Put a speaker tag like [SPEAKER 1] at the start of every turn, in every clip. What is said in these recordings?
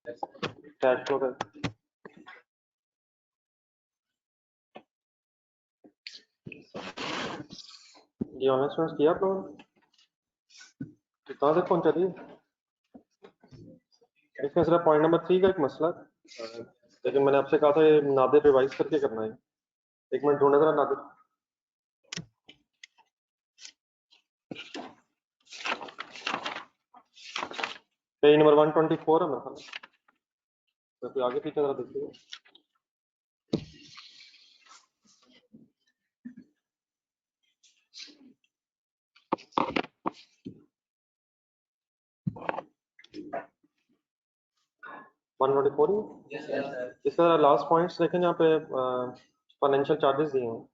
[SPEAKER 1] Cash flow का ये online students किया आप लोगों ने? कहाँ तक पहुँचा दी? इसमें सिर्फ पॉइंट नंबर 3 का एक मसला है, लेकिन मैंने आपसे कहा था ये नादिर रिवाइज करके करना है। एक मिनट ढूंढे जरा नादिर। पेज नंबर 124 है मेरे ख्याल में, तो कोई आगे पीछे जरा देखिए। इसका लास्ट पॉइंट्स देखें, यहाँ पे फाइनेंशियल चार्जेस दिए हैं।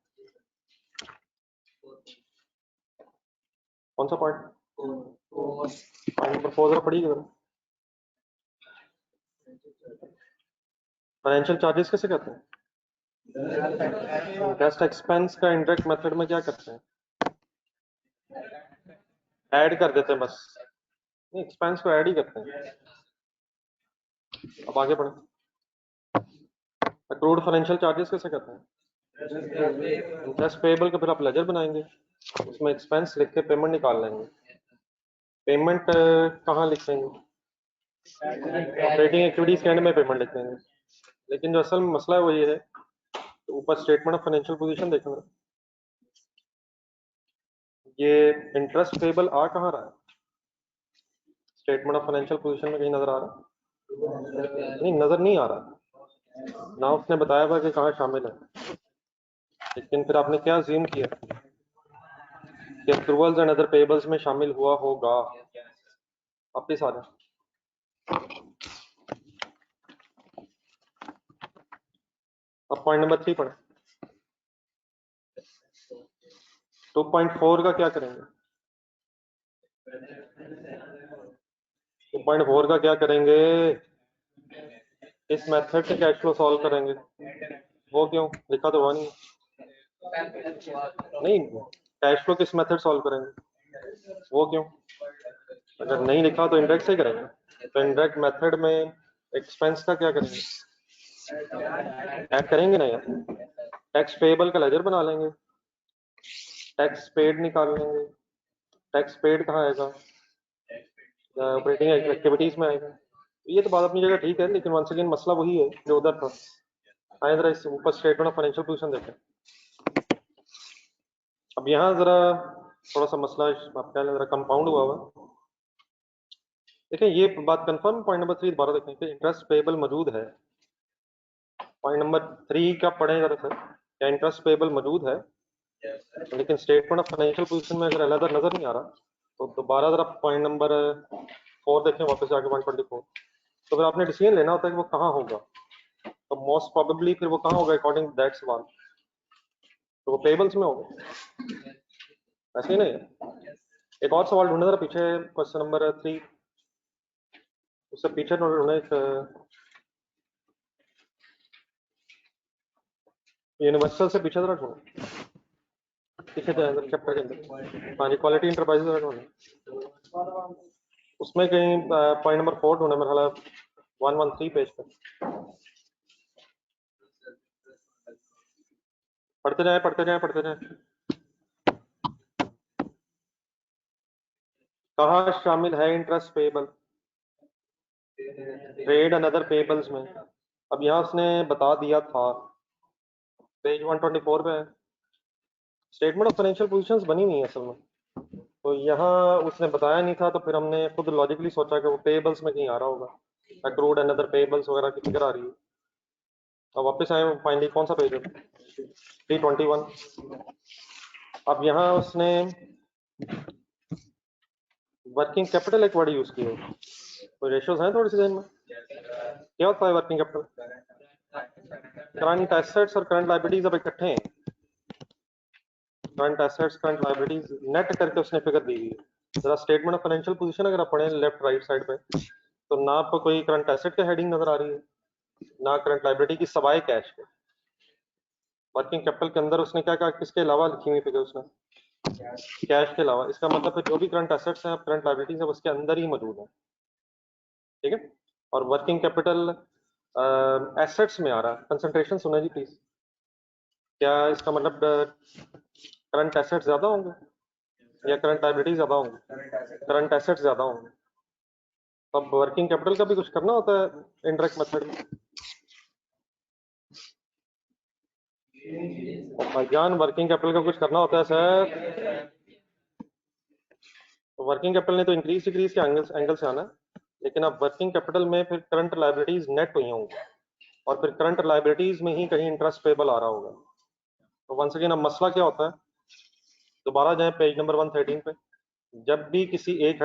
[SPEAKER 1] कौन सा पॉइंट? पॉइंट नंबर 4 जरा पढ़िएगा। फाइनेंशियल चार्जेस कैसे कहते हैं? इंटरेस्ट एक्सपेंस का इंडायरेक्ट मेथड में क्या करते हैं? ऐड कर देते हैं बस, नहीं एक्सपेंस को ऐड ही करते हैं। अब आगे बढ़े। अक्रूड फाइनेंशियल चार्जेस कैसे कहते हैं? इंटरेस्ट पेबल का फिर आप लेजर बनाएंगे, उसमें एक्सपेंस लिख के पेमेंट निकाल लेंगे। पेमेंट कहाँ लिखेंगे? ऑपरेटिंग एक्टिविटीज के एंड में पेमेंट लिखेंगे। लेकिन जो असल मसला है वो ये है, तो ऊपर स्टेटमेंट ऑफ फाइनेंशियल पोजीशन देखेंगे, ये इंटरेस्ट पेबल आ कहाँ रहा है? स्टेटमेंट ऑफ फाइनेंशियल पोजीशन में कहीं नजर आ रहा है? नहीं, नजर नहीं आ रहा ना, उसने बताया हुआ कि कहाँ शामिल है। लेकिन फिर आपने क्या अज्यूम किया कि अक्रूवल्स एंड अदर पेबल्स में शामिल हुआ होगा। वापिस आ जाए। अब पॉइंट नंबर 3 पढ़े। 2.4 का क्या करेंगे? 2.4 का क्या करेंगे? इस मेथड से कैश फ्लो सॉल्व करेंगे। वो क्यों लिखा तो हुआ नहीं? नहीं, कैश फ्लो किस मेथड सॉल्व करेंगे? वो क्यों? अगर नहीं लिखा तो इंडेक्स से करेंगे। तो इंडायरेक्ट मेथड में एक्सपेंस का क्या करेंगे? ऐड करेंगे ना यार। टैक्स पेबल का लेजर बना लेंगे, टैक्स पेड निकाल लेंगे। टैक्स पेड कहाँ आएगा? ऑपरेटिंग एक्टिविटीज में आएगा। ये तो बात अपनी जगह ठीक है, लेकिन वंस अगेन मसला वही है जो उधर था। आए जरा इस ऊपर स्टेटमेंट ऑफ फाइनेंशियल पोजीशन देखें। अब यहाँ जरा थोड़ा सा मसला आप कह लें जरा कंपाउंड हुआ हुआ। देखें ये बात कंफर्म, पॉइंट नंबर 3 दोबारा देखें कि इंटरेस्ट पेबल मौजूद है। पॉइंट नंबर 3 क्या पढ़े जरा सर, क्या इंटरेस्ट पेबल मौजूद है? लेकिन स्टेटमेंट ऑफ फाइनेंशियल पोजीशन में अगर अलग नजर नहीं आ रहा, तो दोबारा जरा पॉइंट नंबर 4 देखें, वापस जाके 124। तो फिर आपने डिसीजन लेना होता है कि वो कहाँ होगा। तो मोस्ट प्रोबेबली फिर वो कहाँ होगा अकॉर्डिंग दैट सवाल, तो वो पेबल्स में होगा, ऐसे ही नहीं है। एक और सवाल ढूंढे जरा पीछे, क्वेश्चन नंबर 3 उससे पीछे ढूंढे एक यूनिवर्सल से पीछे जरा ढूंढे, पीछे चैप्टर के अंदर। हाँ जी, क्वालिटी इंटरप्राइजेज जरा ढूंढे, उसमें कहीं पॉइंट नंबर 4 ढूंढे मेरे ख्याल 113 पेज पर। पढ़ते जाए पढ़ते जाए पढ़ते जाए। कहाँ शामिल है interest payable? Trade and other payables में। अब यहाँ उसने बता दिया था, पेज 124 पे है। स्टेटमेंट ऑफ फाइनेंशियल पोजीशंस बनी हुई है असल में, तो यहाँ उसने बताया नहीं था, तो फिर हमने खुद लॉजिकली सोचा कि वो पेबल्स में कहीं आ रहा होगा, अक्रूड एंड अदर पेबल्स वगैरह की फिक्र आ रही है। अब वापस आए फाइनली, कौन सा पेज है? 321। अब यहाँ उसने वर्किंग कैपिटल एक वर्ड यूज की है, कोई रेशियोज हैं थोड़ी सी देर में? क्या होता है वर्किंग कैपिटल? करंट एसेट्स और करंट लायबिलिटीज अब इकट्ठे हैं। Current assets current liabilities net करके उसने फिगर दी हुई है। जरा स्टेटमेंट ऑफ फाइनेंशियल पोजीशन अगर आप पढ़ें लेफ्ट राइट साइड पे, तो ना आपको कोई करंट एसेट की हेडिंग नजर आ रही है, ना करंट लायबिलिटी की, सवाए कैश के। वर्किंग कैपिटल के अंदर उसने क्या कहा, किसके अलावा लिखी हुई फिगर उसने? कैश के अलावा। इसका मतलब है जो भी करंट एसेट्स हैं, करंट लायबिलिटीज है, उसके अंदर ही मौजूद है। ठीक है। और वर्किंग कैपिटल एसेट्स में आ रहा है। कंसंट्रेशन सुना जी प्लीज। क्या इसका मतलब करंट एसेट्स ज्यादा होंगे या करंट लायबिलिटीज ज्यादा होंगे? करंट एसेट्स ज्यादा होंगे। अब वर्किंग कैपिटल का भी कुछ करना होता है इनडायरेक्ट मेथड में। भाईजान वर्किंग कैपिटल का कुछ करना होता है सर। वर्किंग कैपिटल ने तो इंक्रीज डिक्रीज के एंगल से आना है, लेकिन अब वर्किंग कैपिटल में फिर करंट लायबिलिटीज नेट हुई होंगी और फिर करंट लायबिलिटीज में ही कहीं इंटरेस्ट पेबल आ रहा होगा। तो वंस अगेन अब मसला क्या होता है, दोबारा जाए पेज नंबर 113 पे। जब भी किसी एक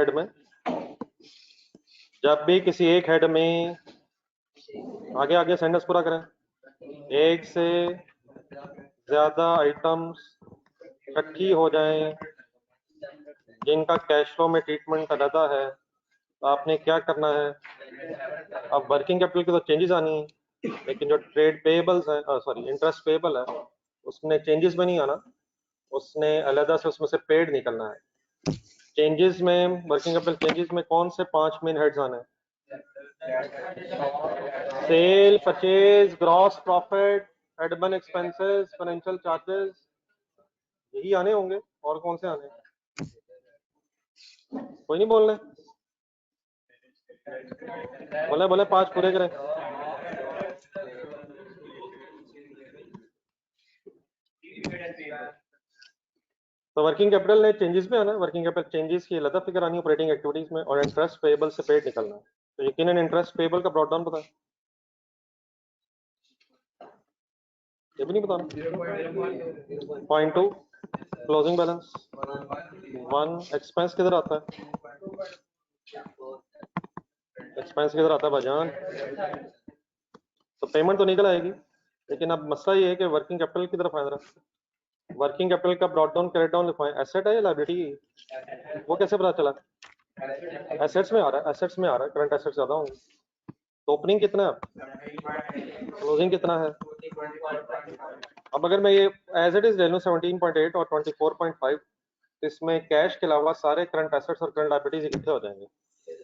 [SPEAKER 1] हेड में आगे आगे सेंटेंस पूरा करें, एक से ज्यादा आइटम्स इकट्ठी हो जाएं जिनका कैश फ्लो में ट्रीटमेंट अलग है, तो आपने क्या करना है? अब वर्किंग कैपिटल की तो चेंजेस आनी है, लेकिन जो ट्रेड पेबल्स है, सॉरी इंटरेस्ट पेबल है, उसमें चेंजेस में नहीं आना, उसने अलग से उसमें से पेड निकलना है। चेंजेस में, वर्किंग कैपिटल चेंजेस में कौन से 5 मेन हेड्स आने हैं? Sale, purchase, gross profit, admin expenses, financial charges, यही आने होंगे। और कौन से आने? कोई नहीं बोलने, बोले बोले 5 पूरे करें। तो वर्किंग कैपिटल ने चेंजेस में आना है। वर्किंग कैपिटल चेंजेस की अलग फिगर आनी है ऑपरेटिंग एक्टिविटीज में, और इंटरेस्ट पेबल से पेड निकलना है। तो यकीनन इंटरेस्ट पेबल का ब्रॉट डाउन पता है? ये भी नहीं बताना। 0.2 क्लोजिंग बैलेंस। 1 एक्सपेंस किधर आता है? एक्सपेंस किधर आता है भाईजान? तो पेमेंट तो निकल आएगी, लेकिन अब मसला ये है कि वर्किंग कैपिटल की तरफ आ रहा है। वर्किंग कैपिटल का ब्रॉट डाउन क्रेडिट डाउन लिखवाएं, एसेट है या लायबिलिटी? वो कैसे पता चला? एसेट्स में आ रहा है, एसेट्स में आ रहा है, करंट एसेट्स ज्यादा होंगे। तो ओपनिंग कितना है, क्लोजिंग कितना है? अब अगर मैं ये एज इट इज ले लूं 17.8 और 24.5, तो इसमें कैश के अलावा सारे करंट एसेट्स और करंट लायबिलिटीज इकट्ठे हो जाएंगे।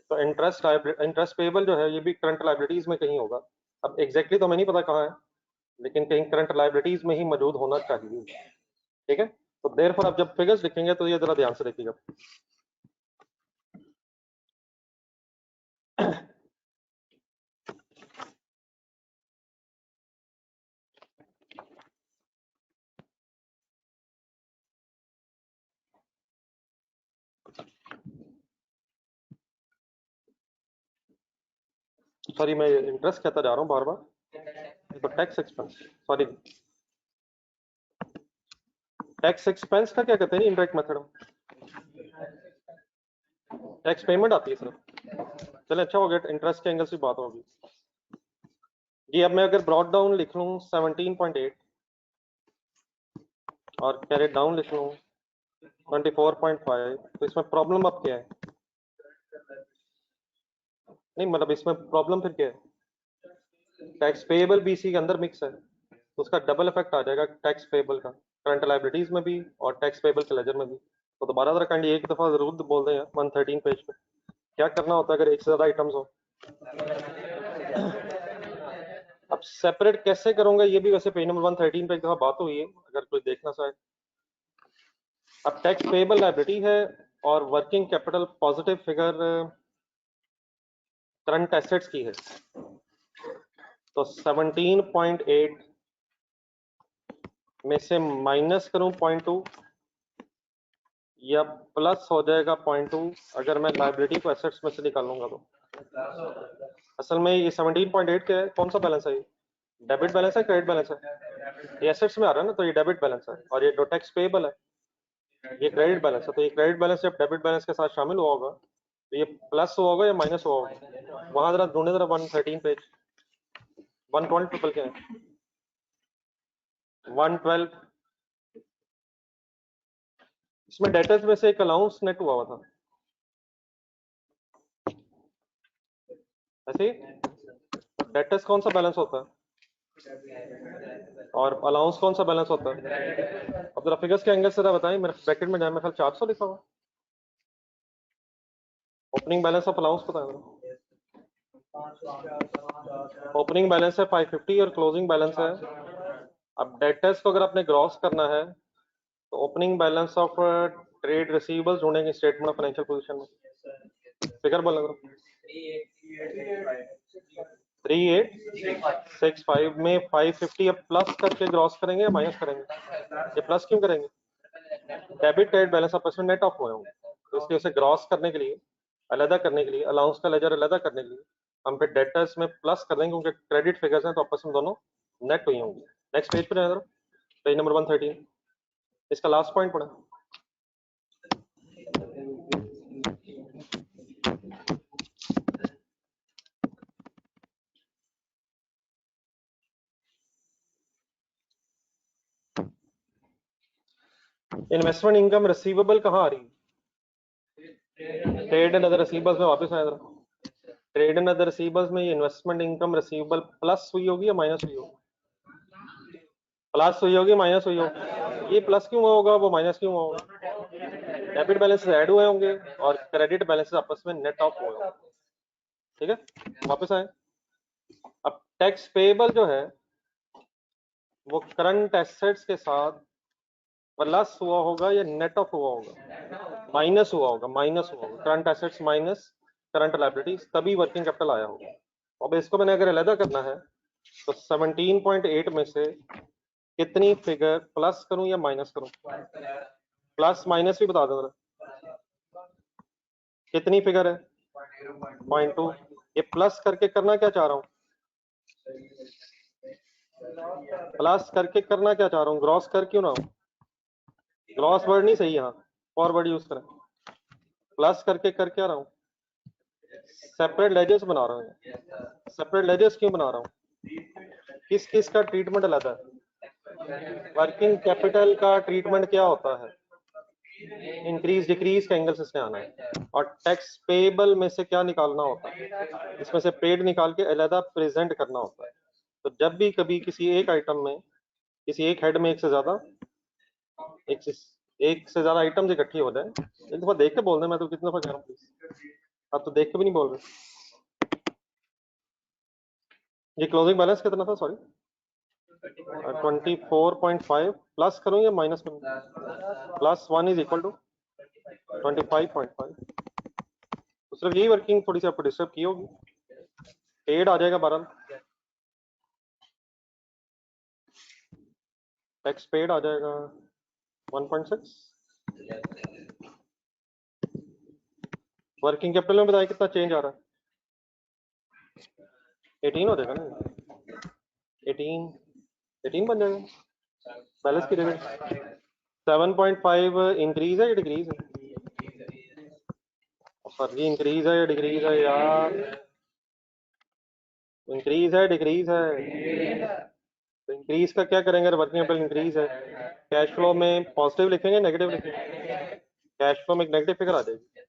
[SPEAKER 1] तो इंटरेस्ट पेबल जो है ये भी करंट लायबिलिटीज में कहीं होगा। अब एग्जैक्टली तो मैं नहीं पता कहाँ है, लेकिन कहीं करंट लायबिलिटीज में ही मौजूद होना चाहिए। ठीक है, तो देयरफॉर आप जब फिगर्स लिखेंगे तो ये जरा ध्यान से देखिएगा। सॉरी, मैं इंटरेस्ट कहता जा रहा हूँ बार बार। तो tax expense, sorry tax expense का क्या कहते हैं इनडायरेक्ट मेथड में? टैक्स पेमेंट आती है सिर्फ। चले अच्छा हो गया, इंटरेस्ट के एंगल से बात होगी जी। अब मैं अगर ब्रॉड डाउन लिख लूँ 17.8 और कैरेट डाउन लिख लूँ 24.5, तो इसमें प्रॉब्लम अब क्या है? नहीं मतलब इसमें प्रॉब्लम फिर क्या है? टैक्स पेएबल भी इसी के अंदर मिक्स है, तो उसका डबल इफेक्ट आ जाएगा टैक्स पेएबल का, करंट लायबिलिटीज में भी और टैक्स पेएबल के लेजर में भी। तो दोबारा जरा काइंडली एक दफा जरूर बोल दें यार 113 पेज पे क्या करना होता है अगर एक से ज्यादा आइटम्स हो। अब सेपरेट कैसे करूंगा ये भी वैसे पेज नंबर 113 पे एक दफा बात हुई है, अगर कोई देखना चाहे। अब टैक्स पेएबल लायबिलिटी है और working capital positive figure current assets की है, तो 17.8 में से माइनस करूं 0.2 या प्लस हो जाएगा 0.2 अगर मैं लायबिलिटी को एसेट्स में से निकालूंगा तो? असल में ये 17.8 क्या है, कौन सा बैलेंस है ये? डेबिट बैलेंस है, क्रेडिट बैलेंस है? ये एसेट्स में आ रहा है ना, तो ये डेबिट बैलेंस है, और ये जो टैक्स पेएबल है ये क्रेडिट बैलेंस है। तो ये क्रेडिट बैलेंस जब डेबिट बैलेंस के साथ शामिल हुआ होगा तो ये प्लस हुआ होगा या माइनस हुआ होगा? वहां जरा ढूंढे जरा 113 पेज 112 ट्रिपल क्या है? 112। इसमें डेटर्स में से एक अलाउंस नेट हुआ था ऐसे ही। डेटर्स कौन सा बैलेंस होता है और अलाउंस कौन सा बैलेंस होता है? अब जरा फिगर्स के एंगल से जरा बताएं। मेरे ब्रैकेट में जाए, मेरे ख्याल 400 लिखा हुआ ओपनिंग बैलेंस ऑफ अलाउंस पता है? ओपनिंग बैलेंस है 550 और क्लोजिंग बैलेंस है। अब डेटर्स को अगर आपने ग्रॉस करना है तो opening balance of trade receivables ढूंढेंगे स्टेटमेंट ऑफ फाइनेंशियल पोजीशन में। फिगर बोलना करो। 3865 में 550 अब प्लस करके ग्रॉस करेंगे या माइनस करेंगे? ये प्लस क्यों करेंगे? डेबिट क्रेडिट बैलेंस आपस में नेट ऑफ हुए होंगे, तो इसलिए उसे ग्रॉस करने के लिए, अलग करने के लिए, अलाउंस का लेजर अलग करने के लिए हम फिर डेटर्स में प्लस कर देंगे क्योंकि क्रेडिट फिगर्स हैं तो आपस में दोनों नेट हुई होंगी। नेक्स्ट पेज पे जाओ, पेज नंबर 113, इसका लास्ट पॉइंट पढ़ा। इन्वेस्टमेंट इनकम रिसीवेबल कहाँ आ रही है? ट्रेड एंड अदर रिसीवेबल्स में वापस आया जरा। ट्रेड एंड अदर रिसीवेबल्स में ये इन्वेस्टमेंट इनकम रिसीवेबल प्लस हुई होगी या माइनस हुई होगी? प्लस हुई होगी, माइनस हुई होगी। ये प्लस क्यों होगा, वो माइनस क्यों होगा? डेबिट बैलेंस ऐड हुए होंगे और क्रेडिट बैलेंस आपस में नेट ऑफ हुए होंगे। ठीक है, वापस आए। अब टैक्स पेएबल जो है वो करंट एसेट्स के साथ प्लस हुआ होगा या नेट ऑफ हुआ होगा? माइनस हुआ होगा, माइनस हुआ होगा। Current assets minus current liabilities, तभी वर्किंग कैपिटल आया होगा। अब इसको मैंने अगर अलग करना है तो 17.8 में से कितनी फिगर प्लस करूं या माइनस करूं? प्लस माइनस भी बता दो जरा, कितनी फिगर है? 0.2। ये प्लस करके करना क्या चाह रहा हूं? प्लस करके करना क्या चाह रहा हूं? ग्रॉस कर क्यों ना हूं? ग्रॉस वर्ड नहीं सही, यहाँ फॉरवर्ड यूज करें। प्लस करके कर क्या रहा हूं? सेपरेट लेजर्स बना रहा हूं। सेपरेट लेजर्स क्यों बना रहा हूं? किस किस का ट्रीटमेंट अलग है? वर्किंग कैपिटल का ट्रीटमेंट क्या होता है? इंक्रीज डिक्रीज का एंगल से इसमें आना है। और टैक्स पेएबल में से क्या निकालना होता है? इसमें से पेड निकाल के अलग प्रेजेंट करना होता है। तो जब भी कभी किसी एक आइटम में, किसी एक हेड में एक से ज्यादा आइटम्स इकट्ठी हो जाए, एक दफा देख के बोल दे, मैं तो कितने दफा कह रहा हूँ प्लीज, आप तो देख के भी नहीं बोल रहे। ये क्लोजिंग बैलेंस कितना था? सॉरी 24.5। प्लस करूं या माइनस करूं? Plus 1 is equal to 25.5। तो सिर्फ यही वर्किंग थोड़ी सी आपको डिस्टर्ब की होगी। पेड आ जाएगा 12, टैक्स पेड आ जाएगा 1.6। वर्किंग कैपिटल में बताया कितना चेंज आ रहा है? 18 हो जाएगा ना, 18 बन जाएगा। बैलेंस की जगह 7.5 इंक्रीज है या डिक्रीज है? सर ये इंक्रीज है या डिक्रीज है यार? इंक्रीज है डिक्रीज है? तो इंक्रीज का क्या करेंगे? वर्किंग कैपिटल इंक्रीज है, कैश फ्लो में पॉजिटिव लिखेंगे नेगेटिव लिखेंगे? कैश फ्लो में एक नेगेटिव फिगर आ जाएगी।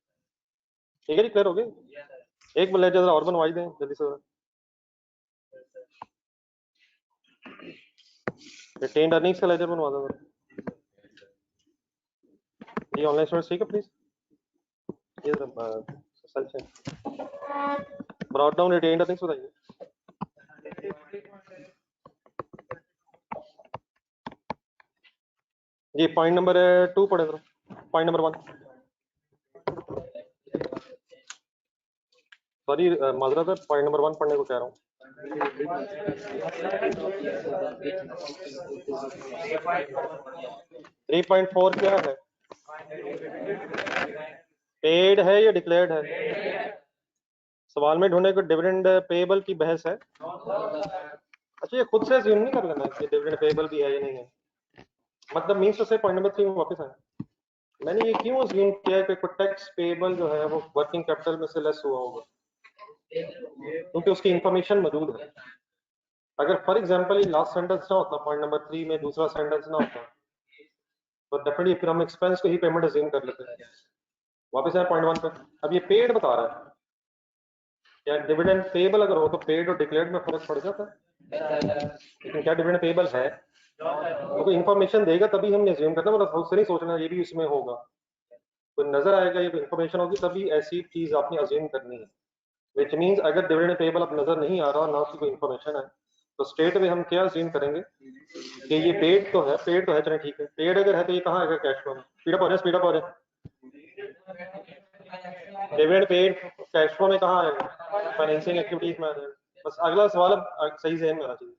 [SPEAKER 1] ठीक है, क्लियर हो गए? एक लेजर और बनवाई दें जल्दी से। रिटेन्ड अर्निंग्स का लेजर बनवा दो जी। ऑनलाइन स्टूडेंट्स ठीक है प्लीज, ये ब्रॉट डाउन रिटेन्ड अर्निंग्स बताइए। जी पॉइंट नंबर 2 पढ़े करो, पॉइंट नंबर 1। सॉरी माजरा सर, पॉइंट नंबर 1 पढ़ने को कह रहा हूँ। 3.4 क्या है? पेड है या डिक्लेयर्ड है? सवाल में ढूंढने को डिविडेंड पेएबल की बहस है। अच्छा, ये खुद से अज्यूम नहीं कर लेना कि डिविडेंड पेएबल भी है या नहीं है। मतलब मींस तो से पॉइंट नंबर 3 में वापस आए। मैंने ये क्यों अज्यूम किया कि टैक्स पेएबल जो है वो वर्किंग कैपिटल में से लेस हुआ होगा? क्योंकि उसकी इंफॉर्मेशन मौजूद है। अगर फॉर एग्जांपल ये लास्ट सेंटेंस ना होता, पॉइंट नंबर 3 में दूसरा सेंटेंस ना होता, तो डेफिनेटली फिर हम एक्सपेंस को ही पेमेंट अज्यूम कर लेते हैं। वापस आए पॉइंट 1 पे। अब ये पेड बता रहा है, क्या डिविडेंड पेएबल अगर हो तो पेड और डिक्लेयर्ड में फर्क पड़ जाता है? लेकिन क्या डिविडेंड पेएबल है? तो इंफॉर्मेशन देगा तभी हम अज्यूम करते हैं, मतलब खुद से नहीं सोचना ये भी इसमें होगा। कोई नजर आएगा, ये इंफॉर्मेशन होगी तभी ऐसी चीज आपने अज्यूम करनी है। विच मींस अगर डिविडेंड पेबल अब नजर नहीं आ रहा ना उसकी कोई इन्फॉर्मेशन है तो स्टेट में हम क्या अज्यूम करेंगे कि ये पेड तो है चले ठीक है। पेड अगर है तो ये कहाँ आएगा कैश फ्लो में? स्पीड अप हो जाए डिविडेंड पेड कैश फ्लो में कहाँ आएगा? फाइनेंसिंग एक्टिविटीज में आ जाएगा। बस अगला सवाल अब सही जहन में आना चाहिए।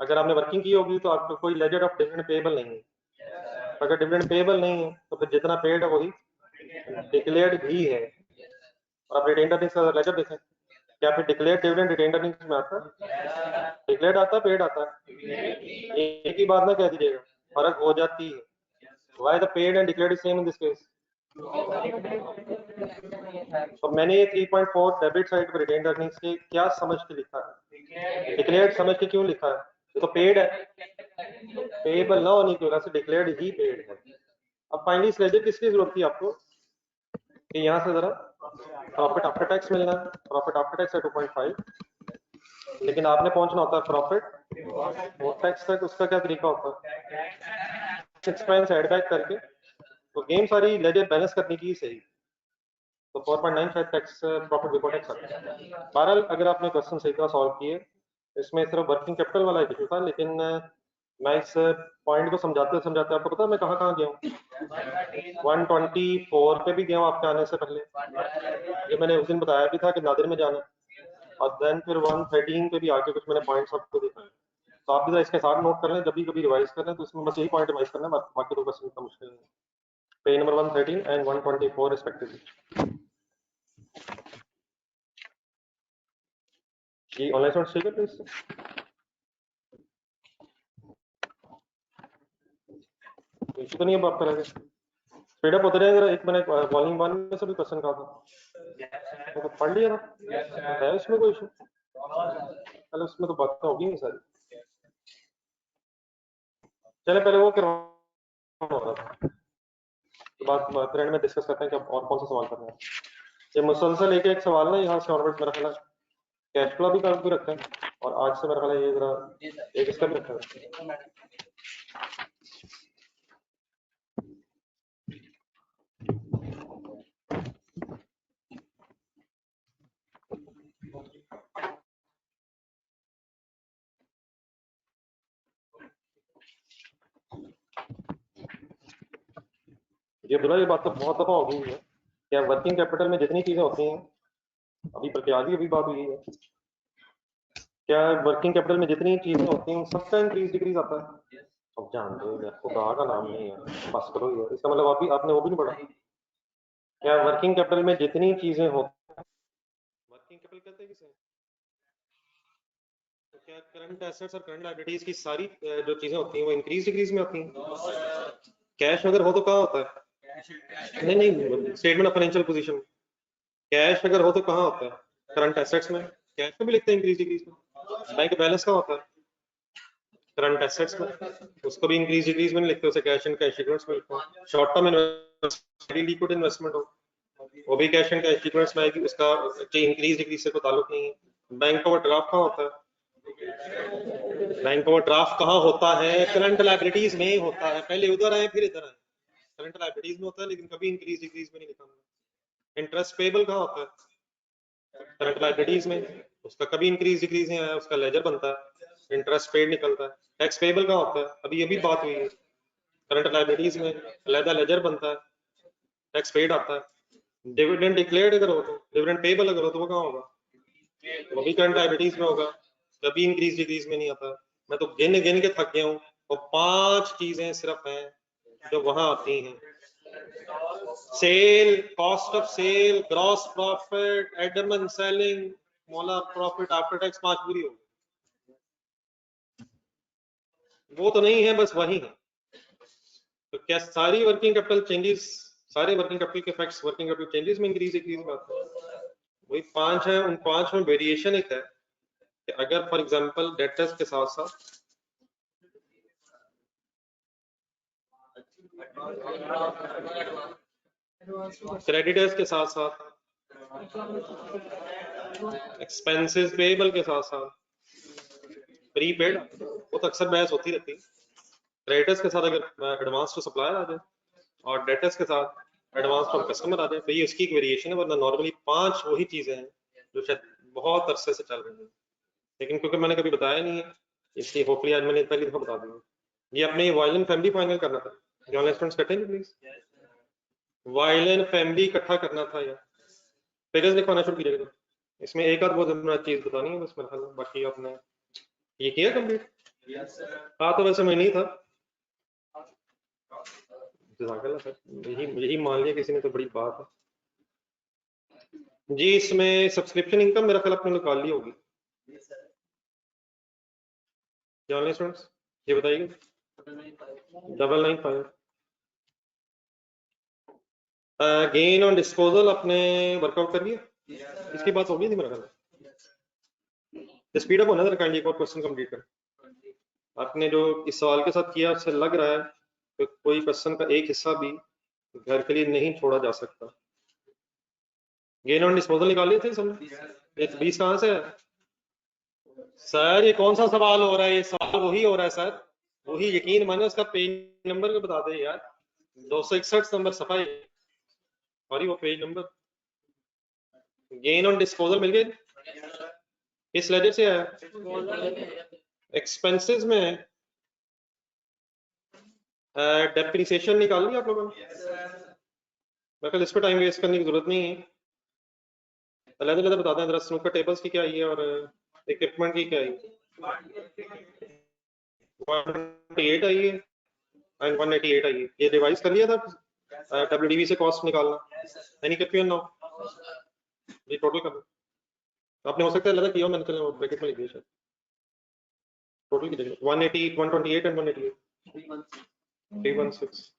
[SPEAKER 1] अगर आपने वर्किंग की होगी तो आपको कोई लेजर ऑफ डिविडेंड पेबल नहीं है। अगर डिविडेंड पेबल नहीं है तो फिर जितना पेड है वही डिक्लेयर्ड भी है। और आप रिटेन अर्निंग्स का लेजर देखें, क्या फिर डिक्लेयर्ड डिविडेंड रिटेन अर्निंग्स में आता है? डिक्लेयर्ड आता है, पेड आता है? एक ही बात ना कह दीजिएगा, फर्क हो जाती है। Why the paid and declared is same in this case? तो मैंने ये 3.4 डेबिट साइड पर रिटेन अर्निंग्स के क्या समझ के लिखा है? डिक्लेयर्ड समझ के क्यों लिखा है? ये तो पेड है, पेएबल ना होने की वजह से डिक्लेयर्ड ही पेड है। अब फाइनली इस लेजर किसकी जरूरत थी आपको कि यहाँ से जरा प्रॉफिट आफ्टर टैक्स मिलना है। प्रॉफिट आफ्टर टैक्स है 2.5, लेकिन आपने पहुंचना होता है प्रॉफिट और टैक्स तक। उसका क्या तरीका होता है? एक्सपेंस एड बैक करके। तो गेम सारी लेजर बैलेंस करने की सही। तो 4.9 शायद टैक्स प्रॉफिट बिफोर टैक्स आता है। बहरहाल अगर आपने क्वेश्चन सही तरह सॉल्व किए, इसमें सिर्फ वर्किंग कैपिटल वाला इशू था, लेकिन मैं इस पॉइंट को समझाते समझाते आपको पता है मैं कहाँ कहाँ गया हूँ? 124 पे भी गया हूँ आपके आने से पहले। ये मैंने उस दिन बताया भी था कि नादिर में जाना, और देन फिर 113 पे भी आके कुछ मैंने पॉइंट्स आपको दिखाए। तो आप भी इसके साथ नोट कर लें, जब भी कभी रिवाइज कर लें तो इसमें बस यही पॉइंट रिवाइज करना है, बाकी तो क्वेश्चन का मुश्किल नहीं। Page number 113 and 124 respectively. जी ऑनलाइन सोर्स ठीक है प्लीज। इशू तो नहीं है आपका लगे? स्पीड अप होते रहे। अगर एक मैंने वॉल्यूम 1 में से भी क्वेश्चन कहा था तो पढ़ लिया था, है उसमें कोई इशू? पहले उसमें तो बातें होगी नहीं सारी। चले पहले वो करवा तो बात फ्रेंड में डिस्कस करते हैं कि अब और कौन सा सवाल करना है। ये मुसलसल एक एक सवाल ना यहाँ से ऑनवर्ड मेरा ख्याल कैश फ्लो भी काफी रखा है, और आज से मेरा ख्याल ये जरा एक इसका भी रखा है। ये बुरा, ये बात तो बहुत दफा हो गई है क्या वर्किंग कैपिटल में जितनी चीजें होती हैं, अभी बल्कि आगे अभी बात हुई है, क्या वर्किंग कैपिटल में जितनी चीजें होती हैं सबका इंक्रीज डिक्रीज आता है? अब जानते हो आपको कहा का नाम नहीं है, बस करो ये। इसका मतलब आप भी आपने वो भी नहीं पढ़ा। क्या वर्किंग कैपिटल में जितनी चीजें होती हैं, वर्किंग कैपिटल कहते हैं किसे? तो क्या करंट एसेट्स और करंट लायबिलिटीज की सारी जो चीजें होती हैं वो इंक्रीज डिक्रीज में होती हैं? कैश अगर हो तो कहाँ होता है? नहीं नहीं, statement of financial position. Cash अगर हो तो कहाँ होता है? करंट एसेट्स में। कैश में भी लिखते हैं इंक्रीज डिक्रीज में। बैंक बैलेंस कहाँ होता है? करंट एसेट्स में। उसको भी इंक्रीज डिक्रीज में नहीं लिखते, उसे कैश एंड कैश इक्विवेलेंट्स में लिखते हैं। Short term investment liquid investment हो वो भी कैश एंड कैश इक्विवेलेंट्स में आएगी, उसका इंक्रीज डिक्रीज से कोई ताल्लुक नहीं है। बैंक ओवरड्राफ्ट कहाँ होता है? बैंक ओवरड्राफ्ट कहाँ होता है? करंट लायबिलिटीज में होता है। पहले उधर आए फिर इधर आए। करंट लायबिलिटीज में होता है लेकिन कभी इंक्रीज डिक्रीज में नहीं लिखा। इंटरेस्ट पेबल कहाँ होता है? करंट लायबिलिटीज में। उसका कभी इंक्रीज डिक्रीज नहीं आया, उसका लेजर बनता है, इंटरेस्ट पेड निकलता है। टैक्स पेबल कहाँ होता है? अभी ये भी बात हुई है, करंट लायबिलिटीज में अलग लेजर बनता है, टैक्स पेड आता है। डिविडेंड डिक्लेयर्ड अगर हो तो, डिविडेंड पेबल अगर हो तो वो कहाँ होगा? वो भी करंट लायबिलिटीज में होगा, कभी इंक्रीज डिक्रीज में नहीं आता। मैं तो गिन गिन के थक गया हूँ, और 5 चीजें सिर्फ हैं जो वहां आती हैं। Sale, cost of sale, gross profit, admin selling, मोला प्रॉफिट आफ्टर टैक्स, 5 पूरी हो। वो तो नहीं है, बस वही है। तो क्या सारी वर्किंग कैपिटल चेंजेस, सारे वर्किंग कैपिटल के इफेक्ट्स वर्किंग कैपिटल चेंजेस में इंक्रीज डिक्रीज में आते हैं? वही 5 है, उन 5 में वेरिएशन एक है कि अगर फॉर एग्जांपल डेटर्स के साथ साथ क्रेडिटर्स के साथ साथ एक्सपेंसेस पेएबल के साथ साथ प्रीपेड, वो तो अक्सर बहस होती रहती है। क्रेडिटर्स के साथ अगर एडवांस टू सप्लायर आ जाए और डेटर्स के साथ एडवांस फ्रॉम कस्टमर आ जाए तो ये उसकी एक वेरिएशन है, वरना नॉर्मली 5 वही चीजें हैं जो शायद बहुत अरसे से चल रही है, लेकिन क्योंकि मैंने कभी बताया नहीं है इसलिए होपफुली आज मैंने पहली दफा बता दिया। ये अपने वायलिन फैमिली फाइनल करना था, ऑनलाइन स्टूडेंट्स कटेंगे प्लीज। वायलिन फैमिली इकट्ठा करना था यार, फिगर्स लिखवाना शुरू कीजिएगा। इसमें एक आध बहुत जरूरत चीज बतानी है बस मेरे ख्याल में, बाकी आपने ये किया कंप्लीट? हाँ तो वैसे मैं नहीं था, सर यही यही मान लिया किसी ने तो बड़ी बात है जी। इसमें सब्सक्रिप्शन इनकम मेरा ख्याल आपने निकाल ली होगी ऑनलाइन स्टूडेंट्स, ये बताइए। 995। गेन ऑन डिस्पोजल आपने वर्कआउट कर लिया? इसकी बात होगी थी मेरा ख्याल। स्पीड अप होना था, काइंडली एक और क्वेश्चन कंप्लीट कर। आपने जो इस सवाल के साथ किया उससे लग रहा है कि कोई क्वेश्चन का एक हिस्सा भी घर के लिए नहीं छोड़ा जा सकता। गेन ऑन डिस्पोजल निकाल लिए थे सबने? 20 कहाँ से है सर? ये कौन सा सवाल हो रहा है? ये सवाल वही हो रहा है सर, वही, यकीन माने उसका पेज नंबर को बता दे यार। 261 नंबर सफाई, सॉरी वो page number. Gain on disposal मिल गए? किस लेजर से आया? एक्सपेंसेस में है। डेप्रिसिएशन निकाल लिया आप लोगों ने? मैं कल इस पर टाइम वेस्ट करने की जरूरत नहीं है, अलग-अलग बता दें जरा। स्नूकर टेबल्स की क्या आई है और इक्विपमेंट की क्या आई है? 128 आई है एंड 188 आई है। ये रिवाइज कर लिया था डब्ल्यूडीवी से कॉस्ट निकालना? Any confusion now? ये टोटल कर आपने हो सकता है अलग किया हो, मैंने चलो ब्रैकेट में लिख दिया शायद। टोटल की देखिए 180 128 एंड 188 316।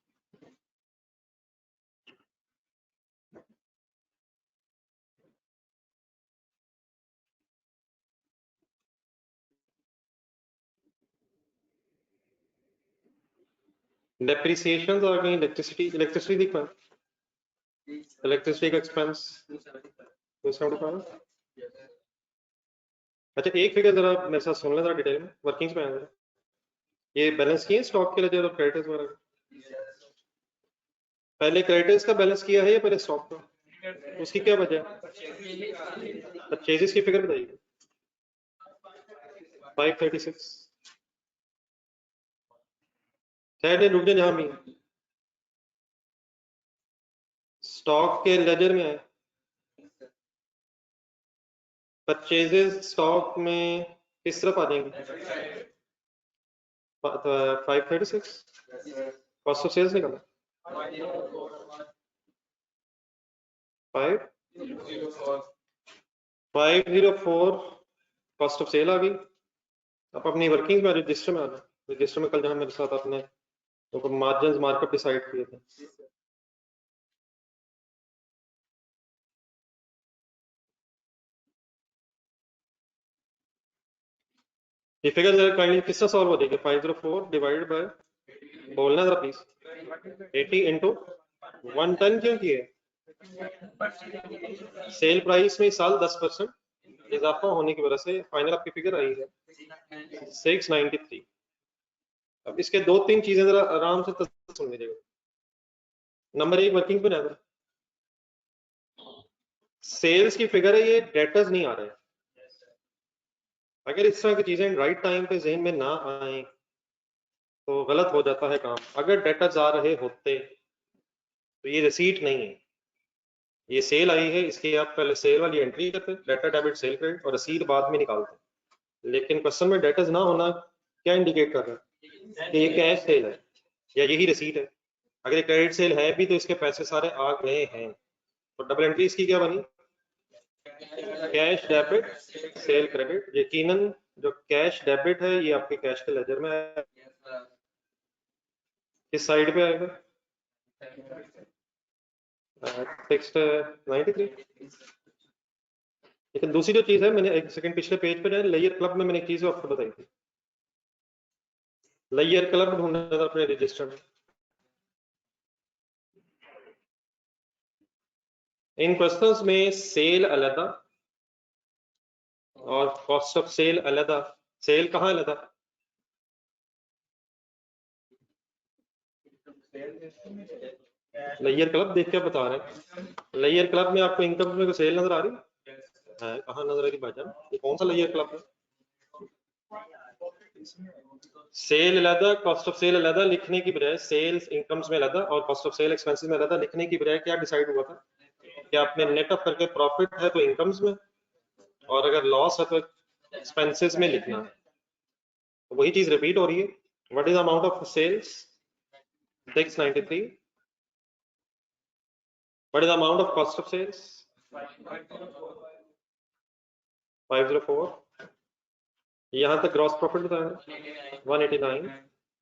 [SPEAKER 1] डेप्रिसिएशंस आ गई। इलेक्ट्रिसिटी दिखा, इलेक्ट्रिसिटी का एक्सपेंस 275। अच्छा एक फिगर जरा मेरे साथ सुन लें जरा डिटेल में, वर्किंग्स में आया जरा। ये बैलेंस किए स्टॉक के लेजर और क्रेडिटर्स वगैरह? पहले क्रेडिटर्स का बैलेंस किया है या पहले स्टॉक का? उसकी क्या वजह? परचेजेस की फिगर बताइए। 536। शायद रुक जाए जहां भी स्टॉक के लेजर में है। परचेजेस स्टॉक में किस तरफ आ जाएंगे? 536 कॉस्ट ऑफ सेल्स निकाला। 504 कॉस्ट ऑफ सेल आ गई। आप अपनी वर्किंग में रजिस्टर में आना, रजिस्टर में कल जहां मेरे साथ आपने तो मार्जिन मार्कअप डिसाइड किए थे। ये फिगर जरा काइंडली किससे सॉल्व हो जाएगी? 504 डिवाइडेड बाय, बोलना जरा प्लीज। 80 इंटू 110 क्यों किए? सेल प्राइस में इस साल 10% इजाफा होने की वजह से फाइनल आपकी फिगर आई है 693। अब इसके दो तीन चीजें जरा आराम से सुन लीजिएगा। नंबर एक, वर्किंग पे रहना, सेल्स की फिगर है, ये डेटर्स नहीं आ रहे। अगर इस तरह की चीजें राइट टाइम पे जहन में ना आए तो गलत हो जाता है काम। अगर डेटर्स आ रहे होते तो ये रिसीट नहीं है, ये सेल आई है, इसके आप पहले सेल वाली एंट्री करते, डेटर डेबिट सेल क्रेडिट, और रसीद बाद में निकालते। लेकिन क्वेश्चन में डेटर्स ना होना क्या इंडिकेट कर रहा है? कि ये कैश सेल है या यही रसीद है। अगर ये क्रेडिट सेल है भी तो इसके पैसे सारे आ गए हैं, तो डबल एंट्री इसकी क्या बनी? Cash debit cell credit. यकीनन जो कैश डेबिट है ये आपके कैश के लेजर में है, किस साइड पे आएगा? टेक्स्ट 93। लेकिन दूसरी जो चीज है, मैंने एक सेकंड पिछले पेज पे जाए, लेयर क्लब में मैंने एक चीज आपको बताई थी। लेयर क्लब ढूंढना था अपने रजिस्टर में। इन क्वेश्चंस में सेल अलग और कॉस्ट ऑफ सेल अलग। सेल कहाँ अलग? लेयर क्लब देख के बता रहे हैं। लेयर क्लब में आपको इनकम में कोई सेल नजर आ रही? कहाँ नजर आ रही भाईजान, ये कौन सा लेयर क्लब है? सेल अलहदा, कॉस्ट ऑफ सेल अलहदा लिखने की बजाय, सेल्स इनकम्स में अलहदा और कॉस्ट ऑफ सेल एक्सपेंसेस में अलहदा लिखने की बजाय क्या डिसाइड हुआ था कि आपने नेट ऑफ करके प्रॉफिट है तो इनकम्स में और अगर लॉस है तो एक्सपेंसेस में लिखना है। तो वही चीज रिपीट हो रही है। What is amount of sales? 693। What is amount of cost of sales? 504। यहां तक ग्रॉस प्रॉफिट बताया 189।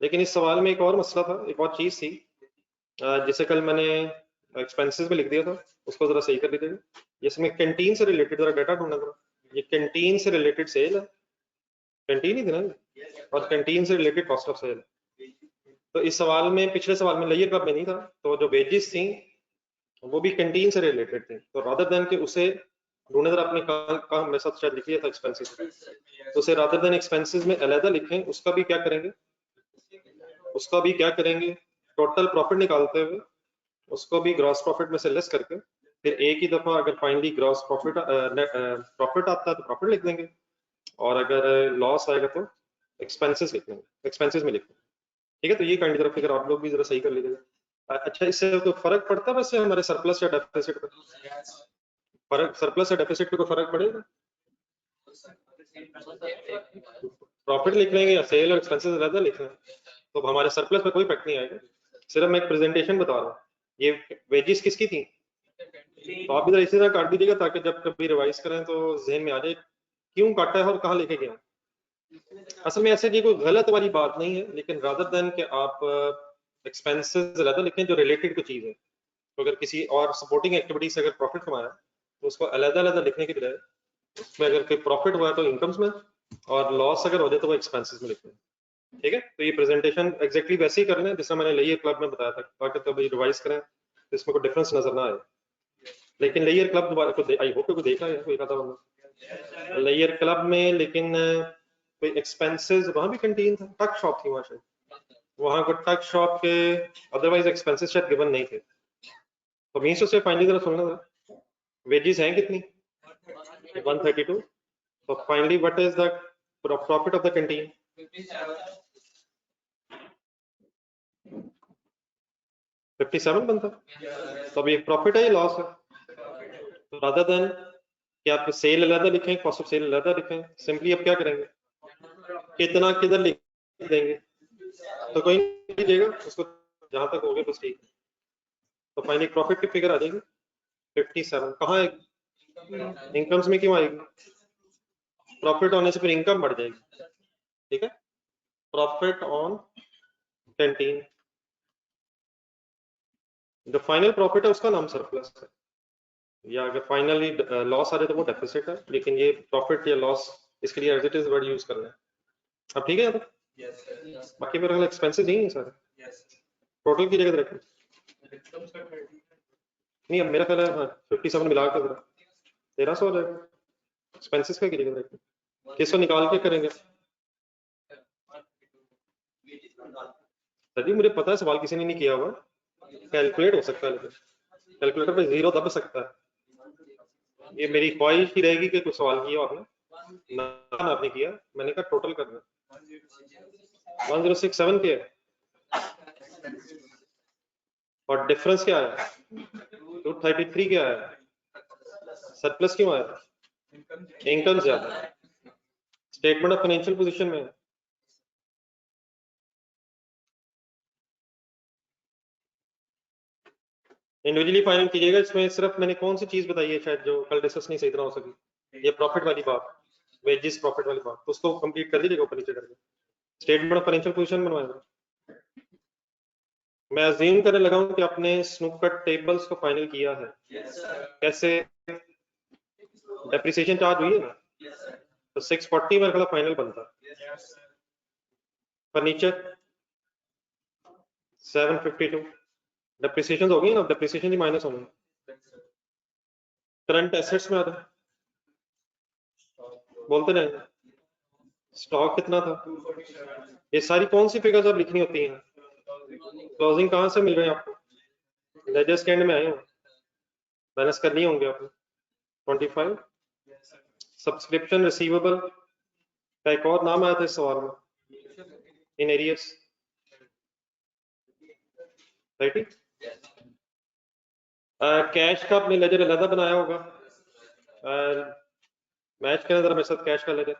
[SPEAKER 1] लेकिन इस सवाल में एक और मसला था, एक और चीज थी जिसे कल मैंने एक्सपेंसेस में लिख दिया था, उसको जरा सही कर लीजिएगा। इसमें कैंटीन से रिलेटेड जरा डाटा ढूंढना था। ये कैंटीन से रिलेटेड सेल है, कैंटीन ही थी ना, और कैंटीन से रिलेटेड कॉस्ट ऑफ सेल। तो इस सवाल में, पिछले सवाल में लेयर क्लब में नहीं था, तो जो वेजेस थी वो भी कैंटीन से रिलेटेड थी। तो रादर देन के उसे ढूंढे, जरा आपने कहा मेरे साथ शायद लिख लिया था एक्सपेंसेस, तो उसे रादर देन एक्सपेंसेस में अलहदा लिखें। उसका भी क्या करेंगे, उसका भी क्या करेंगे, टोटल प्रॉफिट निकालते हुए उसको भी ग्रॉस प्रॉफिट में से लेस करके फिर एक ही दफा अगर फाइनली ग्रॉस प्रॉफिट प्रॉफिट आता है तो प्रॉफिट लिख देंगे, और अगर लॉस आएगा तो एक्सपेंसेस लिख देंगे, एक्सपेंसेस में लिख देंगे। ठीक है, तो ये काइंड तरफ फिगर आप लोग भी जरा सही कर लीजिएगा। अच्छा, इससे तो फर्क पड़ता है वैसे हमारे सरप्लस या डेफिसिट पे? फर्क, सरप्लस या डेफिसिट पे कोई फर्क पड़ेगा? प्रॉफिट लिख लेंगे या सेल और एक्सपेंसेस अलग लिख लेंगे, तो हमारे सरप्लस पे कोई इफेक्ट नहीं आएगा। सिर्फ मैं एक प्रेजेंटेशन बता रहा हूँ। ये वेजेस किसकी थी, तो आप इधर इसी तरह काट दीजिएगा ताकि जब कभी रिवाइज करें तो जहन में आ जाए क्यों काटा है और कहाँ लेके गया। असल में ऐसे ये कोई गलत वाली बात नहीं है, लेकिन रादर देन कि आप एक्सपेंसेस ज्यादा लिखें जो रिलेटेड को चीज है, तो अगर किसी और सपोर्टिंग एक्टिविटी से अगर प्रॉफिट कमाया तो उसको अलग-अलग लिखने की बजाय उसमें अगर कोई प्रॉफिट हुआ तो इनकम्स में और लॉस अगर हो जाए तो वो एक्सपेंसेस में लिखना है। ठीक है, तो ये प्रेजेंटेशन एग्जैक्टली वैसे ही करना है जैसा मैंने लेयर क्लब में बताया था, ताकि तब रिवाइज करें तो इसमें कोई डिफरेंस नजर ना आए। लेकिन लेयर क्लब दोबारा को आई होप कोई देखा है, कोई कहा था लेयर क्लब में, लेकिन कोई एक्सपेंसेस वहां भी कैंटीन था, टक शॉप थी वहां शायद, वहां को टक शॉप के अदरवाइज एक्सपेंसेस शायद गिवन नहीं थे। तो मीन्स से फाइनली जरा सुनना था, वेजेस हैं कितनी? 132। तो finally what is the profit of the canteen? 57 बनता। तो अब ये प्रॉफिट है या लॉस है? तो रादर देन कि आप सेल अलग लिखें, कॉस्ट ऑफ सेल अलग लिखें, सिंपली अब क्या करेंगे, कितना किधर लिख देंगे, तो कोई नहीं लीजिएगा उसको, जहां तक हो गया बस ठीक है। तो फाइनली प्रॉफिट की फिगर आ जाएगी 57। कहाँ है? इनकम्स में क्यों आएगी? प्रॉफिट होने से फिर इनकम बढ़ जाएगी। ठीक है, प्रॉफिट ऑन कैंटीन, जो फाइनल प्रॉफिट है उसका नाम सरप्लस है, या अगर फाइनली लॉस आ जाए तो वो डेफिसिट है, लेकिन ये प्रॉफिट या लॉस इसके लिए as it is word use करना है। अब ठीक है यहाँ तक? बाकी मेरे ख्याल एक्सपेंसेस नहीं है सारे, टोटल की जगह रखें। नहीं, अब मेरा ख्याल है 57 मिला के 1300 हो जाएगा। एक्सपेंसेस का की जगह रखें, किसको निकाल के करेंगे? सर जी मुझे पता है सवाल किसी ने नहीं किया हुआ, कैलकुलेट हो सकता है, लेकिन कैलकुलेटर पे जीरो दब सकता है। ये मेरी ख्वाहिश ही रहेगी कि कुछ सवाल किया आपने ना, आपने किया, मैंने कहा टोटल करना। 1067 के है और डिफरेंस क्या है? 233 क्या है? सरप्लस क्यों आया? इनकम ज्यादा है, स्टेटमेंट ऑफ फाइनेंशियल पोजीशन में। इंडिविजुअली फाइनल कीजिएगा। इसमें सिर्फ मैंने कौन सी चीज बताई है शायद जो कल डिस्कस नहीं सही तरह हो सकी, ये प्रॉफिट वाली बात, वेजेस प्रॉफिट वाली बात, तो उसको कंप्लीट कर दीजिएगा ऊपर नीचे करके। स्टेटमेंट ऑफ फाइनेंशियल पोजीशन बनवाएंगे। मैं अज्यूम करने लगा हूं कि आपने स्नूकट टेबल्स को फाइनल किया है। कैसे? डेप्रिसिएशन चार्ज हुई है ना, तो 640 मेरे ख्याल फाइनल बनता है। फर्नीचर 752, डेप्रिसिएशन हो गई ना, डेप्रिसिएशन ही माइनस होंगे। करंट एसेट्स में आता है, बोलते रहेंगे। स्टॉक कितना था? ये सारी कौन सी फिगर्स अब लिखनी होती हैं? क्लोजिंग कहाँ से मिल रहे हैं आपको? लेजर्स के एंड में आए हो, बैलेंस करनी होंगे आपने। 25 सब्सक्रिप्शन रिसीवेबल का एक और नाम आया था इस सवाल में, इन एरियर्स, राइट। कैश का अपने लेजर अलग बनाया होगा, मैच करना जरा मेरे साथ कैश का लेजर,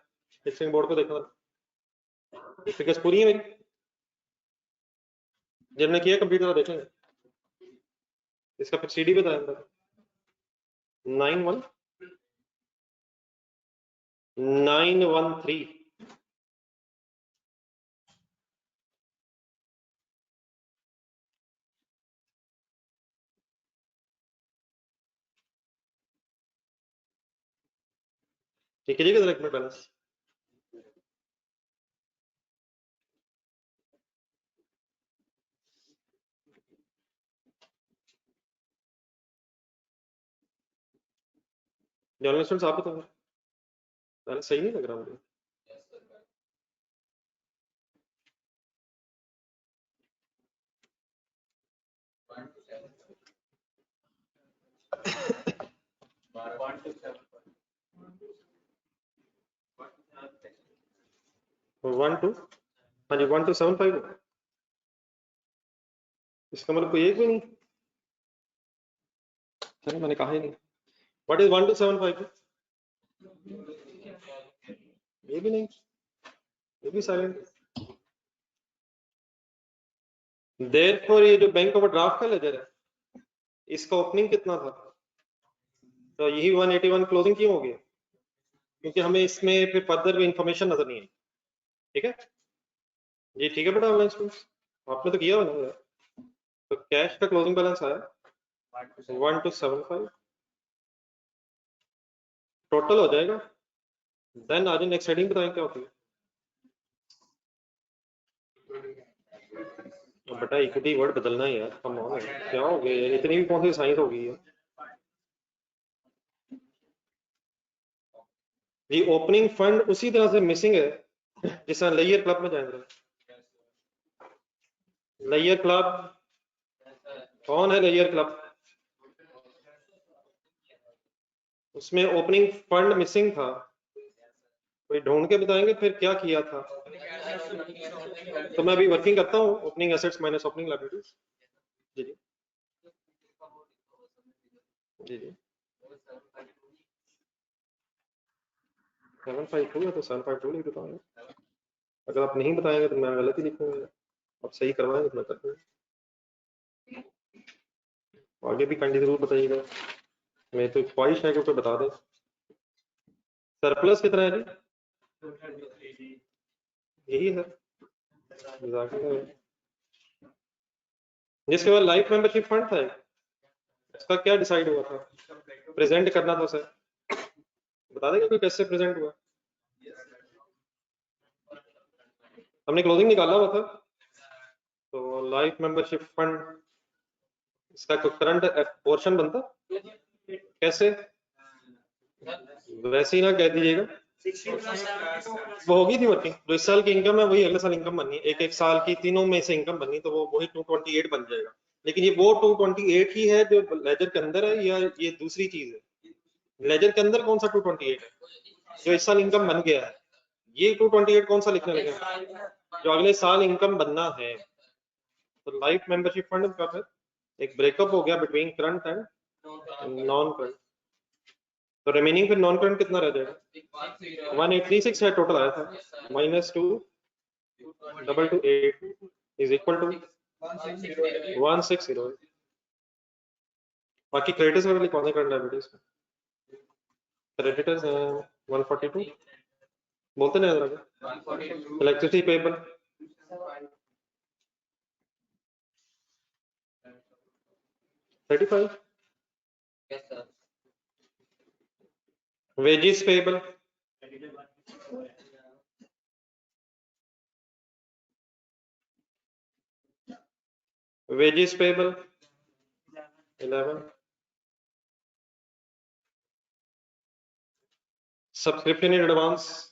[SPEAKER 1] फिक्सिंग बोर्ड को देखना, फिगर्स पूरी है मेरी, जिन्होंने किया कंप्यूटर देखेंगे। इसका फिर सीडी बताएंगे 91913। ठीक है जी, जरा एक मिनट बैलेंस। जनरल स्टूडेंट्स आप बताओ, बैलेंस सही नहीं लग रहा मुझे। वन टू, हाँ जी 1275, इसका मतलब कोई एक भी नहीं, चलो मैंने कहा ही नहीं। What is 1275? ये भी नहीं, ये भी साइलेंट। देयरफॉर ये जो बैंक ओवरड्राफ्ट का लेजर है, इसका ओपनिंग कितना था, तो यही 181 क्लोजिंग क्यों हो गया, क्योंकि हमें इसमें फिर फर्दर इंफॉर्मेशन नजर नहीं आई। ठीक है जी, ठीक है बेटा ऑनलाइन स्टूडेंट्स, आपने तो किया हो ना। तो कैश का क्लोजिंग बैलेंस आया 1275, टोटल हो जाएगा। देन आज नेक्स्ट हेडिंग बताएं क्या होती है। तो बेटा इक्विटी वर्ड बदलना है यार, कम ऑन, क्या हो गया यार, इतनी भी कौन सी साइंस हो गई है जी। ओपनिंग फंड उसी तरह से मिसिंग है जिस तरह लेयर क्लब में जाएंगे। लेयर क्लब कौन है, लेयर क्लब, उसमें ओपनिंग फंड मिसिंग था, कोई ढूंढ के बताएंगे फिर क्या किया था। तो मैं अभी वर्किंग करता हूँ, opening assets minus opening liabilities. जी जी जी जी 752 है तो 752 लिख देता हूँ। अगर आप नहीं बताएंगे तो मैं गलत ही लिखूंगा, आप सही करवाएंगे तो मैं कर दूंगा। आगे भी काइंडली जरूर बताइएगा, मेरी तो ख्वाहिश है कि कोई बता दे। सरप्लस कितना है जी, यही है जिसके बाद लाइफ मेंबरशिप फंड था, इसका क्या डिसाइड हुआ था, प्रेजेंट करना था सर, बता देगा कोई कैसे प्रेजेंट हुआ। हमने क्लोजिंग निकाला हुआ था, तो लाइफ मेंबरशिप फंड इसका करंट पोर्शन बनता कैसे, वैसे ही ना कह दीजिएगा, वो होगी थी वर्किंग, जो इस साल की इनकम है वही अगले साल इनकम बननी है, एक एक साल की तीनों में से इनकम बननी, तो वो वही 228 बन जाएगा। लेकिन ये वो 228 ही है जो लेजर के अंदर है, या ये दूसरी चीज है। लेजर के अंदर कौन सा 228 है जो इस साल इनकम बन गया है, ये 228 कौन सा लिखने लगे जो अगले साल इनकम बनना है। तो लाइफ मेंबरशिप फंड का फिर एक ब्रेकअप हो गया between current and non current, तो रिमेनिंग फिर नॉन करंट कितना रह जाएगा, 1836 है टोटल आया था, -22228 इज इक्वल टू 160। बाकी क्रेडिटर्स वगैरह लिखवा दें, करंट लायबिलिटीज में क्रेडिटर्स हैं 142, बोलते नहीं जरा, electricity payable 35, wages payable wages payable 11, subscription in advance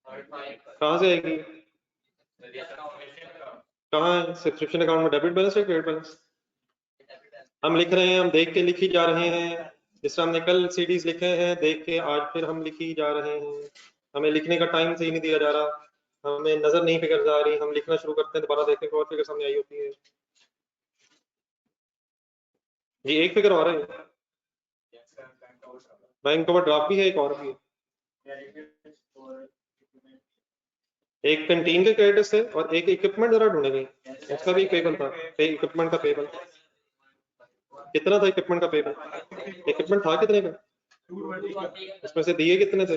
[SPEAKER 1] कहाँ से आएगी, कहाँ है सब्सक्रिप्शन अकाउंट में, डेबिट बैलेंस या क्रेडिट बैलेंस, हम लिख रहे हैं, हम देख के लिखी जा रहे हैं, जिस तरह हमने कल सीडीज लिखे हैं देख के, आज फिर हम लिखी जा रहे हैं। हमें लिखने का टाइम सही नहीं दिया जा रहा, हमें नजर नहीं फिगर आ रही, हम लिखना शुरू करते हैं, दोबारा देखते हैं और फिगर सामने आई होती है। ये एक फिगर और है, बैंक ओवरड्राफ्ट भी है, एक और भी है, एक कैंटीन के क्रेडिट से और एक इक्विपमेंट जरा ढूंढे गई, उसका भी पेबल था, इक्विपमेंट का पेबल कितना था, इक्विपमेंट का पेबल, इक्विपमेंट था कितने का, उसमें से दिए कितने थे,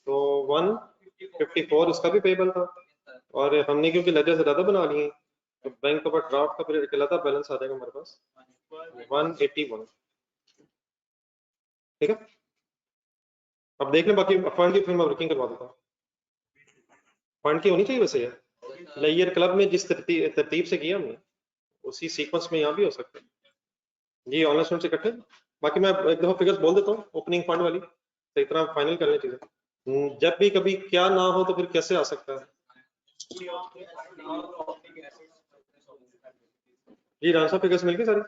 [SPEAKER 1] तो 154 उसका भी पेबल था, और हमने क्योंकि लेजर से ज्यादा बना लिए तो बैंक ओवरड्राफ्ट का फिर अकेला था बैलेंस आ जाएगा हमारे पास 181। ठीक है, अब देख लें बाकी फंड की फिर मैं वर्किंग करवा देता हूँ। फंड की होनी चाहिए वैसे यार, लेयर क्लब में जिस तरतीब से किया हमने उसी सीक्वेंस में यहाँ भी हो सकता है। जी ऑनलाइन स्टूडेंट इकट्ठे, बाकी मैं एक दफा फिगर्स बोल देता हूँ ओपनिंग फंड वाली, तो इतना फाइनल कर लें चीजें, जब भी कभी क्या ना हो तो फिर कैसे आ सकता है। जी रांसा फिगर्स मिल गई सारी,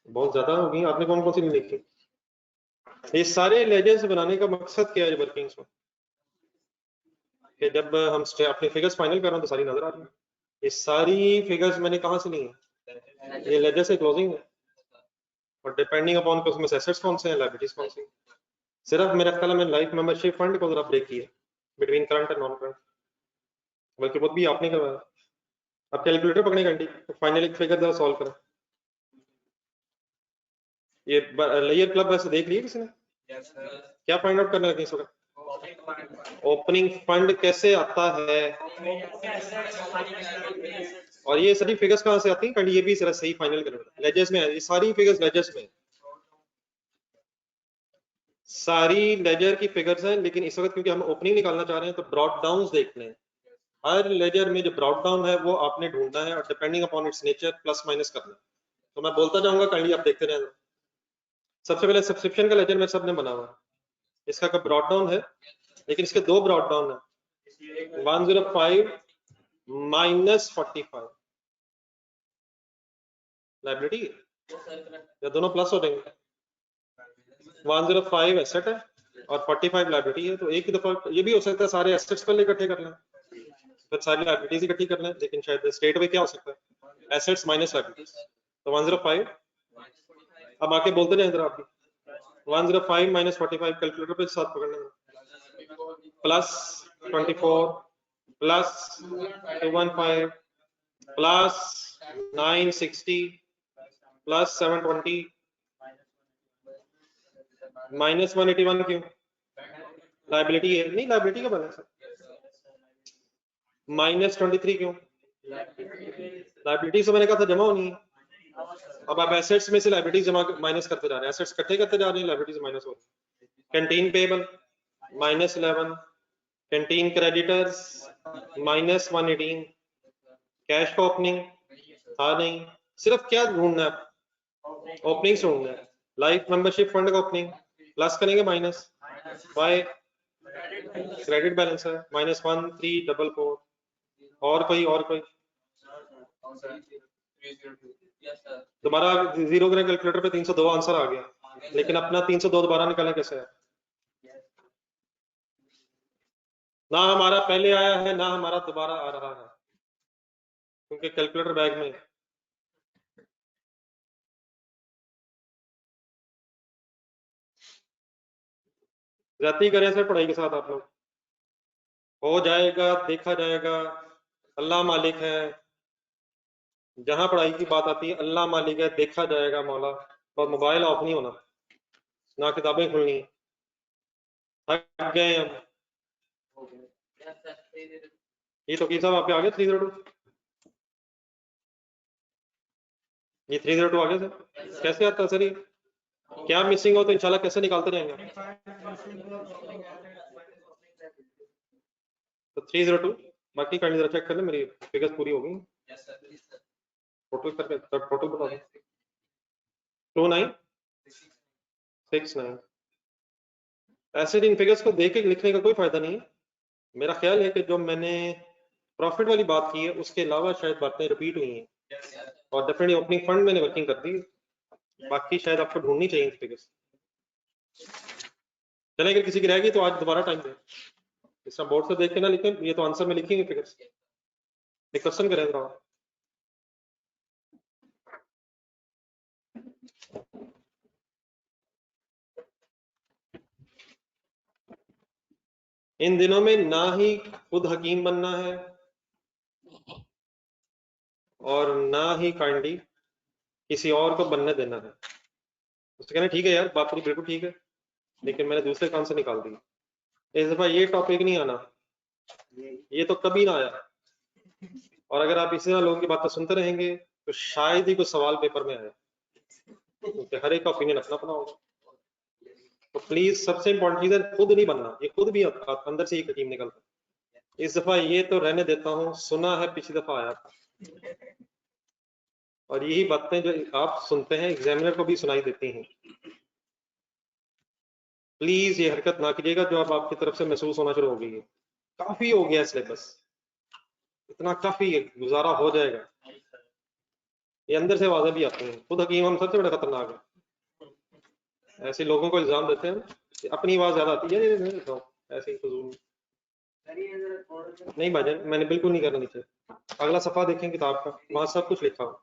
[SPEAKER 1] बहुत ज्यादा होगी, आपने कौन कौन सी नहीं लिखी। ये सारे लेजेंड्स बनाने का मकसद क्या है वर्किंग्स में, कि जब हम अपने फिगर्स फाइनल कर रहे हैं तो सारी नजर आ रही है। ये सारी फिगर्स मैंने कहाँ से ली है, ये लेजर से क्लोजिंग है, और डिपेंडिंग अपॉन कि उसमें एसेट्स कौन से हैं, लायबिलिटीज कौन सी। सिर्फ मेरा ख्याल है मैंने लाइफ मेंबरशिप फंड को जरा ब्रेक किया between current and non current, बल्कि वो भी आपने करवाया। अब कैलकुलेटर पकड़े घंटी तो फाइनल एक फिगर जरा सॉल्व करें। ये लेयर क्लब वैसे देख लिया किसी ने, क्या फाइंड आउट करने लगे इस वक्त, ओपनिंग फंड कैसे आता है, और ये सारी फिगर्स कहाँ से आती हैं, ये भी जरा सही फाइनल करें, लेजर्स में ये सारी फिगर्स लेजर्स में, सारी लेजर की फिगर्स हैं, लेकिन इस वक्त क्योंकि हम ओपनिंग निकालना चाह रहे हैं तो ब्रॉड डाउन देखने हैं, हर लेजर में जो ब्रॉड डाउन है वो आपने ढूंढना है, और depending upon its nature plus minus करना है। तो मैं बोलता जाऊंगा, काइंडली आप देखते रहें। सबसे पहले सब्सक्रिप्शन का लेजर में सबने बना हुआ है, इसका का ब्रॉड डाउन है, लेकिन इसके दो ब्रॉड डाउन है, 105 माइनस 45 लाइबिलिटी, या दोनों प्लस हो जाएंगे, 105 एसेट है और 45 लाइबिलिटी है, तो एक ही दफा ये भी हो सकता है सारे एसेट्स पहले इकट्ठे कर लें फिर सारी लाइबिलिटीज इकट्ठी कर लें, लेकिन शायद स्टेट में क्या हो सकता है, एसेट्स माइनस लाइबिलिटीज, तो 105। अब आके बोलते जाए इधर आप भी, 105 माइनस 45 कैलकुलेटर पे साथ पकड़ लेंगे, plus 24 plus 215 plus 960 plus 720 minus 181 क्यों, लाइबिलिटी है नहीं, लाइबिलिटी का बैलेंस है, माइनस 23 क्यों, लाइबिलिटी से मैंने कहा था जमा होनी है, अब आप एसेट्स में से लाइबिलिटीज जमा माइनस करते जा रहे हैं, एसेट्स इकट्ठे करते जा रहे हैं, लाइबिलिटीज माइनस हो रही है, canteen payable minus 11, canteen creditors minus 118, cash का ओपनिंग था नहीं, सिर्फ क्या ढूंढना है, ओपनिंग ढूंढना है, लाइफ मेंबरशिप फंड का ओपनिंग प्लस करेंगे माइनस बाय क्रेडिट बैलेंस है -1344, और कोई दोबारा जीरो करें कैलकुलेटर पे 302 आंसर आ गया, लेकिन अपना 302 दोबारा निकालें कैसे है, ना हमारा पहले आया है ना हमारा दोबारा आ रहा है, क्योंकि कैलकुलेटर बैग में। जाती करें सर पढ़ाई के साथ आप लोग, हो जाएगा देखा जाएगा, अल्लाह मालिक है, जहां पढ़ाई की बात आती है अल्लाह मालिक है, देखा जाएगा मौला, और मोबाइल ऑफ नहीं होना, ना किताबें खुलनी, थक गए हम। ये तो साहब आप पे आ गया 302, ये 302 आ गया सर, कैसे आता है सर, ये क्या मिसिंग हो तो इंशाल्लाह कैसे निकालते जाएंगे, तो 302 बाकी काइंडली जरा चेक कर ले, मेरी फिगर्स पूरी हो गई, टोटल करके टोटल बता दो, 2969। ऐसे इन फिगर्स को देख के लिखने का कोई फायदा नहीं है, मेरा ख्याल है कि जो मैंने प्रॉफिट वाली बात की है उसके अलावा शायद बातें रिपीट हुई हैं, और डेफिनेटली ओपनिंग फंड मैंने वर्किंग कर दी, बाकी शायद आपको ढूंढनी चाहिए फिगर्स। चले अगर किसी की रहेगी तो आज दोबारा टाइम दें, इस तरह बोर्ड से देख के ना लिखें, ये तो आंसर में लिखेंगे फिगर्स। एक क्वेश्चन करें जरा। इन दिनों में ना ही खुद हकीम बनना है और ना ही काइंडली किसी और को बनने देना है। उससे कहना ठीक है यार, बात तो बिल्कुल ठीक है, लेकिन मैंने दूसरे काम से निकाल दी। इस दफा ये टॉपिक नहीं आना, ये तो कभी ना आया। और अगर आप इसी तरह लोगों की बातें सुनते रहेंगे तो शायद ही कुछ सवाल पेपर में आए, क्योंकि हर एक का ओपिनियन अपना अपना होगा। तो प्लीज सबसे इंपॉर्टेंट चीज है खुद नहीं बनना, ये खुद भी अंदर से एक टीम निकलता है। इस दफा ये तो रहने देता हूँ, सुना है पिछली दफा आया था, और यही बातें जो आप सुनते हैं एग्जामिनर को भी सुनाई देती हैं। प्लीज ये हरकत ना कीजिएगा जो अब आपकी तरफ से महसूस होना शुरू हो गई है। काफी हो गया सिलेबस, इतना काफी है, गुजारा हो जाएगा। ये अंदर से आवाजें भी आती हैं, खुद हकीम हम सबसे बड़ा खतरनाक है। ऐसे लोगों को इल्जाम देते हैं कि अपनी आवाज ज्यादा आती है, ऐसे ही फजूल नहीं भाजन, मैंने बिल्कुल नहीं करना। नीचे अगला सफा देखें किताब का, वहां सब कुछ लिखा हो।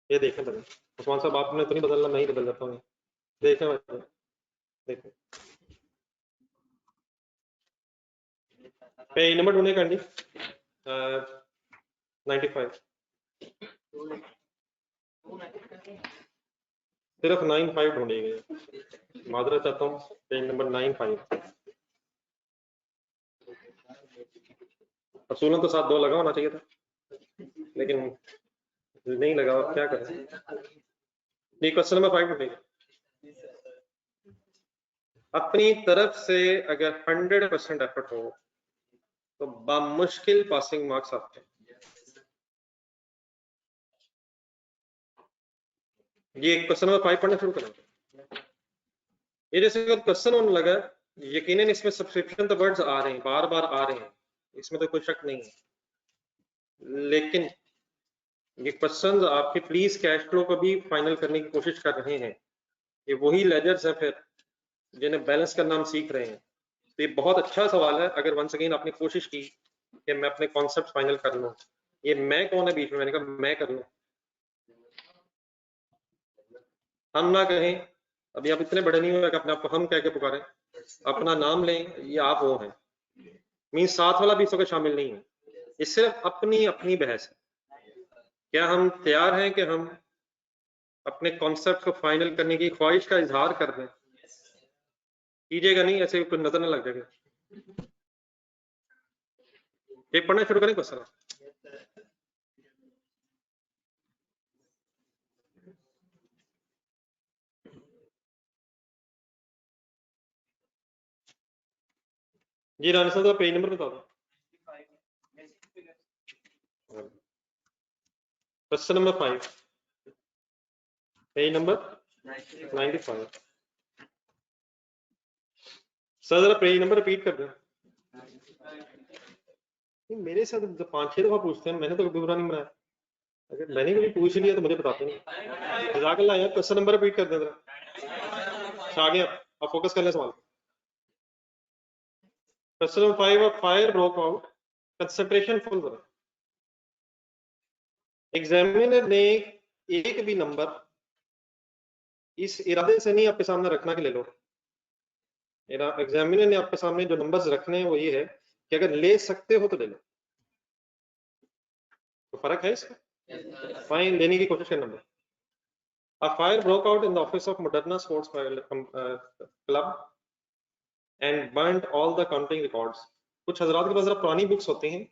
[SPEAKER 1] ये देखें बदल उस्मान साहब, आपने तो नहीं बदलना, मैं ही बदल देता हूँ। देखें भाई, देखें पेज नंबर ढूंढे कैंडी 95, सिर्फ 95 ढूंढेंगे, माजरा चाहता हूँ। पेज नंबर 95, असूलन तो साथ 2 लगा होना चाहिए था, लेकिन नहीं लगा, क्या करें। ये क्वेश्चन नंबर 5 ढूंढेंगे। अपनी तरफ से अगर 100% एफर्ट हो तो बामुश्किल पासिंग मार्क्स आते हैं। ये क्वेश्चन नंबर 5 पढ़ना शुरू करें। ये जैसे क्वेश्चन होने लगा, यकीनन इसमें सब्सक्रिप्शन तो वर्ड्स आ रहे हैं, बार बार आ रहे हैं, इसमें तो कोई शक नहीं है, लेकिन ये क्वेश्चंस आपके प्लीज कैश फ्लो को भी फाइनल करने की कोशिश कर रहे हैं। ये वही लेजर्स हैं फिर जिन्हें बैलेंस करना हम सीख रहे हैं। तो ये बहुत अच्छा सवाल है, अगर वंस अगेन आपने कोशिश की कि मैं अपने कॉन्सेप्ट फाइनल कर लूं। ये मैं कौन है बीच में, मैंने कहा मैं कर लूं, हम ना कहें। अभी आप इतने बड़े नहीं हुए कि अपने आप को हम कह के पुकारें, अपना नाम लें, ये आप वो हैं। मीन साथ वाला भी इसको शामिल नहीं है, ये सिर्फ अपनी अपनी बहस है। क्या हम तैयार हैं कि हम अपने कॉन्सेप्ट को फाइनल करने की ख्वाहिश का इजहार कर दें? कीजिएगा नहीं, ऐसे कुछ नजर न लग जाएगा। ये पढ़ना शुरू करें क्वेश्चन। जी रानी साहब, पेज नंबर बता दो। Question number 5, page number 95। Sir जरा पेज नंबर रिपीट कर दें। मेरे साथ 5-6 दफा पूछते हैं, मैंने तो कभी बुरा नहीं बनाया। अगर मैंने कभी पूछ लिया तो मुझे बताते नहीं। जज़ाकल्लाह यार, क्वेश्चन नंबर रिपीट कर दें जरा। आगे आप फोकस कर लें सवाल। Question number 5, fire broke out, concentration full. Examiner ने एक भी नंबर इस इरादे से नहीं आपके सामने रखना कि ले लो। एग्जामिनर ने आपके सामने जो नंबर्स रखने हैं वो ये है कि अगर ले सकते हो तो ले लो। तो फर्क है इसका, फाइन लेने की कोशिश करना। Number A fire broke out in the office of Moderna Sports Club and burnt all the counting records. कुछ हजरात के पास जरा पुरानी बुक्स होती हैं,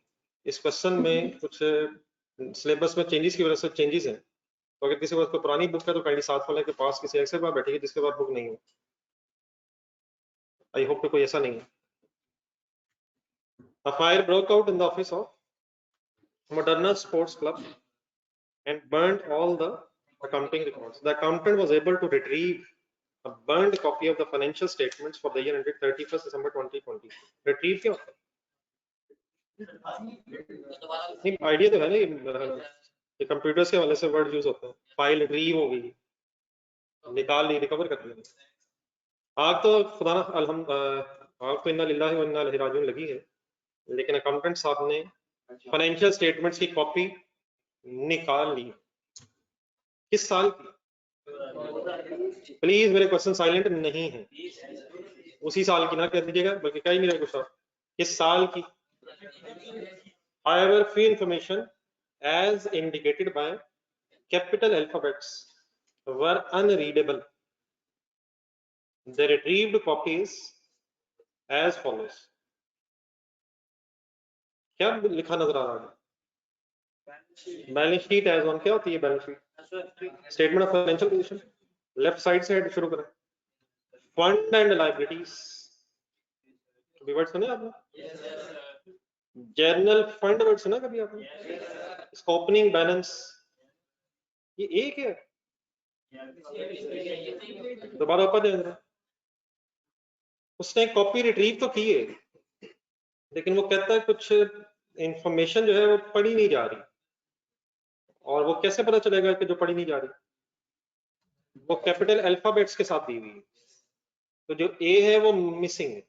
[SPEAKER 1] इस क्वेश्चन में कुछ सिलेबस में चेंजेस की वजह से चेंजेस हैं। तो अगर किसी को पुरानी बुक है तो काइंडली साथ वाले के पास किसी ऐसे बार बैठिए जिसके पास बुक नहीं हो। आई होप कि कोई ऐसा नहीं है। A fire broke out in the office of Moderna Sports Club and burnt all the accounting records. The accountant was able to retrieve a burned copy of the financial statements for the year ended 31st December 2020. Retrieve क्या होता है? नहीं idea तो है ना, ये computers के वाले से वर्ड यूज होता है, फाइल रिट्रीव हो गई, निकाल ली, रिकवर कर लिया। आग तो खुदा ना आग तो इन्ना लिल्लाहि व इन्ना इलैहि राजिऊन लगी है, लेकिन अकाउंटेंट साहब ने फाइनेंशियल स्टेटमेंट्स की कॉपी निकाल ली। किस साल की? प्लीज मेरे क्वेश्चन साइलेंट नहीं है, उसी साल की ना कह दीजिएगा, बल्कि क्या ही नहीं रहा कुछ और। किस साल की? However, few information as indicated by capital alphabets were unreadable. The retrieved copies as follows. क्या लिखा नजर आ रहा है? बैलेंस शीट एज ऑन क्या होती है? Balance sheet statement of financial position, left side से शुरू करें। फंड एंड लायबिलिटीज, वर्ड सुने आपने? जर्नल फंड वर्ड सुना कभी आपने? इसका ओपनिंग बैलेंस, ये एक है, दोबारा ऊपर दे रहा। उसने कॉपी रिट्रीव तो की है, लेकिन वो कहता है कुछ इंफॉर्मेशन जो है वो पढ़ी नहीं जा रही। और वो कैसे पता चलेगा कि जो पढ़ी नहीं जा रही? वो कैपिटल अल्फाबेट्स के साथ दी हुई है, तो जो ए है वो मिसिंग है।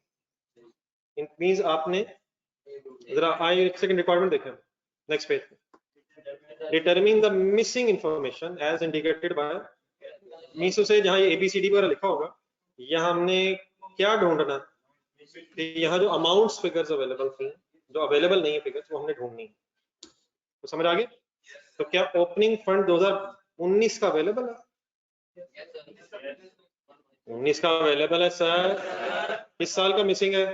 [SPEAKER 1] इट मींस आपने जरा आई एक सेकंड रिक्वायरमेंट देखें, नेक्स्ट पेज पे। Determine the missing information as indicated by, means उसे जहां ये ABCD वगैरह लिखा होगा, यहाँ हमने क्या ढूंढना, यहाँ जो अमाउंट्स फिगर्स अवेलेबल थी, जो अवेलेबल नहीं है फिगर्स, वो हमने ढूंढनी है। तो समझ आ गया? तो क्या ओपनिंग फंड 2019 का अवेलेबल है? 19 का अवेलेबल है सर। किस साल का मिसिंग है?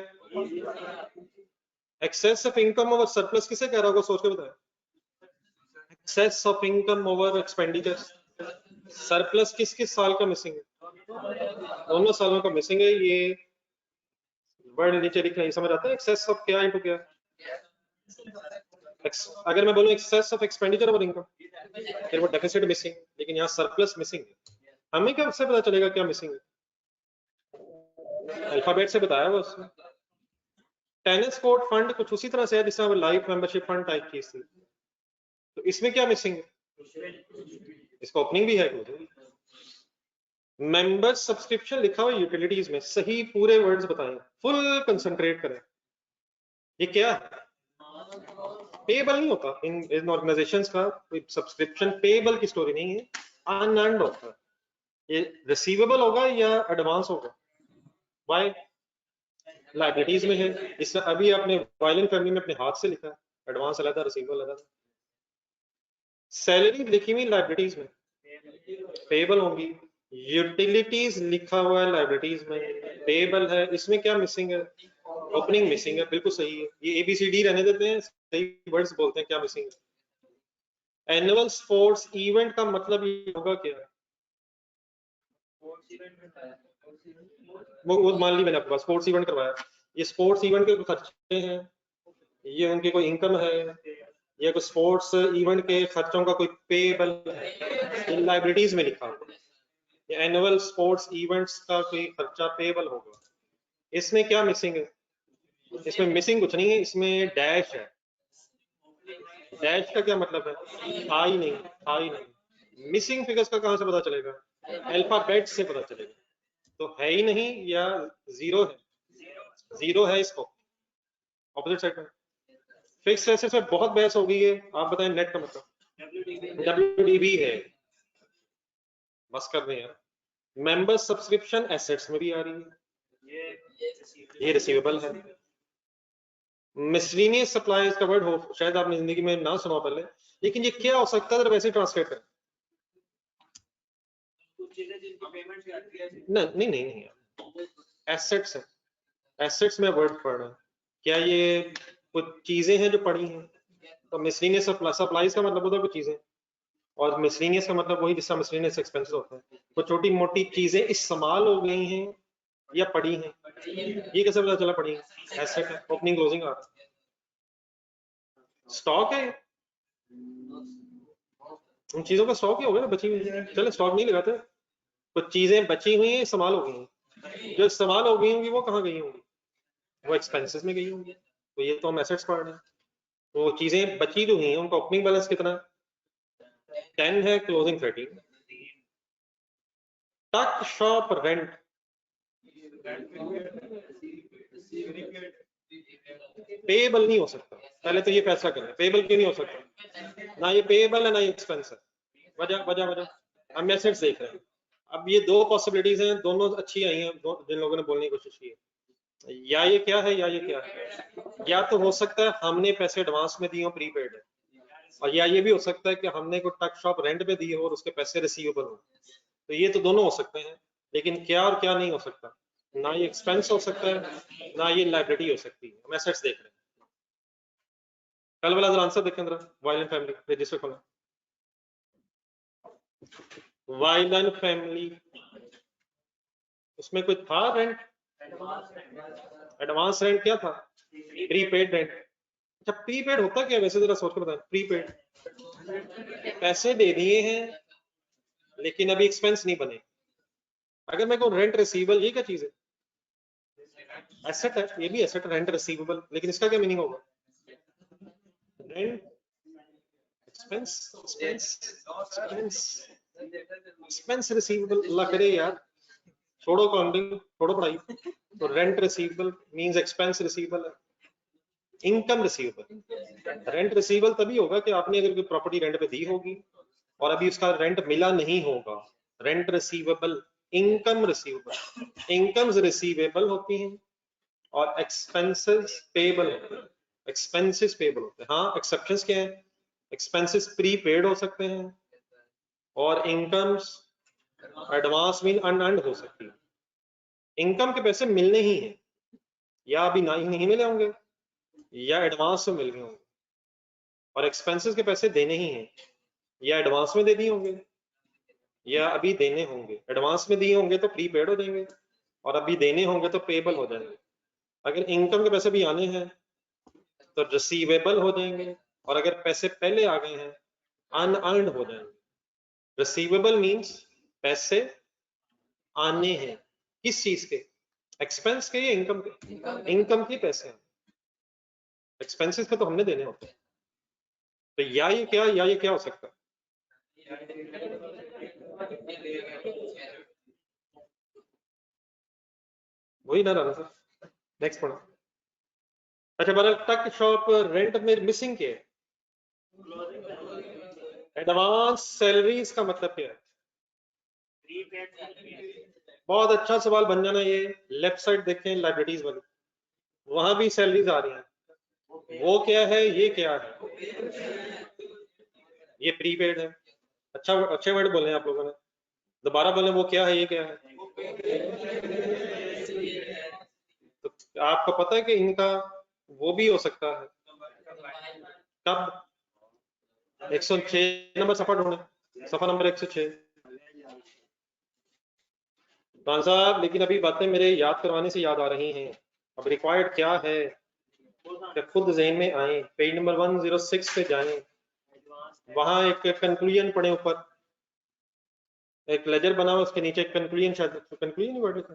[SPEAKER 1] Excess of income over surplus किसे कह रहा होगा, सोच के बताएं। Excess of income over expenditure, surplus किस किस साल का मिसिंग है? दोनों सालों का मिसिंग है। ये वर्ड नीचे लिखना, समझ आता है? एक्सेस ऑफ क्या इनटू क्या? अगर मैं बोलूं excess of expenditure over income, फिर वो डेफिसिट मिसिंग, लेकिन यहाँ सरप्लस मिसिंग है। हमें क्या उससे पता चलेगा क्या मिसिंग है? अल्फाबेट से बताया वो उसने। टेनिस कोर्ट फंड कुछ उसी तरह से है जिस तरह लाइफ मेंबरशिप फंड टाइप की थी, तो इसमें क्या मिसिंग है? इसका ओपनिंग भी है कुछ। मेंबर सब्सक्रिप्शन लिखा हुआ यूटिलिटीज में, सही पूरे वर्ड्स बताएं, फुल कंसंट्रेट करें। ये क्या है? पेबल नहीं होता इन ऑर्गेनाइजेशंस का, कोई सब्सक्रिप्शन पेबल की स्टोरी नहीं है, अनअर्न्ड होता है। ये रिसीवेबल होगा या एडवांस होगा? वाई? लाइबिलिटीज में है। इससे अभी आपने वायलिन फैमिली में अपने हाथ से लिखा है, एडवांस अलग, रिसीवेबल अलग। सैलरी लिखी हुई लाइबिलिटीज में, पेबल होंगी। यूटिलिटीज लिखा हुआ है लाइबिलिटीज में, पेबल है। इसमें क्या मिसिंग है? ओपनिंग मिसिंग है, बिल्कुल सही है। ये ABCD रहने देते हैं, सही वर्ड्स बोलते हैं क्या मिसिंग है। एनुअल स्पोर्ट्स इवेंट का मतलब ये होगा क्या? वो मान ली मैंने आपके पास स्पोर्ट्स इवेंट करवाया, ये स्पोर्ट्स इवेंट के खर्चे हैं, ये उनकी कोई इनकम है, ये कोई स्पोर्ट्स इवेंट के खर्चों का कोई पेबल है, लाइबिलिटीज में लिखा होगा। ये एनुअल स्पोर्ट्स इवेंट्स का कोई खर्चा पेबल होगा। इसमें क्या मिसिंग है? इसमें मिसिंग कुछ नहीं है, इसमें डैश है। डैश का क्या मतलब है? था ही नहीं, था ही नहीं। मिसिंग फिगर्स का कहां से पता चलेगा? अल्फाबेट से पता चलेगा। तो है ही नहीं या जीरो है? जीरो है इसको ऑपोजिट साइड में। फिक्स एसेट्स में बहुत बहस हो गई है, आप बताएं नेट का मतलब। WDB है, बस कर रहे हैं। मेंबर सब्सक्रिप्शन एसेट्स में भी आ रही है, ये रिसीवेबल है। मिसलिनियस सप्लाईज का वर्ड हो शायद आपने जिंदगी में ना सुना पहले, लेकिन ये क्या हो सकता है वैसे ट्रांसलेट करें? नहीं नहीं नहीं, एसेट्स है। एसेट्स में वर्ड पढ़ रहा है, क्या ये कुछ चीजें हैं जो पड़ी हैं? तो मिसलिनियस सप्लाईज का मतलब होता है कुछ चीजें, और मिसलिनियस का मतलब वही जिसका मिसलिनियस एक्सपेंसेस होता है। तो छोटी मोटी चीजें इस्तेमाल हो गई हैं या पड़ी हैं, ये कैसे पता चला पड़ी हैं? एसेट है, ओपनिंग क्लोजिंग आ रहा है। स्टॉक है, उन चीजों का स्टॉक ही होगा ना, बची हुई है। चलो स्टॉक नहीं लगाते, कुछ चीजें बची हुई हैं, इस्तेमाल हो गई हैं। जो इस्तेमाल हो गई होंगी वो कहाँ गई होंगी? वो एक्सपेंसेस में गई होंगी। तो ये तो हम एसेट्स पढ़ रहे हैं। वो चीजें बची जो हुई हैं उनका ओपनिंग बैलेंस कितना 10 है, क्लोजिंग 13। टक शॉप रेंट पेएबल नहीं हो सकता, पहले तो ये फैसला करना। पेएबल क्यों नहीं हो सकता? ना ये पेएबल है ना ये एक्सपेंस है। वजह वजह वजह हम एसेट्स देख रहे हैं। अब ये दो पॉसिबिलिटीज हैं, दोनों अच्छी आई हैं जिन लोगों ने बोलने की कोशिश की है। या ये क्या है या ये क्या है। या तो हो सकता है हमने पैसे एडवांस में दिए हो, प्रीपेड है, और या ये भी हो सकता है कि हमने कोई टक शॉप रेंट पे दी हो और उसके पैसे रिसीवेबल हो। तो ये तो दोनों हो सकते हैं, लेकिन क्या और क्या नहीं हो सकता? ना ये एक्सपेंस हो सकता है ना ये लाइबिलिटी हो सकती है। हम एसेट्स देख रहे हैं। कल वाला जरा आंसर देखें जरा। वायलेंट फैमिली रजिस्टर खोलें। वायलेंट फैमिली, उसमें कोई था रेंट? एडवांस रेंट क्या था? Prepaid rent. अच्छा प्रीपेड होता क्या वैसे, जरा सोच कर बताएं। प्रीपेड पैसे दे दिए हैं लेकिन अभी एक्सपेंस नहीं बने। अगर मैं कहूँ रेंट रिसीवेबल, ये क्या चीज है? एसेट है, ये भी एसेट रेंट रिसीवेबल, लेकिन इसका क्या मीनिंग होगा? Rent expense expense expense expense receivable. अल्लाह करे यार, छोड़ो काउंटिंग, छोड़ो पढ़ाई। तो rent receivable means expense receivable है। इनकम रिसीवेबल, रेंट रिसीवेबल तभी होगा कि आपने अगर कोई प्रॉपर्टी रेंट पे दी होगी और अभी उसका रेंट मिला नहीं होगा। Rent receivable. Income receivable, incomes receivable होती हैं और एक्सपेंसेस पेबल होते हैं। एक्सपेंसेस पेबल होते हैं। हाँ एक्सेप्शंस क्या है? एक्सपेंसेस प्रीपेड हो सकते हैं और इनकम्स एडवांस मीन अनअर्न्ड हो सकती है। इनकम के पैसे मिलने ही हैं, या अभी ना ही नहीं मिले होंगे या एडवांस में मिल गए होंगे, और एक्सपेंसेस के पैसे देने ही हैं, या एडवांस में दे दिए होंगे या अभी देने होंगे। एडवांस में दिए होंगे तो प्रीपेड हो जाएंगे और अभी देने होंगे तो पेबल हो जाएंगे। अगर इनकम के पैसे भी आने हैं तो रिसीवेबल हो जाएंगे, और अगर पैसे पहले आ गए हैं अनअर्न्ड हो जाएंगे। रिसीवेबल मींस पैसे आने हैं, किस चीज के? एक्सपेंस के या इनकम के? इनकम के पैसे हैं, एक्सपेंसेस के तो हमने देने होते हैं। तो या ये क्या हो सकता है? वही ना रहा सर। नेक्स्ट पढ़ो। अच्छा बरल टक शॉप रेंट में मिसिंग क्या है? एडवांस सैलरीज का मतलब क्या है? बहुत अच्छा सवाल बन जाना ये। लेफ्ट साइड देखें लाइब्रेरीज वाली, वहां भी सैलरीज आ रही हैं। वो क्या है ये क्या है? ये प्रीपेड है। अच्छा अच्छे वर्ड बोले आप लोगों ने, दोबारा बोले वो क्या है ये क्या है? तो आपको पता है कि इनका वो भी हो सकता है। कब? 106 नंबर सफा ढूंढे, सफा नंबर 106। खान साहब लेकिन अभी बातें मेरे याद करवाने से याद आ रही हैं। अब रिक्वायर्ड क्या है कि खुद जहन में आए। पेज नंबर 106 पे जाएं, वहां एक कंक्लूजन पढ़े, ऊपर एक लेजर बना हुआ, उसके नीचे एक कंक्लूजन, शायद कंक्लूजन वर्ड लिखा।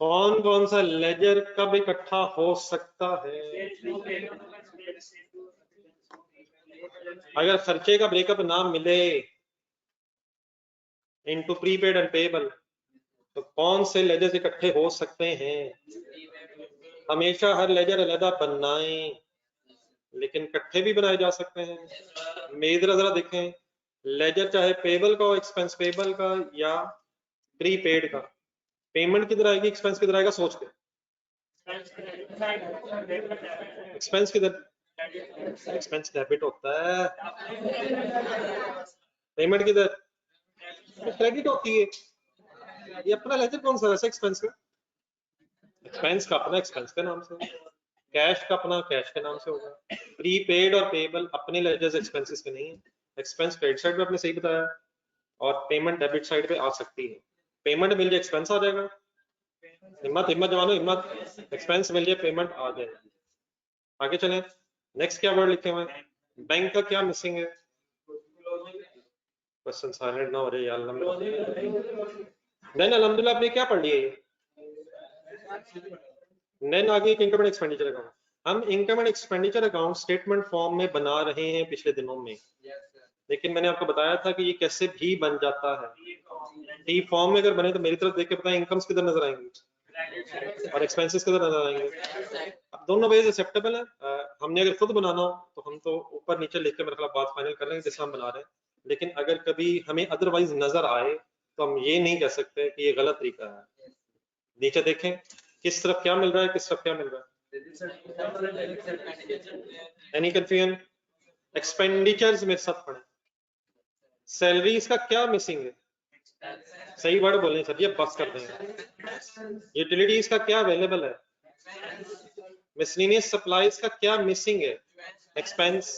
[SPEAKER 1] कौन कौन सा लेजर कब इकट्ठा हो सकता है? अगर खर्चे का ब्रेकअप ना मिले इनटू प्रीपेड एंड पेएबल, तो कौन से लेजर इकट्ठे हो सकते हैं? हमेशा हर लेजर अलग बनाएं, लेकिन इकट्ठे भी बनाए जा सकते हैं। मेजर जरा देखें, लेजर चाहे पेबल का हो, एक्सपेंस पेबल का या प्रीपेड का, पेमेंट किधर आएगी, एक्सपेंस किधर आएगा? सोच के। एक्सपेंस किधर? एक्सपेंस डेबिट होता है। पेमेंट किधर? क्रेडिट होती है। ये अपना लेजर कौन सा है एक्सपेंस का? एक्सपेंस का अपना एक्सपेंस के नाम से, कैश का अपना कैश के नाम से होगा। प्रीपेड और पेबल अपने लेजर्स एक्सपेंसेस के नहीं है। एक्सपेंस क्रेडिट साइड पे आपने सही बताया, और पेमेंट डेबिट साइड पे आ सकती है। पेमेंट मिल जाए एक्सपेंस आ जाएगा। हिम्मत हिम्मत जवानों हिम्मत, एक्सपेंस मिल जाए पेमेंट आ जाए। आगे चलें, नेक्स्ट क्या वर्ड लिखे हुए हैं? बैंक का क्या मिसिंग है? क्वेश्चन साइलेंट ना हो रहे यार। देन अल्हम्दुलिल्लाह आपने क्या पढ़ लिया? ये नेन आगे एक इनकम एक्सपेंडिचर का हम income and expenditure account statement form में बना रहे हैं पिछले दिनों में, लेकिन मैंने आपको बताया था कि ये कैसे भी बन जाता है। टी फॉर्म में अगर बने तो मेरी तरफ देख के बताएं इनकम्स किधर नजर आएंगे और एक्सपेंसेस किधर नजर आएंगे। अब दोनों वेज एक्सेप्टेबल है। हमने अगर खुद बनाना हो तो हम तो ऊपर नीचे लिख के मेरे ख्याल बात फाइनल कर लेंगे जैसे हम बना रहे हैं, लेकिन अगर कभी हमें अदरवाइज नजर आए तो हम ये नहीं कह सकते कि ये गलत तरीका है। नीचे देखें किस तरफ क्या मिल रहा है, किस तरफ क्या मिल रहा है। Any confusion? एक्सपेंडिचर्स मेरे साथ पढ़े। सैलरीज का क्या मिसिंग है? सही वर्ड बोलें सर, ये बस कर देंगे। यूटिलिटीज का क्या अवेलेबल है? मिसलेनियस सप्लाईज का क्या मिसिंग है? Expense.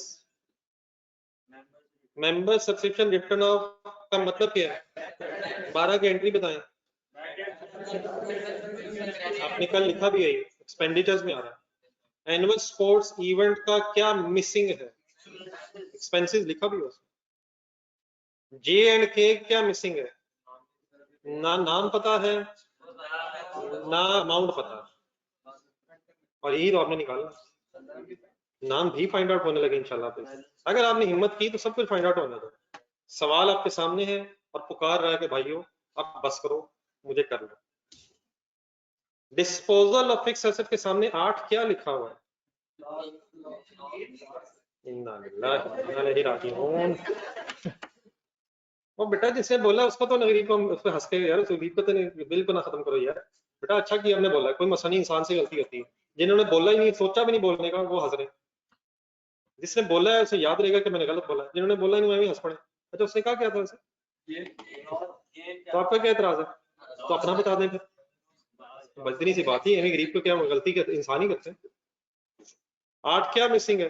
[SPEAKER 1] Member subscription return of का मतलब क्या है? 12 की एंट्री बताएं। आपने कल लिखा भी है, एक्सपेंडिचर्स में आ रहा है। एनुअल स्पोर्ट्स इवेंट का क्या मिसिंग है? एक्सपेंसेस लिखा भी है उसमें। जे एंड के क्या मिसिंग है? ना नाम पता है ना अमाउंट पता है, और यही तो आपने निकाला। नाम भी फाइंड आउट होने लगे इंशाल्लाह। अगर आपने हिम्मत की तो सब कुछ फाइंड आउट होने दो। सवाल आपके सामने है और पुकार रहा है कि भाइयों आप बस करो, मुझे कर लो। डिस्पोजल ऑफ फिक्स एसेट के सामने 8 क्या लिखा हुआ है? वो बेटा जिसने बोला उसको तो गरीब को उस पे हंस के यार, उस गरीब को तो बिल को ना खत्म करो यार। बेटा अच्छा किया हमने बोला, कोई मसला नहीं, इंसान से गलती होती है। जिन्होंने बोला ही नहीं, सोचा भी नहीं बोलने का, वो हंस रहे। जिसने बोला है उसे याद रहेगा कि मैंने गलत बोला है, जिन्होंने बोला ही नहीं मैं भी हंस पड़े। अच्छा उसने कहा क्या था वैसे? तो आपका क्या एतराज है? तो अपना बता दें फिर। बदतमीजी सी बात ही है, गरीब को क्या गलती करते, इंसान ही करते हैं। 8 क्या मिसिंग है?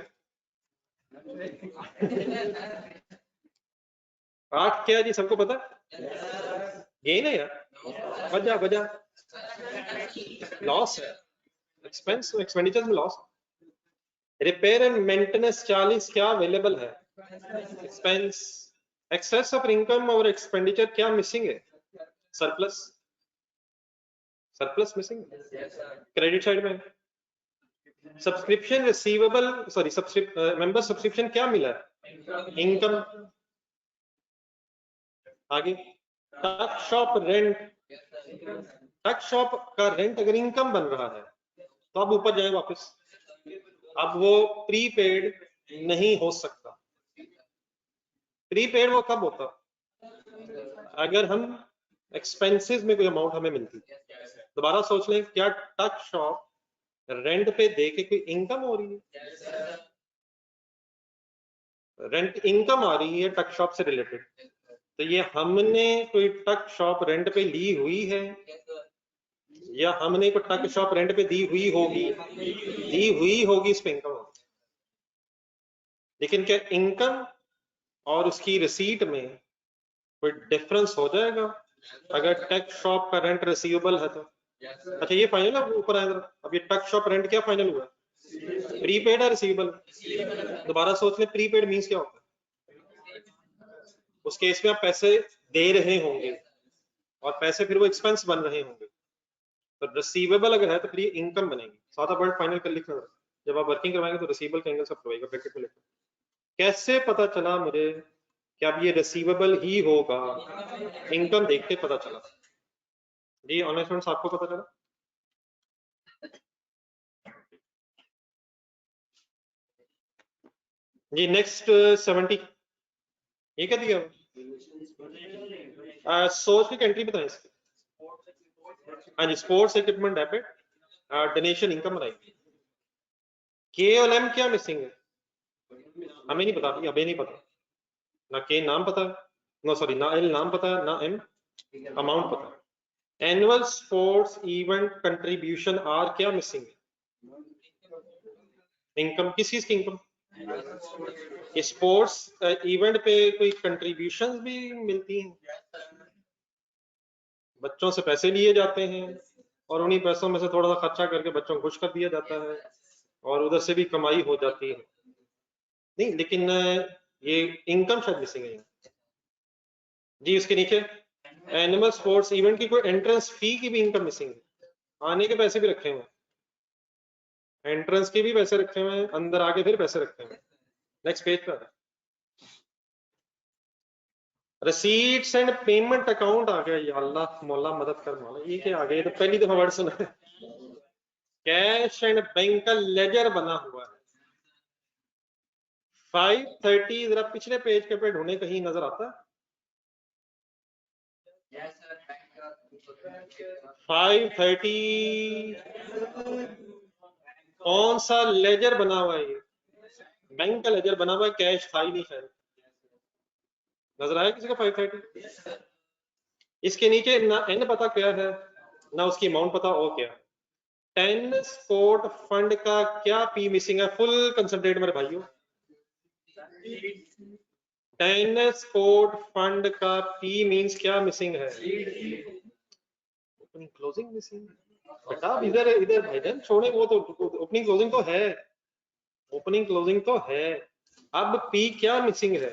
[SPEAKER 1] 8 क्या है जी, सबको पता? गेन है यार, वजह वजह लॉस है। एक्सपेंस एक्सपेंडिचर में लॉस। रिपेयर एंड मेंटेनेंस 40 क्या अवेलेबल है? एक्सपेंस। एक्सेस ऑफ इनकम और एक्सपेंडिचर क्या मिसिंग है? Surplus. Surplus missing credit side में। Subscription receivable, sorry member subscription क्या मिला है? इनकम। आगे tuck shop rent. Tuck shop का रेंट अगर इनकम बन रहा है तो अब ऊपर जाए वापस। अब वो प्रीपेड नहीं हो सकता। प्रीपेड वो कब होता? अगर हम एक्सपेंसेस में कोई अमाउंट हमें मिलती। दोबारा सोच लें, क्या टच शॉप रेंट पे दे के कोई इनकम हो रही है? रेंट इनकम आ रही है टक शॉप से रिलेटेड, तो ये हमने कोई टक शॉप रेंट पे ली हुई है या हमने कोई टक शॉप रेंट पे दी हुई होगी? दी हुई होगी, इस पे इनकम होगी। लेकिन क्या इनकम और उसकी रिसीट में कोई डिफरेंस हो जाएगा अगर टक शॉप का रेंट रिसीवेबल है तो? अच्छा ये फाइनल है, ऊपर आए जरा। अब ये टक शॉप रेंट क्या फाइनल हुआ? प्रीपेड है रिसीवेबल? दोबारा सोच ले, प्रीपेड मींस क्या होता है? उस केस में आप पैसे दे रहे होंगे और पैसे फिर वो एक्सपेंस बन रहे होंगे, तो रिसीवेबल अगर है तो फिर ये इनकम बनेगी। सादा वर्ड फाइनल कर लिखना, जब आप वर्किंग करवाएंगे तो रिसीवेबल का एंगल सब होगा, ब्रैकेट में लिखना। कैसे पता चला मुझे कि अब ये रिसीवेबल ही होगा? इनकम देख के पता चला जी। ऑनलाइन स्टूडेंट्स आपको पता चला? जी नेक्स्ट 70 ये क्या दिया? सोर्स की एंट्री बताएं इसकी। हाँ जी, sports equipment debit, donation income बनाई। के और एम क्या मिसिंग है? हमें नहीं पता, अभी नहीं पता। ना के नाम पता है, नो सॉरी, ना एल नाम पता है, ना एम अमाउंट पता है। एनुअल स्पोर्ट्स इवेंट कंट्रीब्यूशन आर क्या मिसिंग है? इनकम। किस चीज की इनकम? स्पोर्ट्स इवेंट पे कोई कंट्रीब्यूशन भी मिलती हैं, बच्चों से पैसे लिए जाते हैं और उन्हीं पैसों में से थोड़ा सा खर्चा करके बच्चों को खुश कर दिया जाता है और उधर से भी कमाई हो जाती है। नहीं लेकिन ये इनकम शायद मिसिंग है जी। उसके नीचे एनिमल स्पोर्ट्स इवेंट की कोई एंट्रेंस फी की भी इनकम मिसिंग है, आने के पैसे भी रखे हुए हैं। एंट्रेंस के भी पैसे रखे हुए हैं, अंदर आके फिर पैसे रखे हुए हैं। नेक्स्ट पेज पर रसीट्स एंड पेमेंट अकाउंट आ गया। या अल्लाह मौला मदद कर मौला, ये क्या आ गया? ये तो पहली दफा वर्ड सुना है। कैश एंड बैंक का लेजर बना हुआ है। 530 जरा पिछले पेज के पे ढूंढे, कहीं नजर आता है? 530 कौन सा लेजर बना हुआ है? ये बैंक का लेजर बना हुआ है, कैश था ही नहीं शायद। नजर आया किसी को 530? इसके नीचे ना एन पता क्या है, ना उसकी अमाउंट पता, और क्या टेनिस कोर्ट फंड का क्या पी मिसिंग है? फुल कंसंट्रेट मेरे भाइयों। टेनिस कोर्ट फंड का पी मींस क्या मिसिंग है? Opening closing missing. बेटा इधर इधर भाईजान छोड़े, वो तो ओपनिंग क्लोजिंग तो है, ओपनिंग क्लोजिंग तो है। अब पी क्या मिसिंग है?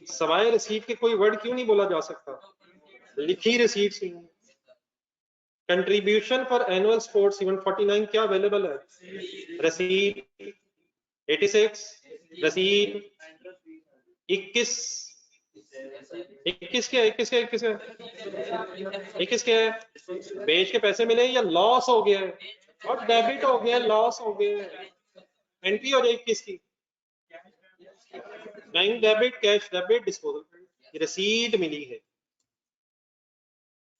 [SPEAKER 1] सवाए रिसीट के कोई वर्ड क्यों नहीं बोला जा सकता? लिखी रिसीट सी। Contribution for annual sports event 49 क्या अवेलेबल है? रसीद 86, रसीद 21, 21 क्या 21 क्या 21 क्या 21 क्या है? बेच के पैसे मिले या लॉस हो गया है? और डेबिट हो गया, लॉस हो गया है, एंट्री हो जाए 21 की। Bank debit, cash debit, disposal, रसीद मिली है।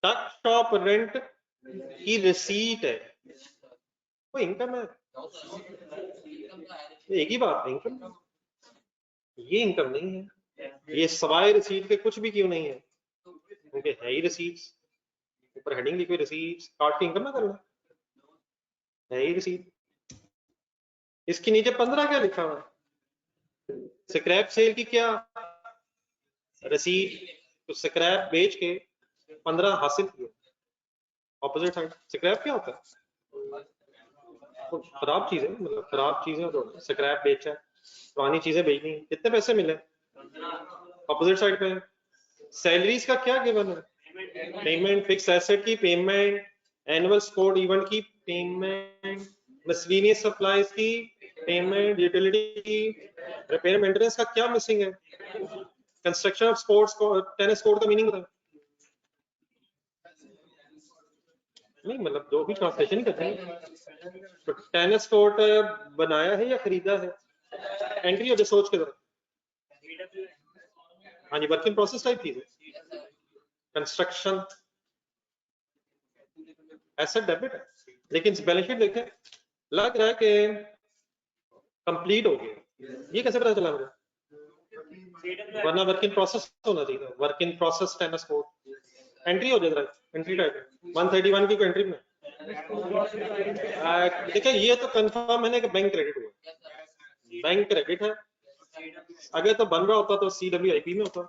[SPEAKER 1] टक शॉप रेंट की रिसीट है, वो इनकम है। एक ही बात है, इनकम। ये इनकम नहीं है। ये सवाए रिसीट के कुछ भी क्यों नहीं है? क्योंकि है ही रिसीट्स। ऊपर हेडिंग लिखी हुई रिसीट्स, कार्ड की इनकम ना करना, है ही रिसीट। इसके नीचे 15 क्या लिखा हुआ है? स्क्रैप सेल की क्या रसीद? तो स्क्रैप बेच के 15 हासिल किए। ऑपोजिट साइड स्क्रैप क्या होता है? तो खराब चीजें, मतलब खराब चीजें जो स्क्रैप बेचा, पुरानी चीजें बेचनी, कितने पैसे मिले? ऑपोजिट साइड पे सैलरीज का क्या गिवन है? पेमेंट, फिक्स एसेट की पेमेंट, एनुअल स्पोर्ट इवेंट की पेमेंट, मिसलेनियस सप्लाईज की पेमेंट, यूटिलिटी की, रिपेयर मेंटेनेंस का क्या मिसिंग है? कंस्ट्रक्शन ऑफ स्पोर्ट्स को टेनिस कोर्ट का मीनिंग बताएं। नहीं मतलब जो भी ट्रांसलेशन करते हैं, तो टेनिस कोर्ट बनाया है या खरीदा है? एंट्री हो जाए सोच के जरा। हाँ जी, वर्क इन प्रोसेस टाइप चीज है। कंस्ट्रक्शन एसेट डेबिट है, लेकिन बैलेंस शीट देखें लग रहा है कि कंप्लीट हो गया। ये कैसे पता चला मुझे? वरना वर्क इन प्रोसेस होना चाहिए। Work in process tennis court, entry हो जाए, एंट्री टाइप 131 की एंट्री में। देखिए ये तो कंफर्म है ना कि बैंक क्रेडिट हुआ, बैंक क्रेडिट है। अगर तो बन रहा होता तो CWIP में होता,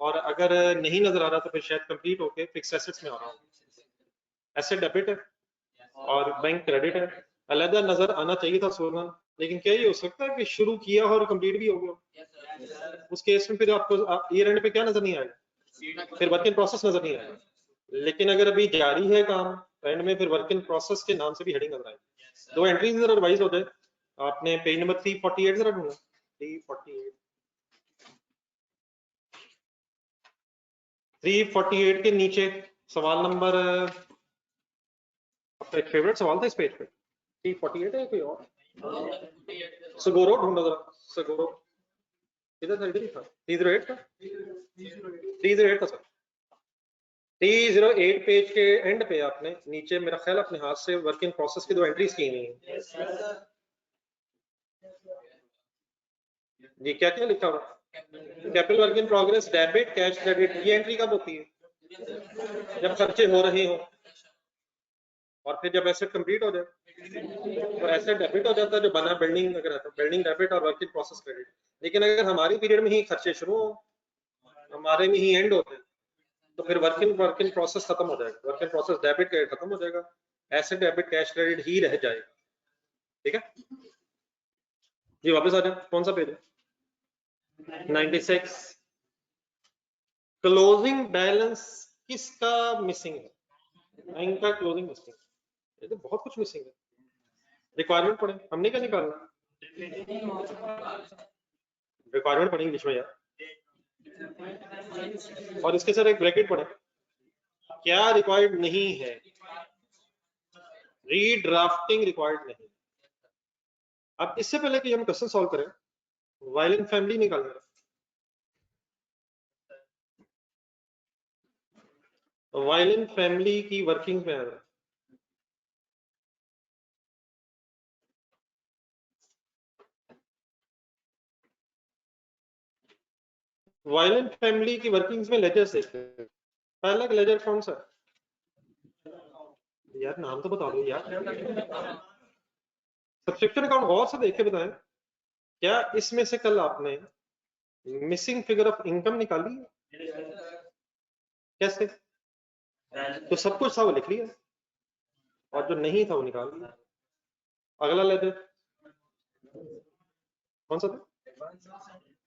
[SPEAKER 1] और अगर नहीं नजर आ रहा तो फिर शायद कंप्लीट होके फिक्स एसेट्स में आ रहा हो। एसेट डेबिट है और बैंक क्रेडिट है, अलग नजर आना चाहिए था सोना। लेकिन क्या ये हो सकता है कि शुरू किया हो और कंप्लीट भी हो गया? उस केस में फिर आपको ईयर एंड पे क्या नजर नहीं आएगा? फिर वर्क इन प्रोसेस नजर नहीं आएगा। लेकिन अगर अभी जारी है काम तो एंड में फिर वर्क इन प्रोसेस के नाम से भी हेडिंग नजर आएगी। दो एंट्रीज जरा रिवाइज हो जाए। आपने पेज नंबर 348 जरा ढूंढा, 348 के नीचे सवाल नंबर, आपका एक फेवरेट सवाल था इस पेज पे, 348 है कोई और? सगोरो ढूंढो जरा, सगोरो इधर था, इधर ही था। 308 था, 308 था सर। 308 पेज के एंड पे आपने नीचे मेरा ख्याल अपने हाथ से वर्क इन प्रोसेस की दो एंट्रीज की हुई हैं जी। क्या क्या लिखा हुआ? Capital work in progress debit, cash credit. ये एंट्री कब होती है? जब खर्चे हो रहे हो और फिर जब एसेट कंप्लीट हो जाए तो एसेट डेबिट हो जाता है। जो बना बिल्डिंग अगर है तो बिल्डिंग डेबिट और वर्क इन प्रोसेस क्रेडिट। लेकिन अगर हमारी पीरियड में ही खर्चे शुरू हो, हमारे में ही एंड होते हैं, तो फिर वर्क इन प्रोसेस खत्म हो जाएगा, work in process debit credit खत्म हो जाएगा, एसेट डेबिट कैश क्रेडिट ही रह जाएगा। ठीक है जी, वापस आ जाए। कौन सा पेज है? 96। क्लोजिंग बैलेंस किसका मिसिंग है? बैंक का क्लोजिंग मिसिंग। ये तो बहुत कुछ मिसिंग है। रिक्वायरमेंट पढ़े, हमने क्या निकालना, रिक्वायरमेंट पढ़ी इंग्लिश में यार, और इसके साथ एक ब्रैकेट पढ़े, क्या रिक्वायर्ड नहीं है, रीड्राफ्टिंग रिक्वायर्ड नहीं। अब इससे पहले कि हम क्वेश्चन सॉल्व करें, वायलेंट फैमिली निकालना, वायलेंट फैमिली की वर्किंग में आ रहा है, वायलेंट फैमिली की वर्किंग्स में लेजर्स देखते हैं। पहला लेजर कौन सा यार, नाम तो बता दो यार, सब्सक्रिप्शन अकाउंट गौर से देख के बताएं, क्या इसमें से कल आपने मिसिंग फिगर ऑफ इनकम निकाली है? कैसे? तो सब कुछ था वो लिख लिया, और जो नहीं था वो निकाल लिया। अगला लेजर कौन सा था,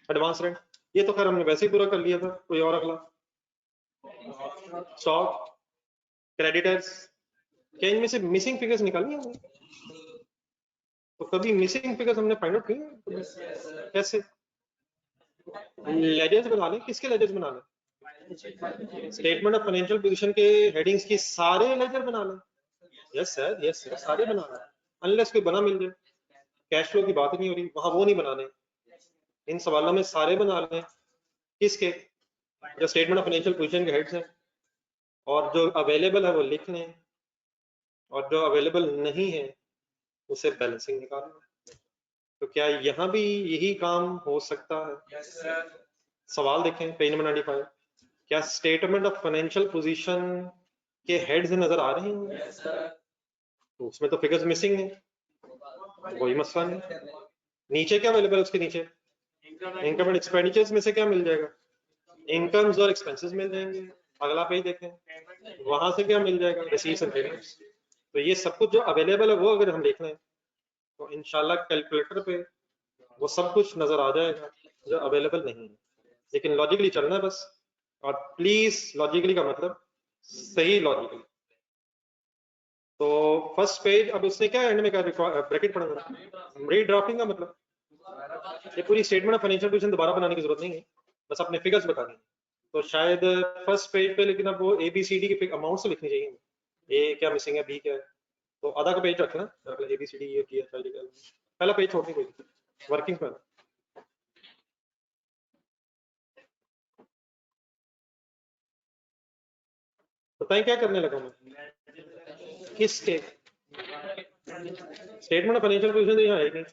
[SPEAKER 1] एडवांस रेंट, ये तो खैर हमने वैसे ही पूरा कर लिया था। कोई और अगला, स्टॉक, क्रेडिटर्स, क्या इनमें से मिसिंग फिगर्स निकालनी होंगी? तो कभी मिसिंग फिगर्स हमने फाइंड आउट की? कैसे? लेजर्स बना लें, किसके लेजर्स बना लें? स्टेटमेंट ऑफ फाइनेंशियल पोजीशन के हेडिंग्स की सारे लेजर बना लें। यस सर, यस सर, सारे बना लें, अनलेस कोई बना मिल जाए। कैश फ्लो की बात नहीं हो रही, वहां वो नहीं बनाने, इन सवालों में सारे बना लें। किसके? जो स्टेटमेंट ऑफ फाइनेंशियल पोजीशन के हेड्स हैं, और जो अवेलेबल है वो लिख लें, और जो अवेलेबल नहीं है उसे बैलेंसिंग निकालना। तो क्या यहाँ भी यही काम हो सकता है? सवाल देखें पेज नंबर 95, क्या स्टेटमेंट ऑफ फाइनेंशियल पोजीशन के हेड्स नजर आ रहे हैं? तो उसमें तो फिगर्स मिसिंग है, वही मसला नहीं। नीचे क्या अवेलेबल है, उसके नीचे इनकम एंड एक्सपेंडिचर्स में से क्या मिल जाएगा, इनकम्स और एक्सपेंसेस मिल जाएंगे। अगला पेज देखें, वहां से क्या मिल जाएगा, रिसीव्स एंड पेमेंट्स। तो ये सब कुछ जो अवेलेबल है वो अगर हम देख लें तो इंशाल्लाह कैलकुलेटर पे वो सब कुछ नजर आ जाएगा जो अवेलेबल नहीं है। लेकिन लॉजिकली चलना है बस, और प्लीज लॉजिकली का मतलब सही लॉजिकली। तो फर्स्ट पेज, अब उसने क्या एंड में क्या ब्रैकेट पढ़ा था, रीड्राफ्टिंग का मतलब ये पूरी स्टेटमेंट ऑफ फाइनेंशियल पोजीशन दोबारा बनाने की जरूरत नहीं है, बस अपने फिगर्स बताने हैं। तो शायद फर्स्ट पेज पे, लेकिन अब वो ए बी सी डी के अमाउंट से लिखनी चाहिए, ए क्या मिसिंग है, बी क्या है। तो आधा का पेज रखना, ए बी सी डी, ये किया, पहला पेज छोड़ने कोई वर्किंग पर। बताएं क्या करने लगा मैं, किसके स्टेटमेंट ऑफ फाइनेंशियल पोजीशन यहाँ है नहीं,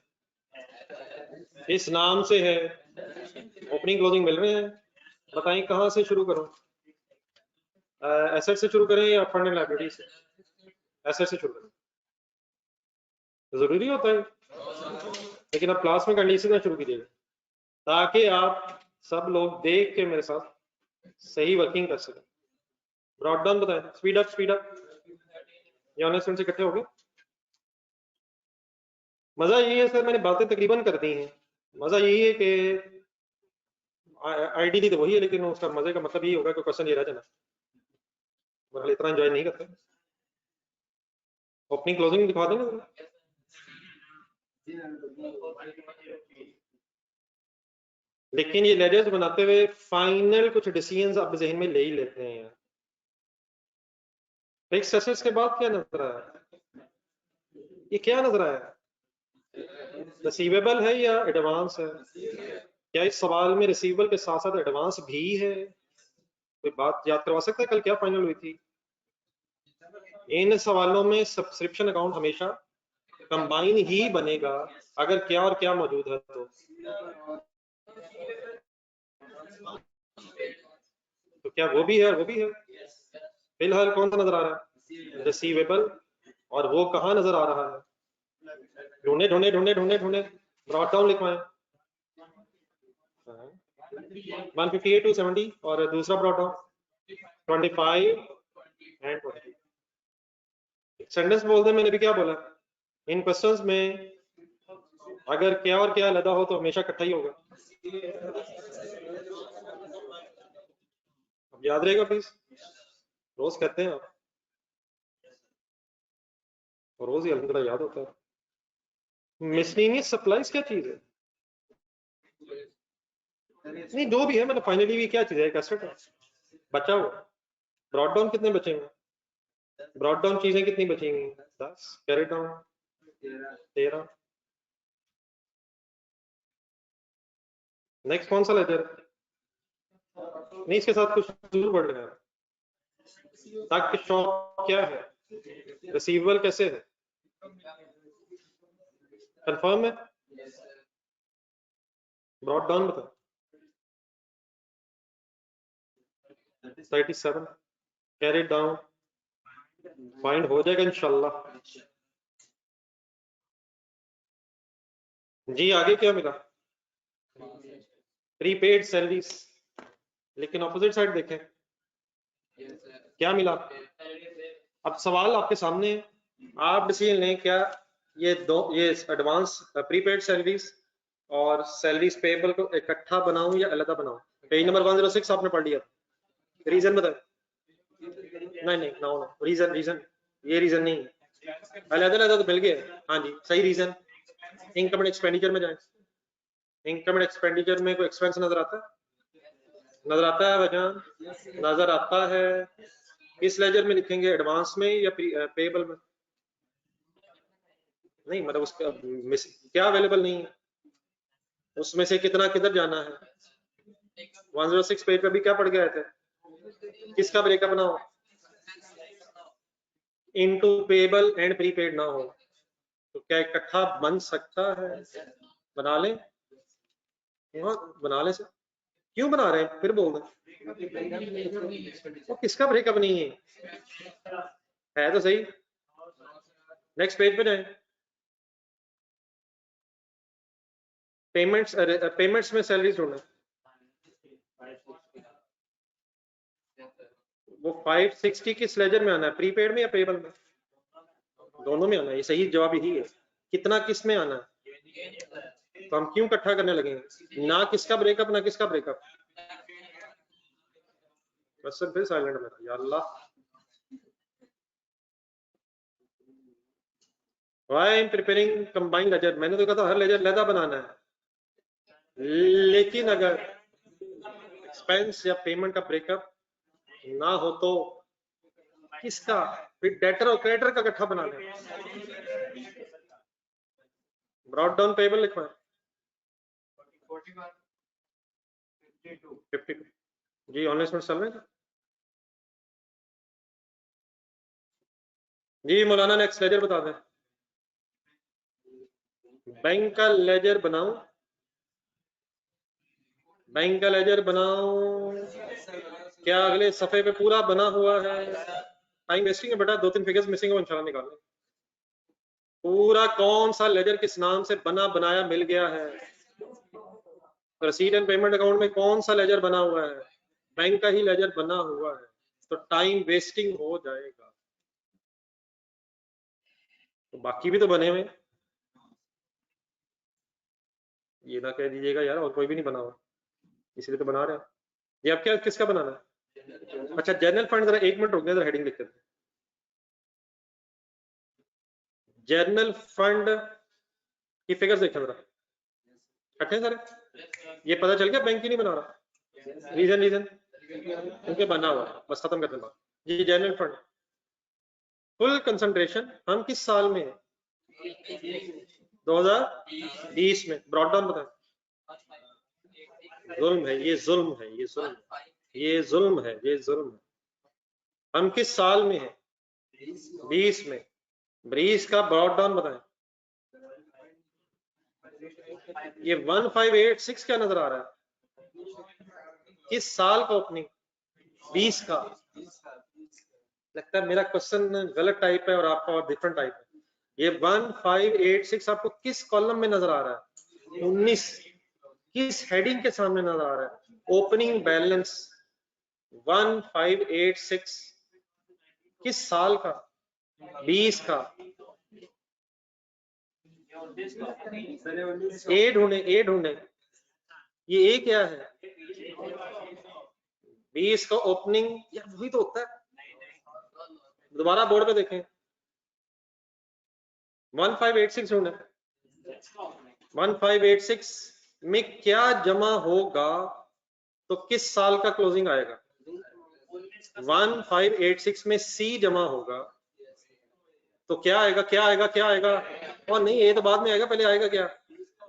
[SPEAKER 1] इस नाम से है, ओपनिंग क्लोजिंग मिल रहे हैं। बताएं कहाँ से शुरू करूं, एसेट से शुरू करें या फंड एंड लायबिलिटी से? एसेट से शुरू करें, जरूरी होता है, लेकिन अब क्लास में कंडीशन शुरू कीजिएगा ताकि आप सब लोग देख के मेरे साथ सही वर्किंग कर सकें। ब्रॉड डाउन बताएं, स्पीड अप, स्पीड अप, ये ऑनलाइन स्टूडेंट से इकट्ठे हो गए। मजा यही है सर, मैंने बातें तकरीबन कर दी हैं, मजा यही है कि आइडियली तो वही है, लेकिन उसका मजे का मतलब यही होगा कि क्वेश्चन ये रह जाना, मतलब इतना एंजॉय नहीं करते। ओपनिंग क्लोजिंग दिखा देंगे, लेकिन ये लेजर्स बनाते हुए फाइनल कुछ डिसीजंस आप जहन में ले ही लेते हैं। फिक्स्ड एसेट्स के बाद क्या नजर आया, ये क्या नजर आया, रिसीवेबल है या एडवांस है? क्या इस सवाल में रिसीवेबल के साथ साथ एडवांस भी है? कोई बात याद करवा सकता है कल क्या फाइनल हुई थी? इन सवालों में सब्सक्रिप्शन अकाउंट हमेशा कंबाइन ही बनेगा अगर क्या और क्या मौजूद है। तो क्या वो भी है और वो भी है? फिलहाल कौन सा नजर आ रहा है, रिसीवेबल, और वो कहाँ नजर आ रहा है, ढूंढे ढूंढे ढूंढे ढूंढे ढूंढे, ब्रॉड डाउन लिखवाएं, 158 टू 70, और दूसरा ब्रॉड डाउन 25 एंड 20। सेंटेंस बोल दे, मैंने भी क्या बोला, इन क्वेश्चंस में अगर क्या और क्या लदा हो तो हमेशा इकट्ठा ही होगा। अब याद रहेगा प्लीज, रोज कहते हैं आप, और रोज ही अल्हम्दुलिल्लाह याद होता है। मिसलेनियस सप्लाईज क्या चीज है? नहीं जो भी है मतलब फाइनली भी क्या चीज है, एक एसेट है बचा हुआ। ब्रॉड डाउन कितने बचेंगे? ब्रॉड डाउन चीजें कितनी बचेंगी? 10। Carry down 13। नेक्स्ट कौन सा लेजर? नहीं इसके साथ कुछ जरूर बढ़ रहा है। ताकि शॉप क्या है? रिसीवेबल कैसे है? कंफर्म है? ब्रॉड डाउन बता। 37। कैरी डाउन फाइंड हो जाएगा इंशाल्लाह। जी आगे क्या मिला? Prepaid salaries. लेकिन ऑपोजिट साइड देखें क्या मिला? अब सवाल आपके सामने है, आप डिसीजन लें क्या ये एडवांस प्रीपेड सैलरीज और सैलरीज पेएबल को इकट्ठा बनाऊं या अलग बनाऊं? पेज नंबर 106 आपने पढ़ लिया। रीजन बताए? नहीं नो रीजन ये रीजन नहीं है। अलग तो मिल गया। हाँ जी सही रीजन। इनकम एंड एक्सपेंडिचर में जाए। इनकम एंड एक्सपेंडिचर में कोई एक्सपेंस नजर आता है? नजर आता है वजह? नजर आता है। इस लेजर में लिखेंगे एडवांस में या पेएबल में? नहीं मतलब उसका क्या अवेलेबल नहीं है, उसमें से कितना किधर जाना है? 106 पेज पे भी क्या पढ़ के आए थे? किसका ब्रेकअप ना हो? इनटू पेएबल एंड प्रीपेड ना हो तो क्या इकट्ठा बन सकता है? बना लें। हाँ बना लें सर। क्यों बना रहे हैं फिर बोल दें। तो किसका ब्रेकअप नहीं है तो सही। नेक्स्ट पेज पे जाए। पेमेंट्स में सैलरी ढूंढे। वो 560 किस लेजर में आना है, प्रीपेड में या पेबल में? दोनों में आना है। ये सही जवाब यही है। कितना किस में आना है? तो हम क्यों इकट्ठा करने लगेंगे? ना किसका ब्रेकअप ना किसका ब्रेकअप। बस सर फिर साइलेंट मेरा या अल्लाह। Why I am preparing combined ledger. मैंने तो कहा था हर लेजर लहदा बनाना है, लेकिन अगर एक्सपेंस या पेमेंट का ब्रेकअप ना हो तो किसका? फिर डेटर और क्रेडिटर का इकट्ठा बनाना है। ब्रॉड डाउन पेबल लिखवा 52 जी। ऑनलाइन चल रहे हैं जी। मौलाना नेक्स्ट लेजर बता दें। बैंक का लेजर बनाऊं? बैंक का लेजर बनाऊं क्या? अगले सफे पे पूरा बना हुआ है। टाइम वेस्टिंग है बेटा, 2-3 फिगर्स मिसिंग है इंशाल्लाह निकालने। पूरा कौन सा लेजर किस नाम से बना बनाया मिल गया है? रसीद एंड पेमेंट अकाउंट में कौन सा लेजर बना हुआ है? बैंक का ही लेजर बना हुआ है, तो टाइम वेस्टिंग हो जाएगा। तो बाकी भी तो बने हुए। ये ना कह दीजिएगा यार और कोई भी नहीं बना हुआ, इसलिए तो बना रहे हैं। ये अब क्या किसका बनाना है? अच्छा जनरल फंड, जरा 1 मिनट रुक गए, जरा हेडिंग लिख देते हैं। जनरल फंड की फिगर्स देखें जरा, इकट्ठे सारे। ये पता चल गया बैंक ही नहीं बना रहा। रीजन क्योंकि बना हुआ है। बस खत्म करते बात जी। जनरल फंड फुल कंसंट्रेशन हम किस साल में है? 2020 में। ब्रॉड डाउन बताएं। जुल्म है ये, जुल्म है ये, जुल्म ये, जुल्म है ये, जुल्म है। हम किस साल में है? 20 में। 20 का ब्रॉड डाउन बताएं। ये 1586 क्या नजर आ रहा है? किस साल का ओपनिंग? 20 का। लगता है मेरा क्वेश्चन गलत टाइप है और आपका और डिफरेंट टाइप है। ये 1586 आपको किस कॉलम में नजर आ रहा है? 19। किस हेडिंग के सामने नजर आ रहा है? ओपनिंग बैलेंस 1586 किस साल का? 20 का। ए ढूंढे। ये ए क्या है? 20 का ओपनिंग यार वही तो होता है। दोबारा बोर्ड पे देखें। 1586 ढूंढे। 1586 में क्या जमा होगा तो किस साल का क्लोजिंग आएगा? 1586 में सी जमा होगा तो क्या आएगा, क्या आएगा, क्या आएगा? और नहीं, ये तो बाद में आएगा, पहले आएगा क्या?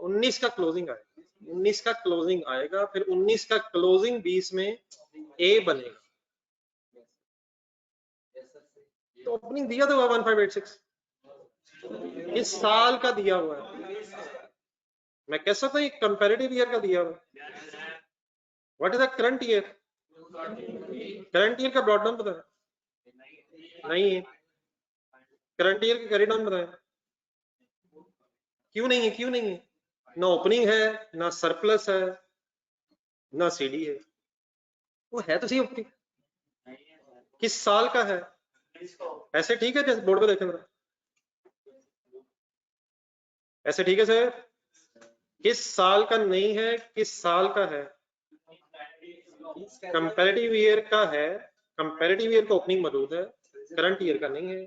[SPEAKER 1] 19 का क्लोजिंग आएगा, 19 का क्लोजिंग आएगा, फिर 19 का क्लोजिंग 20 में ए बनेगा। तो ओपनिंग दिया तो 1586 इस साल का दिया हुआ है, मैं कह सकता हूँ कंपैरेटिव ईयर का दिया हुआ है। What is the current year? Current year का ब्रॉड डाउन पता है? नहीं है। करंट ईयर का कैरी डाउन पता है? क्यों नहीं है? क्यों नहीं है? ना ओपनिंग है, ना सरप्लस है, ना सीडी है। वो है तो सही ओपनिंग, किस साल का है? ऐसे ठीक है, जैसे बोर्ड पे देखें जरा, ऐसे ठीक है सर? किस साल का नहीं है, किस साल का है? कंपैरेटिव ईयर का है, कंपैरेटिव ईयर का ओपनिंग मौजूद है, करंट ईयर का नहीं है।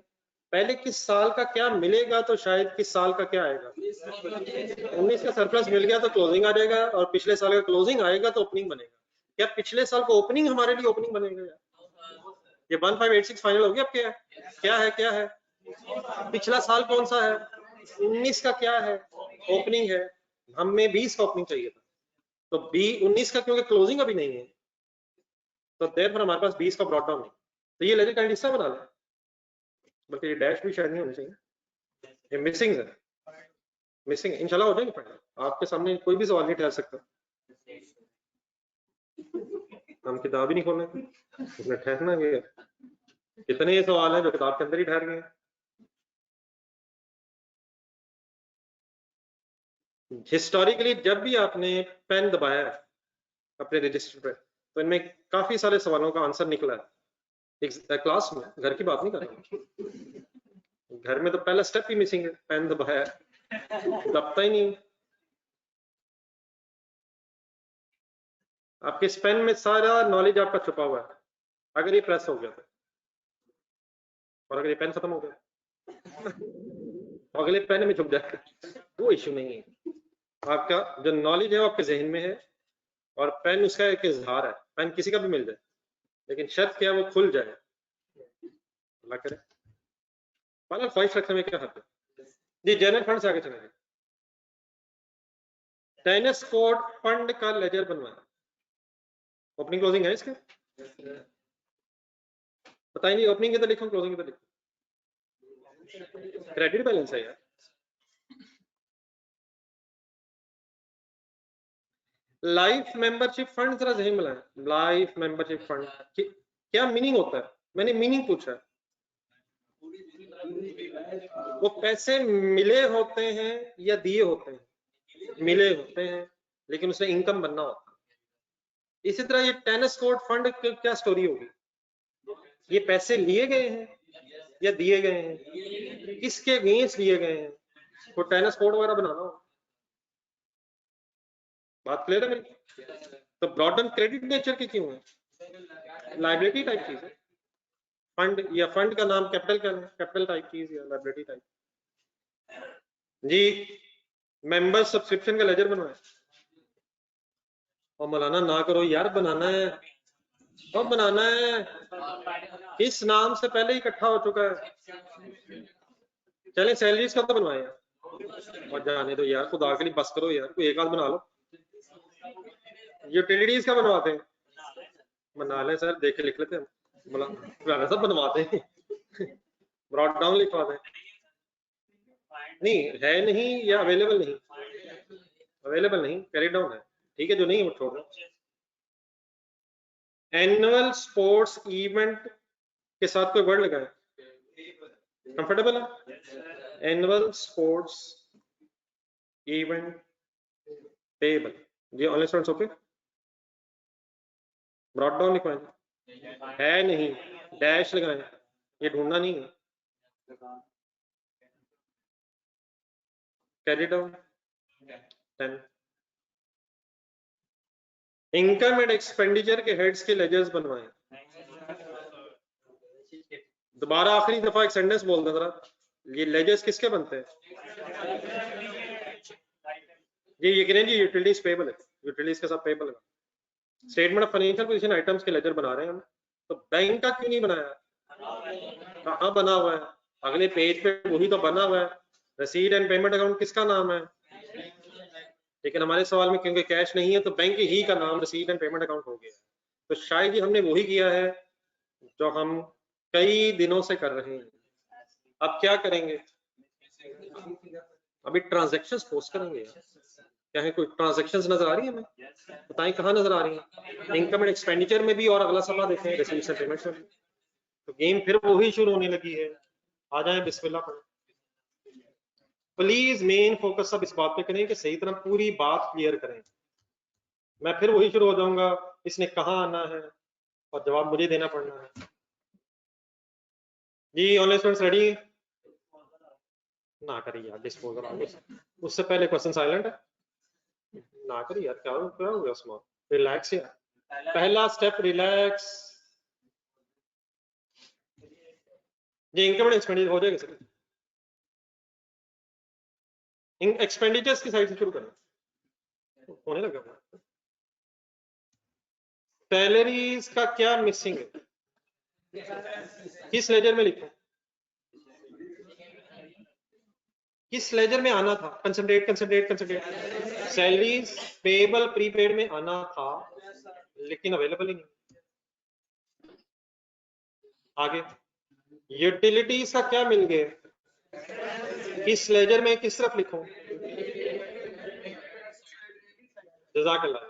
[SPEAKER 1] पहले किस साल का क्या मिलेगा तो शायद किस साल का क्या आएगा? 19 का सरप्लस मिल गया तो क्लोजिंग आ जाएगा, और पिछले साल का क्लोजिंग आएगा तो ओपनिंग बनेगा। क्या पिछले साल को ओपनिंग हमारे लिए ओपनिंग बनेगा यार? ये 1586 फाइनल हो गया। अब क्या है, क्या है, क्या है? पिछला साल कौन सा है? 19 का क्या है? ओपनिंग है। हमें 20 का ओपनिंग चाहिए था, तो 19 का क्योंकि क्लोजिंग अभी नहीं है, तो देर पर हमारे पास 20 का ब्रॉड डाउन नहीं, तो ये लेजर काइंड हिस्सा बना लें, बल्कि ये डैश भी शायद नहीं होनी चाहिए, ये मिसिंग है, मिसिंग है। इंशाल्लाह हो जाएंगे फाइनल, आपके सामने कोई भी सवाल नहीं ठहर सकता। हम किताब ही नहीं खोलने, इसमें ठहरना भी है। कितने ये सवाल हैं जो किताब के अंदर ही ठहर गए। हिस्टोरिकली जब भी आपने पेन दबाया है अपने रजिस्टर पे, तो इनमें काफी सारे सवालों का आंसर निकला है। क्लास में, घर की बात नहीं कर रहा, घर में तो पहला स्टेप ही मिसिंग है, पेन दबाया दबता ही नहीं। आपके इस पेन में सारा नॉलेज आपका छुपा हुआ है, अगर ये प्रेस हो गया तो, और अगर ये पेन खत्म हो गया तो अगले पेन में छुप जाएगा, वो इश्यू नहीं है। आपका जो नॉलेज है वो आपके जहन में है, और पेन उसका एक इजहार है। पेन किसी का भी मिल जाए, लेकिन शर्त क्या है, वो खुल जाए, अल्लाह करे। माना ख्वाहिश रखने में क्या हद है। जी, जनरल फंड से आगे चलेंगे। टेनिस कोर्ट फंड का लेजर बनवाया, ओपनिंग क्लोजिंग है इसके? बताएंगे, ओपनिंग किधर लिखूं, क्लोजिंग किधर लिखूं? क्रेडिट बैलेंस है यार। लाइफ मेंबरशिप फंड जरा जहन मिलाएं, लाइफ मेंबरशिप फंड क्या मीनिंग होता है? मैंने मीनिंग पूछा है। वो पैसे मिले होते हैं या दिए होते हैं? मिले होते हैं, लेकिन उसमें इनकम बनना होता है। इसी तरह ये टेनिस कोर्ट फंड की क्या स्टोरी होगी? ये पैसे लिए गए हैं या दिए गए हैं? किसके अगेंस्ट लिए गए हैं? तो टेनिस कोर्ट वगैरह बनाना हो, बात क्लियर है मेरी? तो ब्रॉडन क्रेडिट नेचर की क्यों है? लाइबिलिटी टाइप चीज है फंड, या फंड का नाम कैपिटल का है, कैपिटल टाइप चीज या लाइबिलिटी टाइप। जी, मेंबर सब्सक्रिप्शन का लेजर बनवाए। और मौलाना ना करो यार, बनाना है, कब बनाना है? किस नाम से पहले ही इकट्ठा हो चुका है। चले सैलरीज का तो बनवाए यार, और जाने दो यार, खुदा के लिए बस करो यार, कोई एक आध बना लो। यूटिलिटीज का बनवाते हैं, बना लें सर, देख के लिख लेते हैं, बोला सब बनवाते हैं, ब्रॉड डाउन लिखवा दें। नहीं है, नहीं या अवेलेबल नहीं, अवेलेबल नहीं, कैरी डाउन है, ठीक है, जो नहीं है वो छोड़ दो। एनुअल स्पोर्ट्स इवेंट के साथ कोई वर्ड लगाए, कंफर्टेबल है? एनुअल स्पोर्ट्स इवेंट टेबल, जी online students okay. Broad down लिखवाएं, है नहीं, डैश लगाएं, ये ढूंढना नहीं है। Carry down 10। Income and expenditure के हेड्स के लेजर्स बनवाएं। दोबारा आखिरी दफा एक सेंटेंस बोल दो जरा, ये लेजर्स किसके बनते हैं? जी ये करें जी, यूटिलिटीज पेबल है, यूटिलिटीज के साथ पेबल है। Statement of financial position items के लेजर बना रहे हैं हम, तो बैंक का क्यों नहीं बनाया? कहाँ बना हुआ है? अगले पेज पे वही तो बना हुआ है। रसीद एंड पेमेंट अकाउंट किसका नाम है? लेकिन हमारे सवाल में क्योंकि कैश नहीं है तो बैंक ही का नाम रसीद एंड पेमेंट अकाउंट हो गया। तो शायद ही हमने वही किया है जो हम कई दिनों से कर रहे हैं। अब क्या करेंगे? अभी ट्रांजैक्शंस पोस्ट करेंगे। क्या है, कोई ट्रांजैक्शंस नजर आ रही है हमें? बताएं कहाँ नजर आ रही है? इनकम एंड एक्सपेंडिचर में भी और अगला सवाल देखें रिसीव्स एंड पेमेंट्स में। तो गेम फिर वही शुरू होने लगी है। आ जाए बिस्मिल्लाह पढ़ें। प्लीज मेन फोकस सब इस बात पे करें कि सही तरह पूरी बात क्लियर करें। मैं फिर वही शुरू हो जाऊंगा, इसने कहाँ आना है और जवाब मुझे देना पड़ना है। जी ऑनलाइन स्टूडेंट्स रेडी? ना करिए यार डिस्पोजल आगे, उससे पहले क्वेश्चन साइलेंट है। ना करिए यार, क्या हो गया उसमें? रिलैक्स यार, पहला स्टेप रिलैक्स। जी इनकम एंड एक्सपेंडिचर हो जाएगा सर। एक्सपेंडिचर्स की साइड से शुरू करना होने लगा। सैलरीज का क्या मिसिंग है? किस लेजर में लिखूं? किस लेजर में आना था? Concentrate concentrate concentrate. Salaries payable prepaid में आना था लेकिन अवेलेबल ही नहीं। आगे यूटिलिटीज का क्या मिल गया? किस लेजर में किस तरफ लिखूं? जज़ाकल्लाह,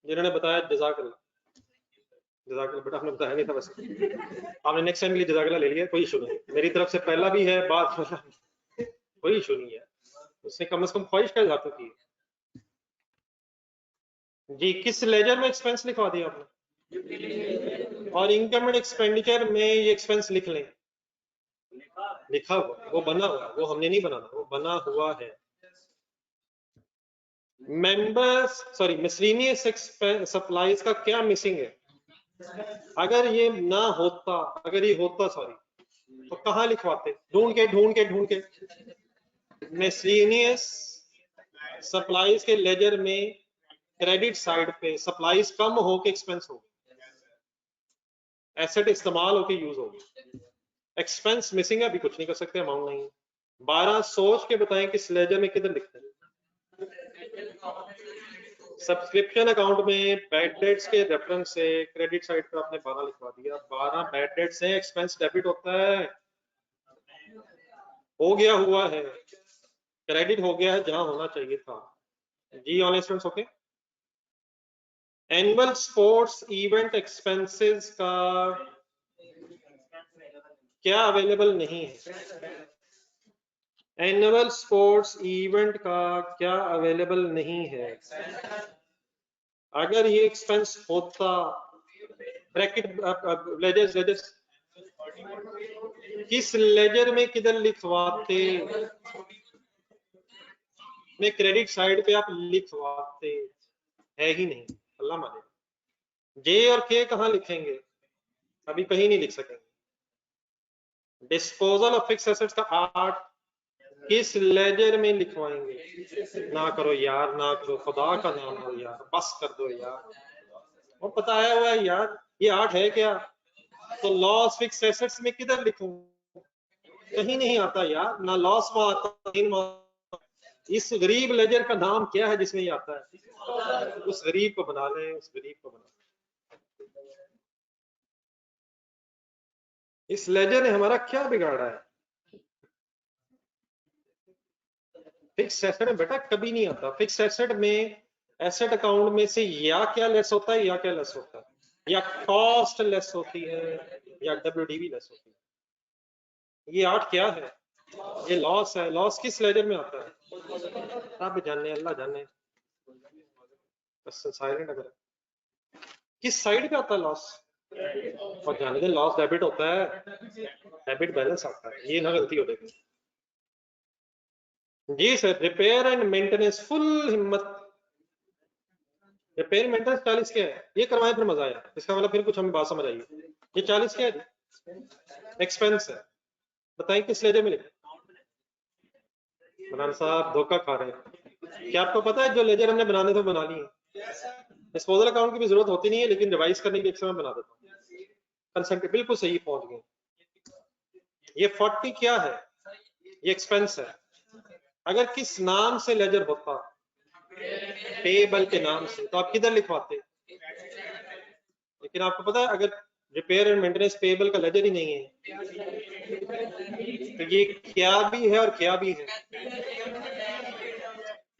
[SPEAKER 1] जिन्होंने बताया जज़ाकल्लाह। जज़ाकल्लाह बेटा, आपने बताया नहीं था वैसे। आपने नेक्स्ट टाइम के लिए जज़ाकल्लाह ले लिया, कोई इशू नहीं। मेरी तरफ से पहला भी है, बाद वाला कोई इशू नहीं है। उसने कम से कम ख्वाहिश का इज़हार तो की। जी किस लेजर में एक्सपेंस लिखवा दिया आपने? और इनकम एंड एक्सपेंडिचर में ये एक्सपेंस लिख लें। लिखा हुआ, वो बना हुआ, वो हमने नहीं बनाना, वो बना हुआ है। मेंबर्स सॉरी मिसलेनियस सप्लाईज का क्या मिसिंग है? अगर ये ना होता, अगर ये होता सॉरी, तो कहाँ लिखवाते? ढूंढ के ढूंढ के ढूंढ के। मिसलेनियस सप्लाईज के लेजर में क्रेडिट साइड पे सप्लाईज कम हो के एक्सपेंस हो, एसेट इस्तेमाल होके यूज होगी। एक्सपेंस मिसिंग है, अभी कुछ नहीं कर सकते, अमाउंट नहीं। 12 सोच के बताएं किस लेजर में किधर लिखते हैं। सब्सक्रिप्शन अकाउंट में बैड डेट्स के रेफरेंस से क्रेडिट साइड पर आपने 12 लिखवा दिया। 12 बैड डेट से एक्सपेंस डेबिट होता है, हो गया हुआ है, क्रेडिट हो गया है जहां होना चाहिए था। जी online students okay. Annual sports event expenses का क्या अवेलेबल नहीं है? एनुअल स्पोर्ट्स इवेंट का क्या अवेलेबल नहीं है? अगर ये एक्सपेंस होता, ब्रैकेट लेजर्स लेजर्स किस लेजर में किधर लिखवाते? में क्रेडिट साइड पे आप लिखवाते, है ही नहीं, अल्लाह माने। जे और के कहाँ लिखेंगे? अभी कहीं नहीं लिख सकेंगे। डिस्पोजल ऑफ फिक्स एसेट्स का 8 किस लेजर में लिखवाएंगे? ना करो यार, ना करो, खुदा का नाम हो यार, बस कर दो यार। वो बताया हुआ है यार, ये 8 है क्या? तो लॉस फिक्स एसेट्स में किधर लिखूं? कहीं नहीं आता यार, ना लॉस में आता। इस गरीब लेजर का नाम क्या है जिसमें ये आता है? उस गरीब को बना लें, उस गरीब को बना लें। इस लेजर ने हमारा क्या बिगाड़ा है? फिक्स एसेट में बेटा कभी नहीं आता। फिक्स एसेट में एसेट अकाउंट में से या क्या लेस होता है, या क्या लेस होता है, या कॉस्ट लेस होती है, या डब्ल्यूडीवी लेस होती है। ये 8 क्या है? ये लॉस है। लॉस किस लेजर में आता है? आप जाने, अल्लाह जाने। बस साइलेंट अगर किस साइड पे आता है लॉस? और जाने दे, लॉस डेबिट होता है, डेबिट बैलेंस आता है, ये ना गलती हो जाएगी। जी sir, repair and maintenance full हिम्मत। रिपेयर मेंटेनेंस 40 क्या है? ये करवाएं फिर मजा आया, इसका मतलब फिर कुछ हमें बात समझ आई। ये 40 क्या है? एक्सपेंस है। बताएं किस लेजर में लिखे? मरान साहब धोखा खा रहे हैं। क्या आपको पता है जो लेजर हमने बनाने थे बना लिए? डिस्पोजल अकाउंट की भी जरूरत होती नहीं है, लेकिन रिवाइज करने के लिए बना देता हूँ। कंसेंट बिल्कुल सही पहुंच गए। ये 40 क्या है? ये एक्सपेंस है। अगर किस नाम से लेजर होता, पेबल के नाम से, तो आप किधर लिखवाते? लेकिन आपको पता है अगर रिपेयर एंड मेंटेनेंस पेबल का लेजर ही नहीं है, तो ये क्या भी है और क्या भी है।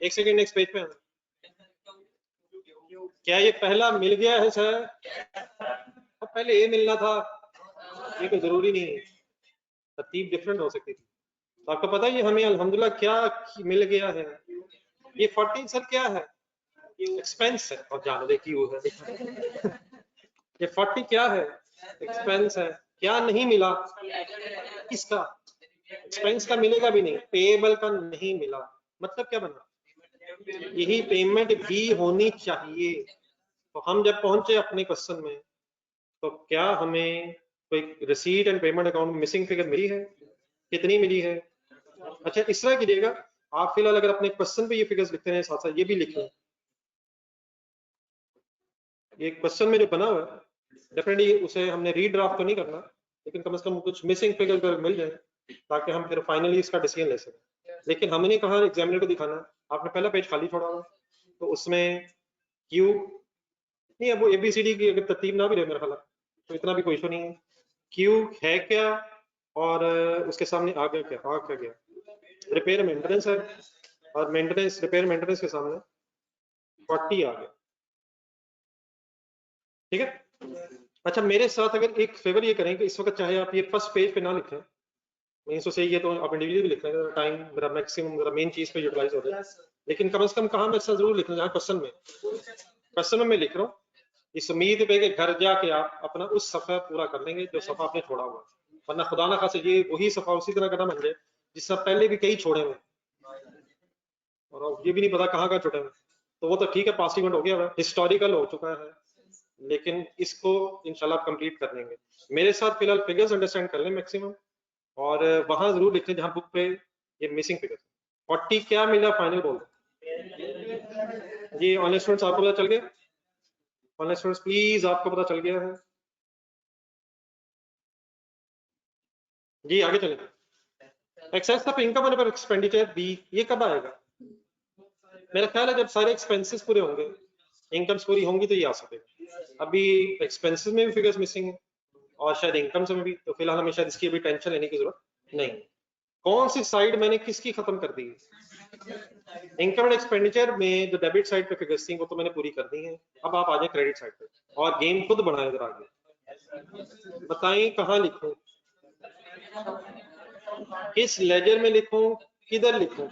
[SPEAKER 1] एक सेकेंड, नेक्स्ट पेज पे आना। क्या ये पहला मिल गया है सर? अब पहले ये मिलना था, ये कोई जरूरी नहीं है, तरतीब डिफरेंट हो सकती थी। तो आपको पता है ये हमें अल्हम्दुलिल्लाह क्या मिल गया है? ये 14 सर क्या है? एक्सपेंस है। और जानो दे क्यों है। ये 40 क्या है? एक्सपेंस है। क्या नहीं मिला? किसका? एक्सपेंस का मिलेगा भी नहीं, पेएबल का नहीं मिला। मतलब क्या बना? यही पेमेंट भी होनी चाहिए। तो हम जब पहुंचे अपने क्वेश्चन में, तो क्या हमें कोई रिसीट एंड पेमेंट अकाउंट में मिसिंग फिगर मिली है? कितनी मिली है? अच्छा, इस तरह कीजिएगा, आप फिलहाल अगर अपने क्वेश्चन पे ये फिगर्स लिखते हैं, साथ साथ ये भी लिख लें। ये क्वेश्चन में जो बना हुआ है, डेफिनेटली उसे हमने रीड्राफ्ट तो नहीं करना, लेकिन कम से कम कुछ मिसिंग फिगर अगर मिल जाए, ताकि हम फिर फाइनली इसका डिसीजन ले सकें। लेकिन हमने कहा एग्जामिनर को दिखाना, आपने पहला पेज खाली छोड़ा हुआ, तो उसमें क्यू नहीं, अब वो एबीसीडी की अगर तरतीब ना भी रहे मेरा ख्याल, तो इतना भी कोई इशू नहीं है। क्यू है क्या, और उसके सामने आ गया क्या? आ क्या गया? रिपेयर मेंटेनेंस है, और मेंटेनेंस, रिपेयर मेंटेनेंस के सामने 40 आ गया। ठीक है। अच्छा, मेरे साथ अगर एक फेवर ये करें कि इस वक्त चाहे आप ये फर्स्ट पेज पे ना लिखें, मीन्स तो सही है, तो आप इंडिविजुअली भी लिख लें, टाइम मेरा मैक्सिमम मेरा मेन चीज पे यूटिलाइज हो जाए। लेकिन कम से कम कहाँ मैं ऐसा जरूर लिख लें, जहाँ क्वेश्चन में मैं लिख रहा हूँ, इस उम्मीद पे कि घर जाके आप अपना उस सफा पूरा कर लेंगे जो सफा आपने छोड़ा हुआ, वरना खुदा ना खासे ये वही सफा उसी तरह का ना बन जाए जिससे पहले भी कई छोड़े हुए और ये भी नहीं पता कहाँ कहाँ छुटे हुए। तो वो तो ठीक है, पास इवेंट हो गया, हिस्टोरिकल हो चुका है, लेकिन इसको इंशाल्लाह आप कंप्लीट कर लेंगे। मेरे साथ फिलहाल फिगर्स अंडरस्टैंड कर लें मैक्सिमम, और वहां जरूर लिख लें जहां बुक पे ये मिसिंग फिगर। 40 क्या मिला फाइनल बोल जी। ऑनलाइन स्टूडेंट्स आपको पता चल गया? ऑनलाइन स्टूडेंट्स प्लीज, आपको पता चल गया है जी? आगे चलें। एक्सेस ऑफ इनकम और एक्सपेंडिचर बी, ये कब आएगा? मेरा ख्याल है जब सारे एक्सपेंसेस पूरे होंगे, इनकम्स पूरी होंगी, तो ये आ सकेगा। अभी एक्सपेंसेस में भी फिगर्स मिसिंग है, और शायद इनकम्स में भी, तो फिलहाल हमें शायद इसकी अभी टेंशन लेने की जरूरत नहीं। कौन सी साइड मैंने किसकी खत्म कर दी? इनकम एंड एक्सपेंडिचर में जो डेबिट साइड पे फिगर्स थी वो तो मैंने पूरी कर दी है। अब आप आ जाए क्रेडिट साइड पे, और गेम खुद बढ़ाए इधर आगे। बताएं कहाँ लिखूं, किस लेजर में लिखूं, किधर लिखूं,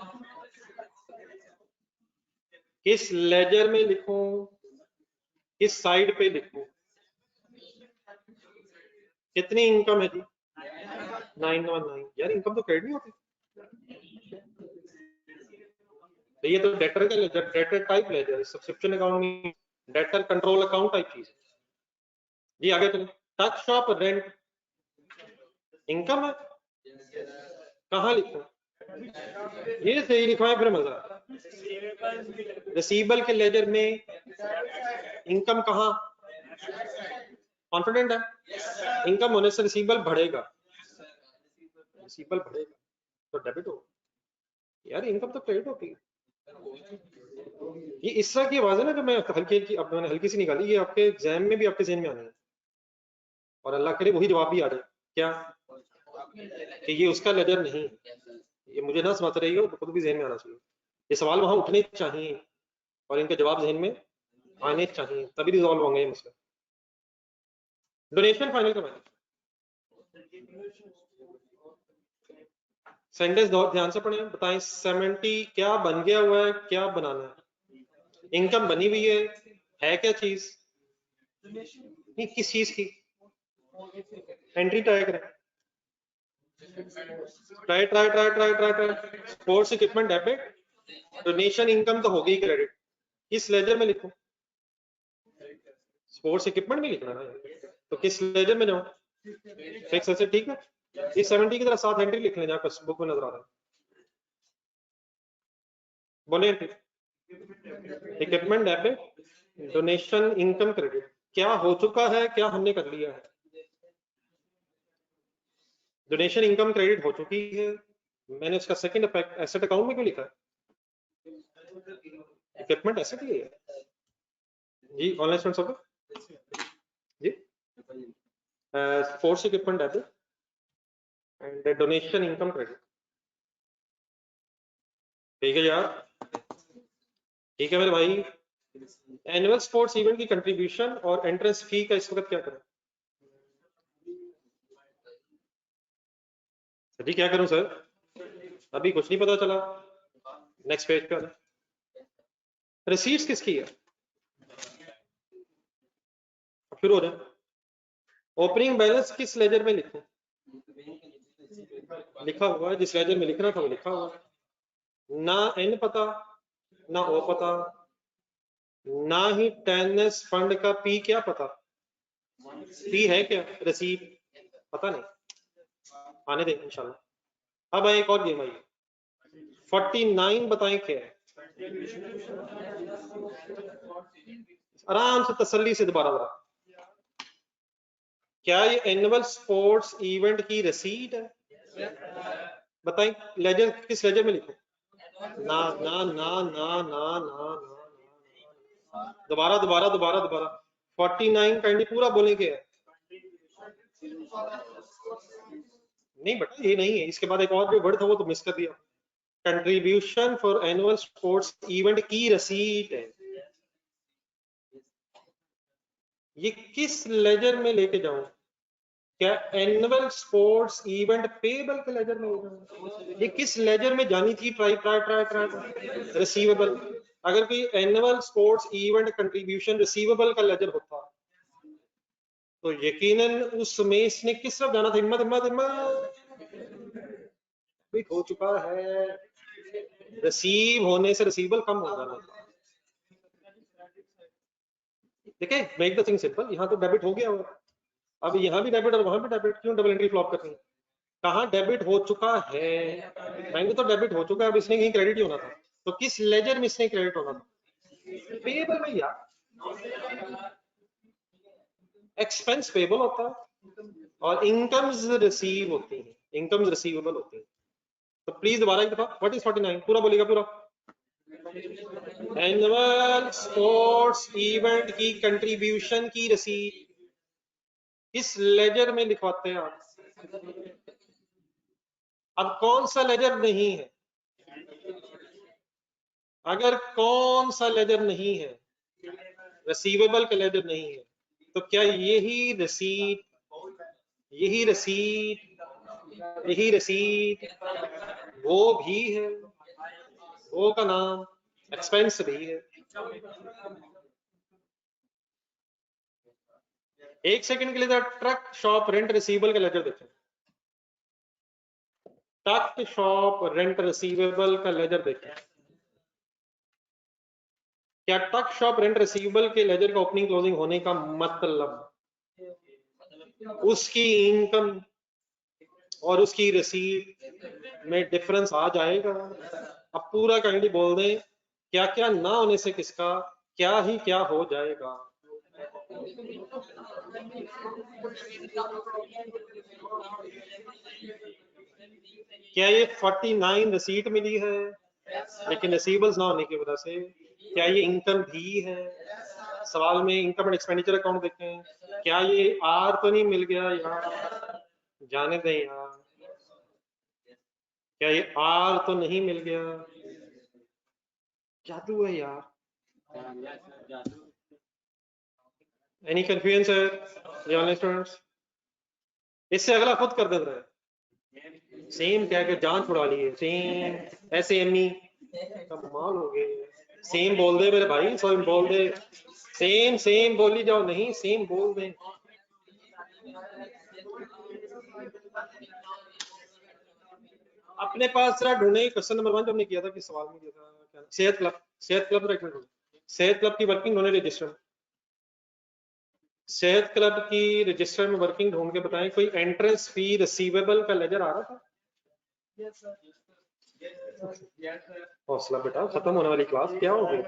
[SPEAKER 1] किस लेजर में लिखूं, किस साइड पे लिखूं? कितनी इनकम है जी? 919। यार इनकम तो क्रेडिट नहीं होती, तो ये तो डेटर का ledger, debtor type ledger, subscription account में डेटर कंट्रोल अकाउंट टाइप चीज जी। आगे चलो, टच शॉप रेंट इनकम है, कहाँ लिखूं? ये सही लिखवाए फिर मजा। रिसीवेबल के लेजर में इनकम कहाँ? कॉन्फिडेंट है इनकम होने से रिसीवेबल बढ़ेगा, रिसीवेबल बढ़ेगा तो डेबिट होगा। यार इनकम तो क्रेडिट होती है। ये इस तरह की आवाज है ना जो मैं हल्की हल्की, अब मैंने हल्की सी निकाली, ये आपके एग्जाम में भी आपके जहन में आने है, और अल्लाह करे वही जवाब भी आ जाए। क्या कि ये उसका लेजर नहीं, ये मुझे ना समझ रही हो, तो खुद भी जहन में आना चाहिए। ये सवाल वहां उठने चाहिए और इनके जवाब जहन में आने चाहिए, तभी रिजॉल्व होंगे ये मसले। डोनेशन फाइनल करवाएं, सेंटेंस ध्यान से पढ़ें, बताएं 70 क्या बन गया हुआ है, क्या बनाना है? इनकम बनी हुई है क्या चीज? नहीं, किस चीज की? एंट्री ट्राई करें, try try try try try try. Sports equipment debit, donation income तो होगी क्रेडिट, किस लेजर में लिखूं? स्पोर्ट्स इक्विपमेंट में लिखना है, तो किस लेजर में जाऊं? फिक्स ऐसे, ठीक है। इस 70 की तरह 7 एंट्री लिख लें जहाँ बुक में नजर आ रहा है, बोले entry. Equipment debit, donation income credit. क्या हो चुका है, क्या हमने कर लिया है? डोनेशन इनकम क्रेडिट हो चुकी है, मैंने उसका सेकंड इफेक्ट एसेट अकाउंट में क्यों लिखा है? इक्विपमेंट एसेट ही है जी। ऑनलाइन स्टूडेंट्स हो जी, sports equipment debit and donation income credit. ठीक है यार, ठीक है मेरे भाई। एनुअल स्पोर्ट्स इवेंट की कंट्रीब्यूशन और एंट्रेंस फी का इस वक्त क्या करें? जी क्या करूं सर? अभी कुछ नहीं पता चला। नेक्स्ट पेज पे रिसीट्स किसकी है? फिर हो जाए। ओपनिंग बैलेंस किस लेजर में लिखूं? लिखा हुआ है, जिस लेजर में लिखना था वो लिखा हुआ है। ना एन पता, ना ओ पता, ना ही 10s फंड का पी क्या पता। पी है क्या? रिसीट पता नहीं, आने दें इंशाल्लाह। अब एक और गेम आई, 49 बताएं क्या है? आराम से तसल्ली से दोबारा जरा, क्या ये एनुअल स्पोर्ट्स इवेंट की रसीद है? बताएं लेजर, किस लेजर में लिखूं? ना ना ना ना ना ना ना, दोबारा दोबारा दोबारा दोबारा 49 काइंडली पूरा बोलेंगे। नहीं बेटा ये नहीं है, इसके बाद एक और जो वर्ड था वो तो मिस कर दिया। Contribution for annual sports event की रसीद है। ये किस लेजर में लेके जाऊं? क्या एनुअल स्पोर्ट्स इवेंट पेबल के लेजर में ले जाऊं? ये किस लेजर में जानी थी? Try try try try receivable. अगर कोई annual sports event contribution receivable का लेजर होता तो यकीनन उसमें इसने किस तरफ जाना था? हिम्मत हिम्मत हिम्मत हो चुका है, रिसीव होने से रिसीवेबल कम हो जाना। देखिए मेक द थिंग सिंपल, यहाँ तो डेबिट हो गया, अब यहाँ भी डेबिट और वहां भी डेबिट, क्यों डबल एंट्री फ्लॉप करनी? कहाँ डेबिट हो चुका है? बैंक तो डेबिट हो चुका है, अब इसने कहीं क्रेडिट ही होना था। तो किस लेजर में इसने क्रेडिट होना था? पेबल में यार। एक्सपेंस पेबल होता है और इनकम्स रिसीव होती हैं, इनकम्स रिसीवेबल होती हैं। तो प्लीज दोबारा एक दफा व्हाट इज 49 पूरा बोलेगा पूरा। एनुअल स्पोर्ट्स इवेंट की कंट्रीब्यूशन की रसीद किस लेजर में लिखवाते हैं आप? अब कौन सा लेजर नहीं है? अगर कौन सा लेजर नहीं है, रिसीवेबल का लेजर नहीं है, तो क्या यही रसीद, यही रसीद, यही रसीद वो भी है? वो का नाम एक्सपेंस भी है। एक सेकंड के लिए ट्रक शॉप रेंट रिसीवेबल का लेजर देखें। ट्रक शॉप रेंट रिसीवेबल का लेजर देखें। क्या ट्रक शॉप रेंट रिसीवेबल के लेजर का ओपनिंग क्लोजिंग होने का मतलब उसकी इनकम और उसकी रसीद में डिफरेंस आ जाएगा? अब पूरा काइंडली बोल दें, क्या क्या ना होने से किसका क्या ही क्या हो जाएगा? क्या ये 49 रिसीट मिली है लेकिन रिसीवेबल्स ना होने की वजह से? क्या ये इनकम भी है? सवाल में इनकम एंड एक्सपेंडिचर अकाउंट देखें, क्या ये आर तो नहीं मिल गया यार? जाने दें यार, क्या ये आर तो नहीं मिल गया? जादू है यार। Any confusion sir students? इससे अगला खुद कर देता है, सेम क्या के जान छुड़ा ली है, सेम ऐसे एमी कमाल हो गए। सेम बोल दे मेरे भाई, सेम बोल दे, सेम सेम बोली जाओ, नहीं सेम बोल दे। अपने पास जरा ढूंढे क्वेश्चन नंबर 1 जो हमने किया था, किस सवाल में किया था, क्या सेहत क्लब, सेहत क्लब सेहत क्लब की वर्किंग ढूंढे रजिस्टर, सेहत क्लब की रजिस्टर में वर्किंग ढूंढ के बताएं कोई एंट्रेंस फी रिसीवेबल का लेजर आ रहा था? हौसला बेटा, खत्म होने वाली क्लास, क्या हो गई?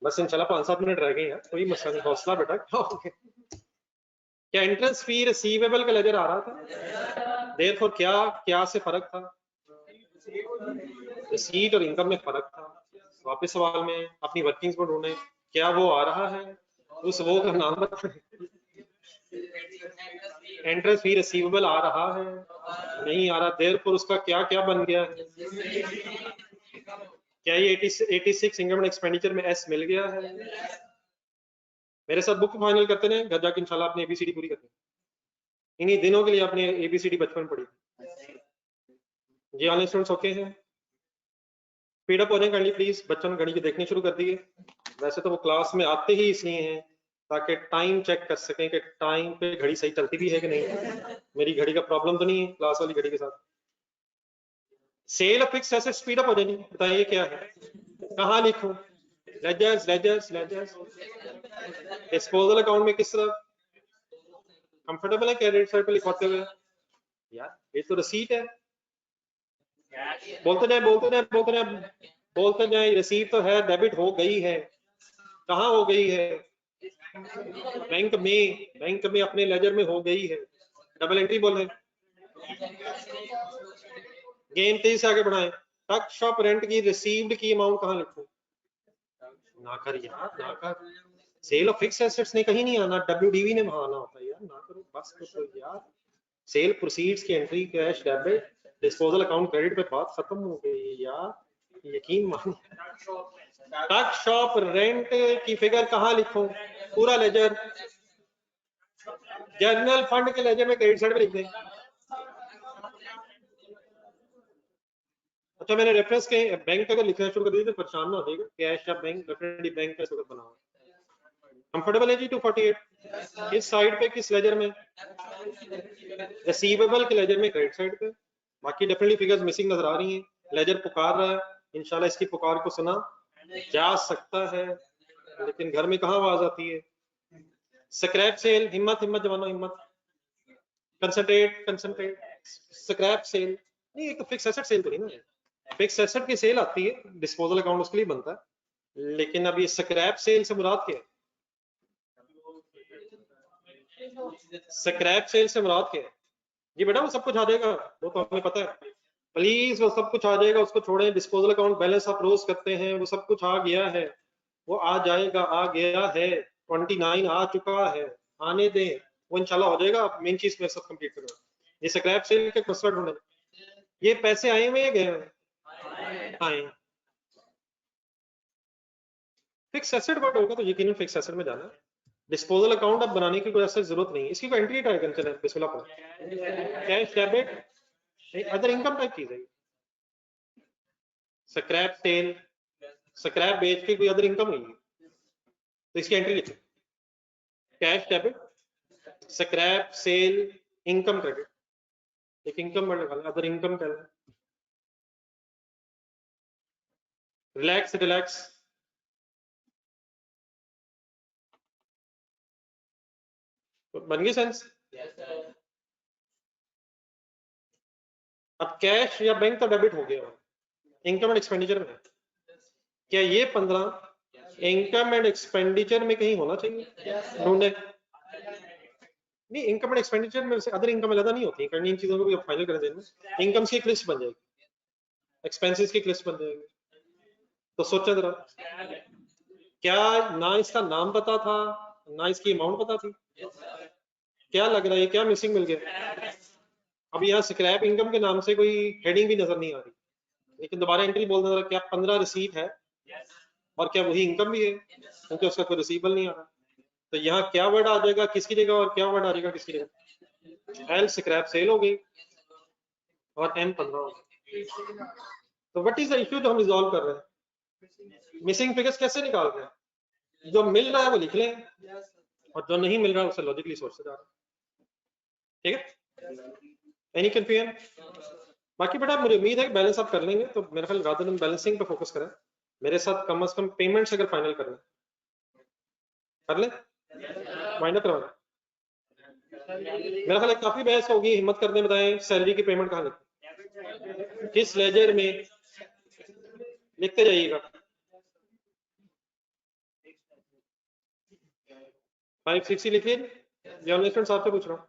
[SPEAKER 1] बस इंशाल्लाह 5-7 मिनट रह गए हैं, कोई मसला नहीं। हौसला बेटा, क्या हो गया? क्या इंट्रेंस फी रिसीवेबल का लेजर आ रहा था? देयरफॉर क्या से फर्क था? रिसीट और इनकम में फर्क था। वापस सवाल में अपनी वर्किंग्स को ढूंढे, क्या वो आ रहा है? उस वो का नाम बताएं। इंट्रेंस फी रिसीवेबल आ रहा है, नहीं आ रहा, देयरफॉर उसका क्या क्या बन गया है? क्या ये 86 इनकम एंड एक्सपेंडिचर में एस मिल गया है? मेरे साथ बुक फाइनल करते हैं, घर जाके इंशाल्लाह अपनी एबीसीडी पूरी करते हैं। इन्हीं दिनों के लिए आपने एबीसीडी बचपन पढ़ी जी। ऑनलाइन स्टूडेंट्स ओके हैं? स्पीड अप हो जाए काइंडली प्लीज। बच्चों ने घड़ी को देखने शुरू कर दिए। वैसे तो वो क्लास में आते ही इसलिए हैं ताकि टाइम चेक कर सकें कि टाइम पे घड़ी सही चलती भी है कि नहीं। मेरी घड़ी का प्रॉब्लम तो नहीं है क्लास वाली घड़ी के साथ। Sale of fixed asset speed up हो जाएगी, बताइए क्या है? कहाँ लिखूं? Ledgers ledgers ledgers. Disposal account में किस तरह कंफर्टेबल है? क्रेडिट साइड पे लिखवाते हुए यार, ये तो रसीद है। बोलते जाए बोलते जाए बोलते जाए बोलते जाए, रसीद तो है, डेबिट हो गई है। कहाँ हो गई है? बैंक में अपने लेजर में हो गई है। डबल एंट्री बोल रहे। गेम तेजी से आगे बढ़ाएं। टक शॉप रेंट की रिसीव्ड की अमाउंट कहाँ लिखूं? ना कर यार, ना कर। सेल ऑफ फिक्स एसेट्स ने कहीं नहीं आना, डब्ल्यूडीवी ने वहां आना होता है यार, ना करो बस करो यार। सेल प्रोसीड्स की entry, cash debit, disposal account credit पे बात खत्म हो गई यार, यकीन मान। टक शॉप रेंट की फिगर कहाँ लिखूं? पूरा लेजर, जनरल फंड के लेजर में क्रेडिट साइड पे लिख दें। अच्छा, मैंने रेफरेंस के बैंक अगर लिखना शुरू कर दिया तो परेशान ना हो जाएगा। कैश या बैंक, डेफिनेटली बैंक का शुरू बना हुआ है। कंफर्टेबल है जी 248? किस साइड पे, किस लेजर में? रिसीवेबल के लेजर में, क्रेडिट साइड पे। बाकी डेफिनेटली फिगर्स मिसिंग नजर आ रही हैं। लेजर पुकार रहा है, इंशाल्लाह इसकी पुकार को सुना जा सकता है, लेकिन घर में कहाँ आवाज आती है? स्क्रैप सेल, हिम्मत हिम्मत जवानों हिम्मत, कंसंट्रेट कंसंट्रेट। स्क्रैप सेल नहीं, एक तो फिक्स एसेट सेल तो नहीं ना। फिक्स एसेट की सेल आती है, डिस्पोजल अकाउंट उसके लिए बनता है, लेकिन अब ये स्क्रैप सेल से मुराद क्या है? स्क्रैप सेल से मुराद क्या है? जी बेटा, वो सब कुछ आ जाएगा, वो तो हमें पता है। प्लीज, वो सब कुछ आ जाएगा, उसको छोड़ें। डिस्पोजल अकाउंट बैलेंस आप रोज करते हैं, वो सब कुछ आ गया है, वो आ जाएगा, आ गया है। 29 आ चुका है, आने दें, वो इंशाल्लाह हो जाएगा। मेन चीज मेरे साथ कंप्लीट करो। ये स्क्रैप सेल के मसला ढूंढे। ये पैसे आए हुए गए हैं? आए। फिक्स एसेट वर्ड होगा तो यकीनन फिक्स एसेट में जाना है। डिस्पोजल अकाउंट अब बनाने की कोई ऐसा जरूरत नहीं है, इसकी कोई एंट्री ट्राई करना चले बिस्मिल्लाह पर। Cash debit, other income type चीज है। स्क्रैप सेल, स्क्रैप बेच के कोई अदर इनकम नहीं है, तो इसकी एंट्री लिखो। Cash debit, scrap sale, income credit. एक इनकम वर्ड निकालना, अदर इनकम कहना। रिलैक्स रिलैक्स, बन गई सेंस? अब कैश या बैंक तो डेबिट हो गया, इनकम एंड एक्सपेंडिचर में। क्या ये 15 इनकम एंड एक्सपेंडिचर में कहीं होना चाहिए? ढूंढे। नहीं, इनकम एंड एक्सपेंडिचर में से अदर इनकम अलग नहीं होती है, इन चीजों को भी फाइनल कर देना। इनकम की एक लिस्ट बन जाएगी, एक्सपेंसेस की लिस्ट बन जाएगी। तो सोचा जरा, क्या ना इसका नाम पता था, ना इसकी अमाउंट पता थी? क्या लग रहा है, क्या मिसिंग मिल गया? अब यहाँ स्क्रैप इनकम के नाम से कोई हेडिंग भी नजर नहीं आ रही, लेकिन दोबारा एंट्री बोल देना, क्या 15 रिसीट है और क्या वही इनकम भी है, क्योंकि उसका कोई रिसीवेबल नहीं आ रहा। तो यहाँ क्या वर्ड आ जाएगा किसकी जगह, और क्या वर्ड आ जाएगा किसकी जगह? एल स्क्रैप सेल हो गई और एम 15 हो गई। तो व्हाट इज द इश्यू जो हम रिजॉल्व कर रहे हैं? मिसिंग फिगर्स कैसे निकाल रहे हैं? जो मिल रहा है वो लिख लें, और जो नहीं मिल रहा है उसे लॉजिकली सोचते जा रहे हैं। ठीक है, एनी कंफ्यूजन? बाकी बेटा मुझे उम्मीद है कि बैलेंस आप कर लेंगे, तो मेरे ख्याल रादर बैलेंसिंग पे फोकस करें। मेरे साथ कम से कम पेमेंट्स अगर फाइनल कर ले माइंड अप करवाना। मेरा ख्याल काफी बहस होगी, हिम्मत करने बताएं। सैलरी की पेमेंट कहाँ लिखें? किस लेजर में, लिखते जाइएगा। 560 लिखिए, जर्नलिस्ट साहब से पूछ रहा हूँ।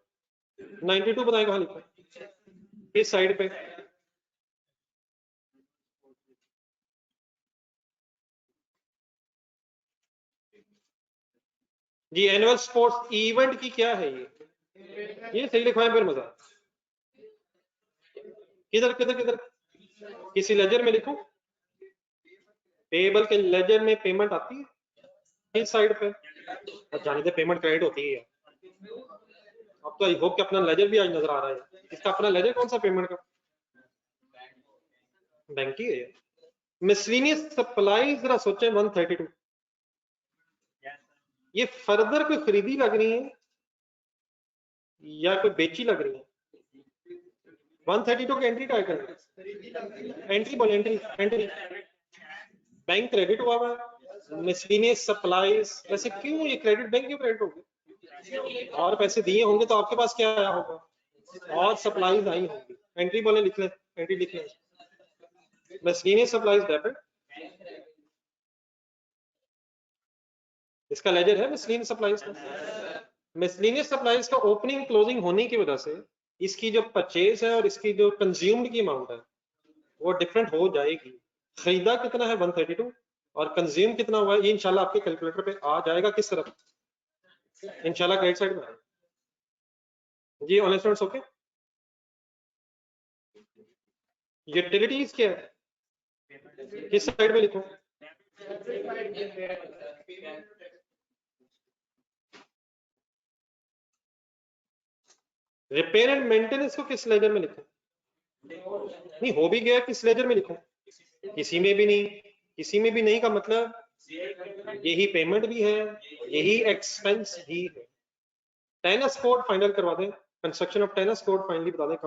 [SPEAKER 1] 92 बताएं कहाँ लिखा है, किस साइड पे? जी एनुअल स्पोर्ट्स इवेंट की क्या है ये सही लिखवाएं फिर मजा। किधर किधर किधर, किसी लेजर में लिखो, पेबल के लेजर में पेमेंट आती है किस साइड पे? और जाने दे पेमेंट क्रेडिट होती है। अब तो आई होप कि अपना लेजर भी आज नजर आ रहा है। इसका अपना लेजर कौन सा पेमेंट का? बैंक की है। मिसलिनियस सप्लाई जरा सोचें 132, ये फर्दर कोई खरीदी लग रही है या कोई बेची लग रही है? 132 की एंट्री टाइप करना, एंट्री बोल, एंट्री एंट्री बैंक क्रेडिट हुआ है। मिसलिनियस सप्लाईज, वैसे क्यों ये क्रेडिट, बैंक क्यों क्रेडिट होगी? और पैसे दिए होंगे तो आपके पास क्या आया होगा, और सप्लाईज आई होंगी। एंट्री बोले, लिख लें, एंट्री लिख लें। मिसलिनियस सप्लाईज डेबिट, इसका लेजर है मिसलिनियस सप्लाईज का। मिसलिनियस सप्लाईज का ओपनिंग क्लोजिंग होने की वजह से इसकी जो परचेज है और इसकी जो कंज्यूम्ड की अमाउंट है वो डिफरेंट हो जाएगी। खरीदा कितना है 132 और कंज्यूम कितना हुआ है, ये इंशाल्लाह आपके कैलकुलेटर पे आ जाएगा। किस तरफ? इंशाल्लाह क्रेडिट साइड में। जी ऑनलाइन स्टूडेंट्स ओके। यूटिलिटीज क्या है, किस साइड में लिखो? रिपेयर एंड मेंटेनेंस को किस लेजर में लिखो? नहीं हो भी गया, किस लेजर में लिखो? किसी में भी नहीं। किसी में भी नहीं का मतलब यही पेमेंट भी है, यही एक्सपेंस भी है। टेनिस कोड फाइनल करवा दें, construction of tennis code finally बता दें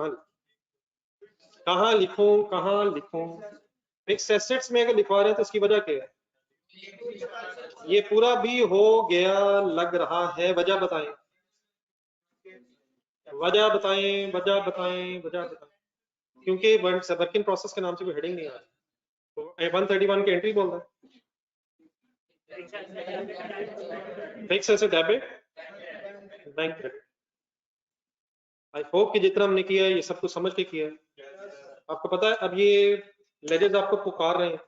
[SPEAKER 1] कहाँ लिखूं कहाँ लिखूं। फिक्स एसेट्स में अगर लिखवा रहे हैं तो इसकी वजह क्या है? ये पूरा भी हो गया लग रहा है, वजह बताएं, वजह बताएं, वजह बताएं, वजह बताएं। क्योंकि वर्क इन प्रोसेस के नाम से कोई हेडिंग नहीं आ रही, तो 131 की एंट्री बोल रहा है। Fix asset debit, bank credit. I hope कि जितना हमने किया है ये सब कुछ समझ के किया है। आपको पता है अब ये लेजर्स आपको पुकार रहे हैं,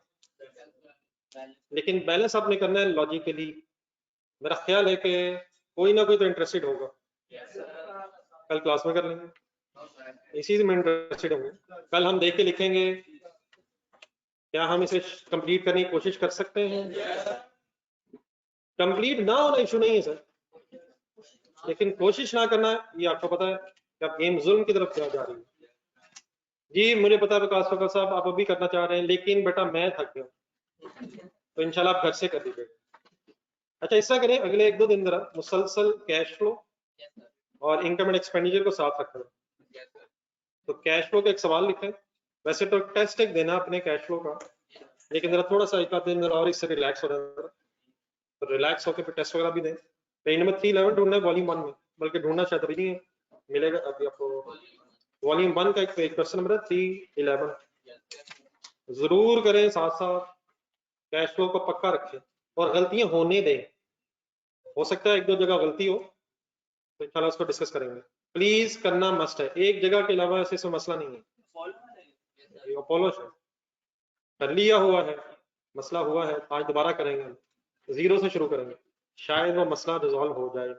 [SPEAKER 1] लेकिन बैलेंस आपने करना है लॉजिकली। मेरा ख्याल है कि कोई ना कोई तो इंटरेस्टेड होगा, कल क्लास में कर लेंगे, इसी में इंटरेस्टेड होंगे। कल हम देख के लिखेंगे क्या हम इसे कंप्लीट करने की कोशिश कर सकते हैं। कंप्लीट ना होना इशू नहीं है सर, लेकिन कोशिश ना करना, ये आपको पता है कि आप गेम जुल्म की तरफ जा रही है। जी मुझे पता है विकास फकर साहब आप अभी करना चाह रहे हैं, लेकिन बेटा मैं थक गया, तो इंशाल्लाह आप घर से कर लीजिएगा। अच्छा ऐसा करें, अगले 1-2 दिन जरा मुसलसल कैश फ्लो और इनकम एंड एक्सपेंडिचर को साथ रखें। तो कैश फ्लो का एक सवाल लिखें, वैसे तो टेस्ट एक देना अपने कैश फ्लो का, लेकिन जरा थोड़ा सा 1-2 दिन और इससे रिलैक्स हो रहा है, तो रिलैक्स होकर फिर टेस्ट वगैरह भी दें। पेज नंबर 311 ढूंढना है वॉल्यूम 1 में, बल्कि ढूंढना शायद अभी नहीं है, मिलेगा अभी आपको। वॉल्यूम 1 का एक पेज, क्वेश्चन नंबर 311 जरूर करें, साथ साथ कैश फ्लो को पक्का रखें और गलतियां होने दें। हो सकता है 1-2 जगह गलती हो, तो इंशाल्लाह उसको डिस्कस करेंगे। प्लीज करना मस्ट है, एक जगह के अलावा ऐसे कोई मसला नहीं है। अपोलो कर लिया हुआ है, मसला हुआ है, आज दोबारा करेंगे, हम जीरो से शुरू करेंगे, शायद वो मसला रिजॉल्व हो जाए।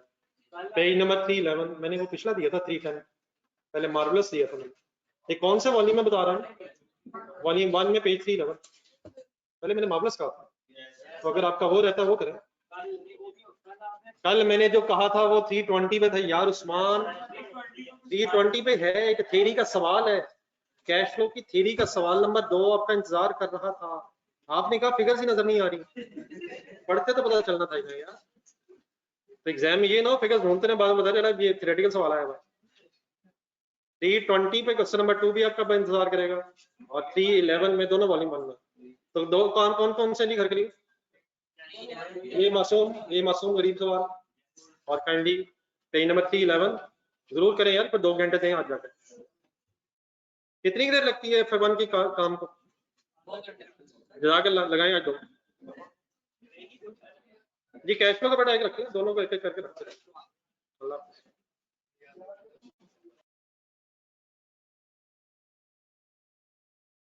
[SPEAKER 1] पेज नंबर 311 मैंने वो पिछला दिया था 310, पहले मार्वलस दिया था मैंने। ये कौन से वॉल्यूम में बता रहा हूँ? वॉल्यूम 1 में पेज 311, पहले मैंने मार्वलस कहा था, तो अगर आपका वो रहता है वो करें। कल मैंने जो कहा था वो 320 पे था यार उस्मान, 320 पे है, एक थ्योरी का सवाल है, कैश फ्लो की थ्योरी का सवाल नंबर 2 आपका इंतजार कर रहा था। आपने कहा फिगर्स ही नजर नहीं आ रही, पढ़ते तो पता चलना था यार, तो एग्जाम में ये ना हो फिगर्स ढूंढते रहे, बाद में पता चला ये थ्योरेटिकल सवाल आया हुआ। 320 पे क्वेश्चन नंबर 2 भी आपका इंतजार करेगा, और 311 में दोनों वॉल्यूम 1 में। तो दो कौन से नहीं घर के लिए, ये मासूम गरीब सवाल, और काइंडली पेज नंबर 311 जरूर करें यार, पर 2 घंटे दें आज जाकर। कितनी देर लगती है F1 की काम को? जज़ाकल्लाह, लगाएंगे तो जी कैश फ्लो का बेटा एक रखिए, दोनों को एक एक करके रखते हैं। अल्लाह